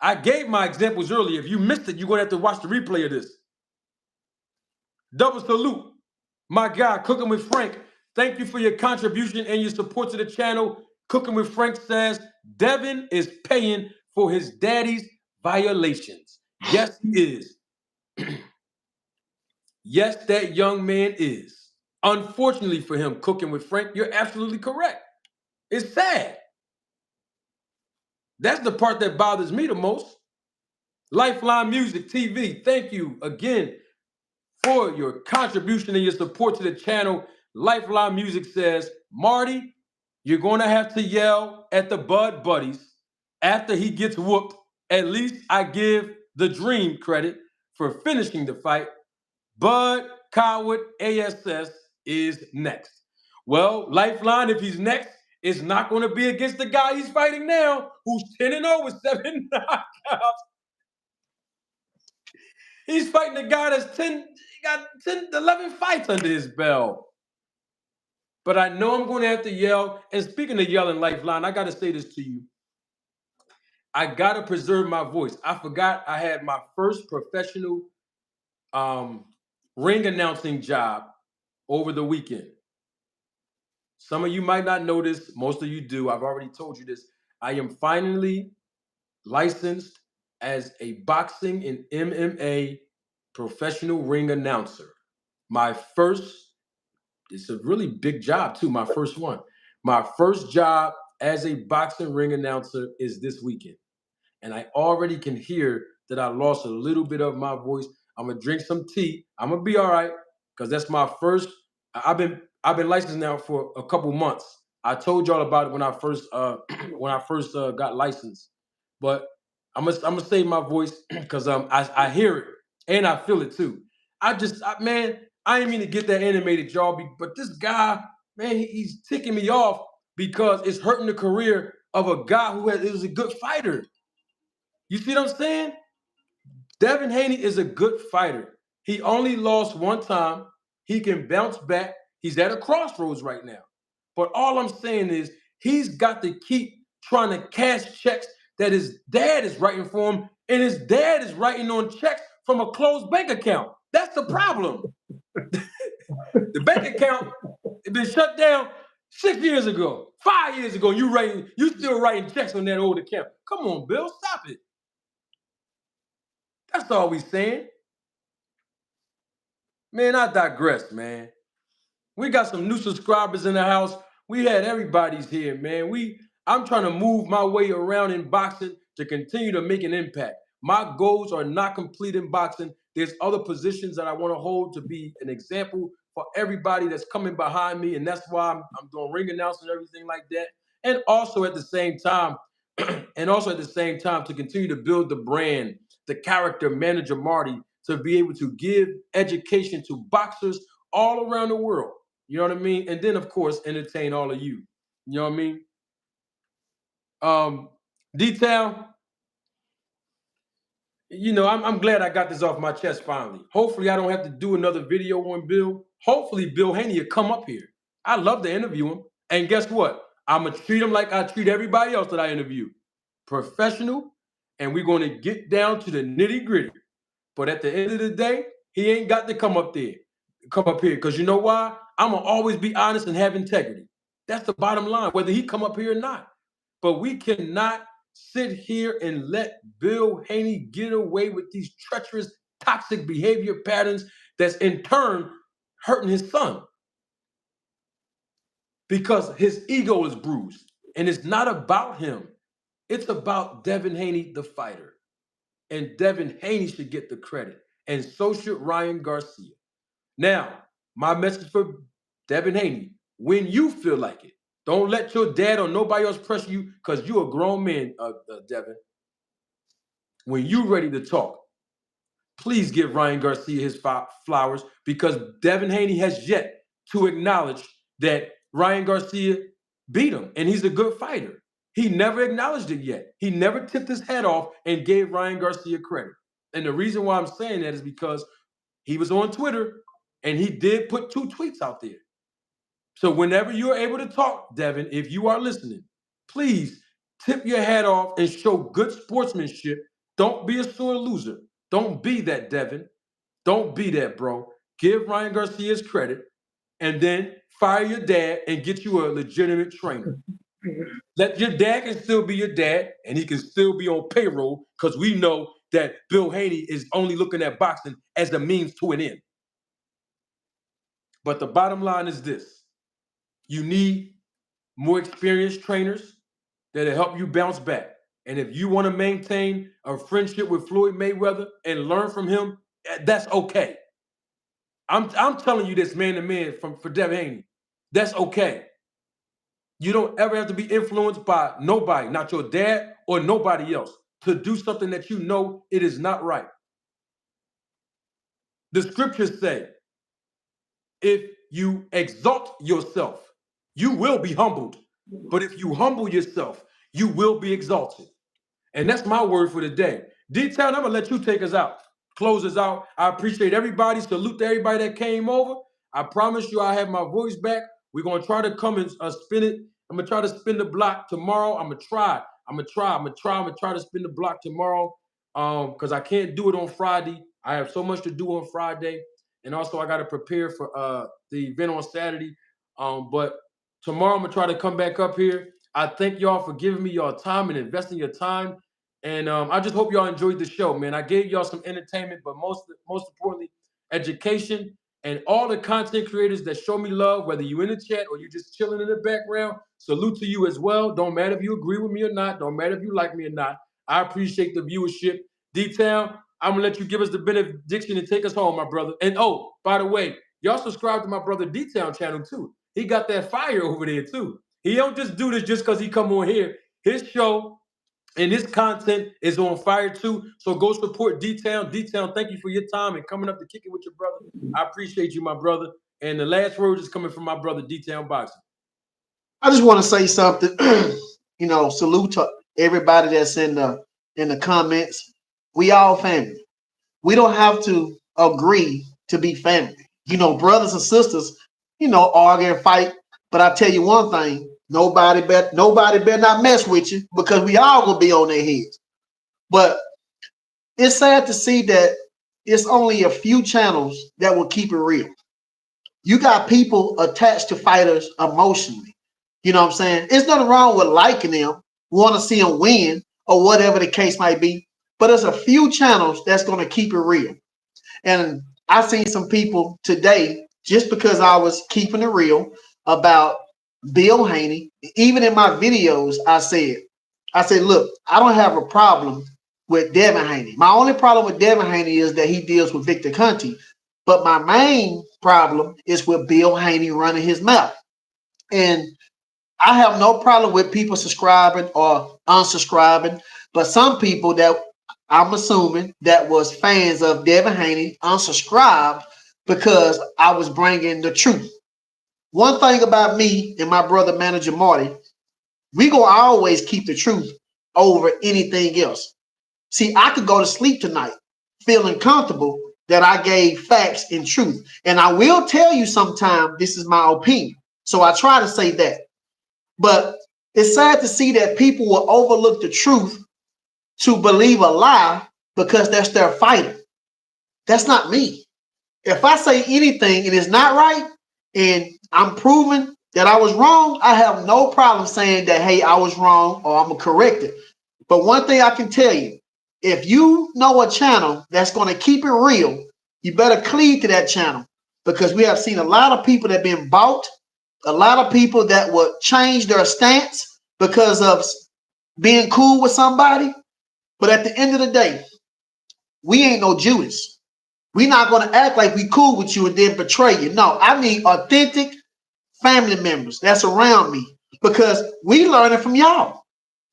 I gave my examples earlier. If you missed it, you're going to have to watch the replay of this. Double salute. My guy, Cooking with Frank, thank you for your contribution and your support to the channel. Cooking with Frank says, Devin is paying for his daddy's violations. Yes, he is. Yes, that young man is. Unfortunately for him, Cooking with Frank, you're absolutely correct. It's sad. That's the part that bothers me the most. Lifeline Music TV, thank you again for your contribution and your support to the channel. Lifeline Music says, Marty, you're going to have to yell at the Bud Buddies after he gets whooped. At least I give the Dream credit for finishing the fight. Bud Coward ASS is next. Well, Lifeline, if he's next, it's not going to be against the guy he's fighting now, who's 10-0 with 7 knockouts. He's fighting a guy that's 11 fights under his belt. But I know I'm going to have to yell. And speaking of yelling, Lifeline, I got to say this to you. I got to preserve my voice. I forgot I had my first professional ring announcing job over the weekend. Some of you might not know this. Most of you do. I've already told you this. I am finally licensed as a boxing and MMA professional ring announcer. My first, it's a really big job too, my first one. My first job as a boxing ring announcer is this weekend. And I already can hear that I lost a little bit of my voice. I'm gonna drink some tea. I'm gonna be all right, because that's my first. I've been licensed now for a couple months. I told y'all about it when I first got licensed. But I'm gonna save my voice because I hear it and I feel it too. Man, I didn't mean to get that animated, y'all, but this guy, man, he's ticking me off because it's hurting the career of a guy who is a good fighter. You see what I'm saying? Devin Haney is a good fighter. He only lost one time. He can bounce back. He's at a crossroads right now. But all I'm saying is he's got to keep trying to cash checks that his dad is writing for him, and his dad is writing on checks from a closed bank account. That's the problem. The bank account had been shut down 6 years ago, 5 years ago. You still writing checks on that old account. Come on, Bill, stop it. That's all we saying. Man, I digress, man. We got some new subscribers in the house. We had everybody's here, man. I'm trying to move my way around in boxing to continue to make an impact. My goals are not complete in boxing. There's other positions that I want to hold to be an example for everybody that's coming behind me, and that's why I'm doing ring announcing and everything like that. And also at the same time, to continue to build the brand, the character, Manager Marty, to be able to give education to boxers all around the world. You know what I mean? And then, of course, entertain all of you. You know what I mean? Detail, I'm glad I got this off my chest finally. Hopefully, I don't have to do another video on Bill. Hopefully, Bill Haney will come up here. I'd love to interview him. And guess what? I'm going to treat him like I treat everybody else that I interview. Professional, and we're going to get down to the nitty gritty. But at the end of the day, he ain't got to come up here. Because you know why? I'm going to always be honest and have integrity. That's the bottom line, whether he come up here or not. But we cannot sit here and let Bill Haney get away with these treacherous, toxic behavior patterns that's in turn hurting his son. because his ego is bruised. And it's not about him. It's about Devin Haney, the fighter. And Devin Haney should get the credit. And so should Ryan Garcia. Now, my message for Devin Haney, when you feel like it, don't let your dad or nobody else pressure you because you're a grown man, Devin. When you're ready to talk, please give Ryan Garcia his flowers because Devin Haney has yet to acknowledge that Ryan Garcia beat him and he's a good fighter. He never acknowledged it yet. He never tipped his head off and gave Ryan Garcia credit. And the reason why I'm saying that is because he was on Twitter and he did put 2 tweets out there. So whenever you're able to talk, Devin, if you are listening, please tip your hat off and show good sportsmanship. Don't be a sore loser. Don't be that, Devin. Don't be that, bro. Give Ryan Garcia his credit and then fire your dad and get you a legitimate trainer. Let your dad can still be your dad and he can still be on payroll because we know that Bill Haney is only looking at boxing as a means to an end. But the bottom line is this. You need more experienced trainers that'll help you bounce back. And if you want to maintain a friendship with Floyd Mayweather and learn from him, that's okay. I'm telling you this man to man for Devin Haney. That's okay. You don't ever have to be influenced by nobody, not your dad or nobody else, to do something that you know it is not right. The scriptures say, if you exalt yourself, you will be humbled. But if you humble yourself, you will be exalted. And that's my word for the day. D-Town, I'm going to let you take us out. Close us out. I appreciate everybody. Salute to everybody that came over. I promise you I have my voice back. We're going to try to come and spin it. I'm going to try to spin the block tomorrow. I'm going to try to spin the block tomorrow because I can't do it on Friday. I have so much to do on Friday. And also I got to prepare for the event on Saturday. But tomorrow I'm going to try to come back up here. I thank y'all for giving me your time and investing your time. And I just hope y'all enjoyed the show, man. I gave y'all some entertainment, but most importantly, education. And all the content creators that show me love, whether you in the chat or you just chilling in the background, salute to you as well. Don't matter if you agree with me or not. Don't matter if you like me or not. I appreciate the viewership. D-Town, I'm going to let you give us the benediction and take us home, my brother. And oh, by the way, y'all subscribe to my brother D-Town channel too. He got that fire over there too. He don't just do this just because he come on here. His show and his content is on fire too. So go support D-Town. D-Town, thank you for your time and coming up to kick it with your brother. I appreciate you, my brother. And the last word is coming from my brother, D-Town Boxing. I just want to say something. Salute to everybody that's in the comments. We all family. We don't have to agree to be family. Brothers and sisters, argue and fight. But I tell you one thing, nobody better not mess with you because we all gonna be on their heads. But it's sad to see that it's only a few channels that will keep it real. You got people attached to fighters emotionally. You know what I'm saying? There's nothing wrong with liking them, want to see them win, or whatever the case might be. But there's a few channels that's going to keep it real. And I seen some people today, just because I was keeping it real about Bill Haney. Even in my videos, I said, look, I don't have a problem with Devin Haney. My only problem with Devin Haney is that he deals with Victor Conte. But my main problem is with Bill Haney running his mouth. And I have no problem with people subscribing or unsubscribing. But some people that I'm assuming that was fans of Devin Haney unsubscribed because I was bringing the truth. One thing about me and my brother manager Marty, we gonna always keep the truth over anything else. See, I could go to sleep tonight feeling comfortable that I gave facts and truth. And I will tell you sometime this is my opinion. So I try to say that. But it's sad to see that people will overlook the truth to believe a lie because that's their fighter. That's not me. If I say anything and it's not right and I'm proving that I was wrong, I have no problem saying that, hey, I was wrong or I'm going to correct it. But one thing I can tell you, if you know a channel that's going to keep it real, you better cleave to that channel because we have seen a lot of people that have been bought A lot of people that would change their stance because of being cool with somebody. But at the end of the day, we ain't no Judas. We're not going to act like we cool with you and then betray you. No, I need authentic family members that's around me because we learning from y'all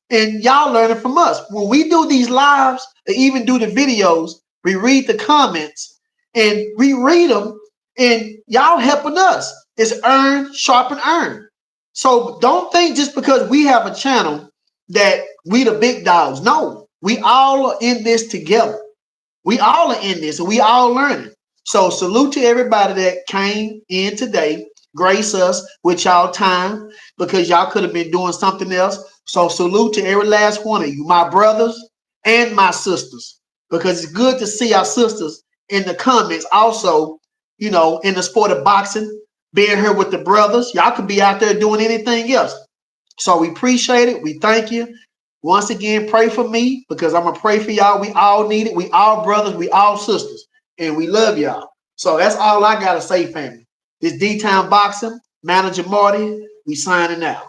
and y'all learning from us. When we do these lives and even do the videos, we read the comments and we read them and y'all helping us. It's earn, sharpen, earn. So don't think just because we have a channel that we the big dogs. No, we all are in this together. We all are in this and we all learning. So salute to everybody that came in today. Grace us with y'all time because y'all could have been doing something else. So salute to every last one of you, my brothers and my sisters, because it's good to see our sisters in the comments also, you know, in the sport of boxing, being here with the brothers. Y'all could be out there doing anything else. So we appreciate it. We thank you. Once again, pray for me because I'm going to pray for y'all. We all need it. We all brothers. We all sisters. And we love y'all. So that's all I got to say, family. This D-Town Boxing, Manager Marty, we signing out.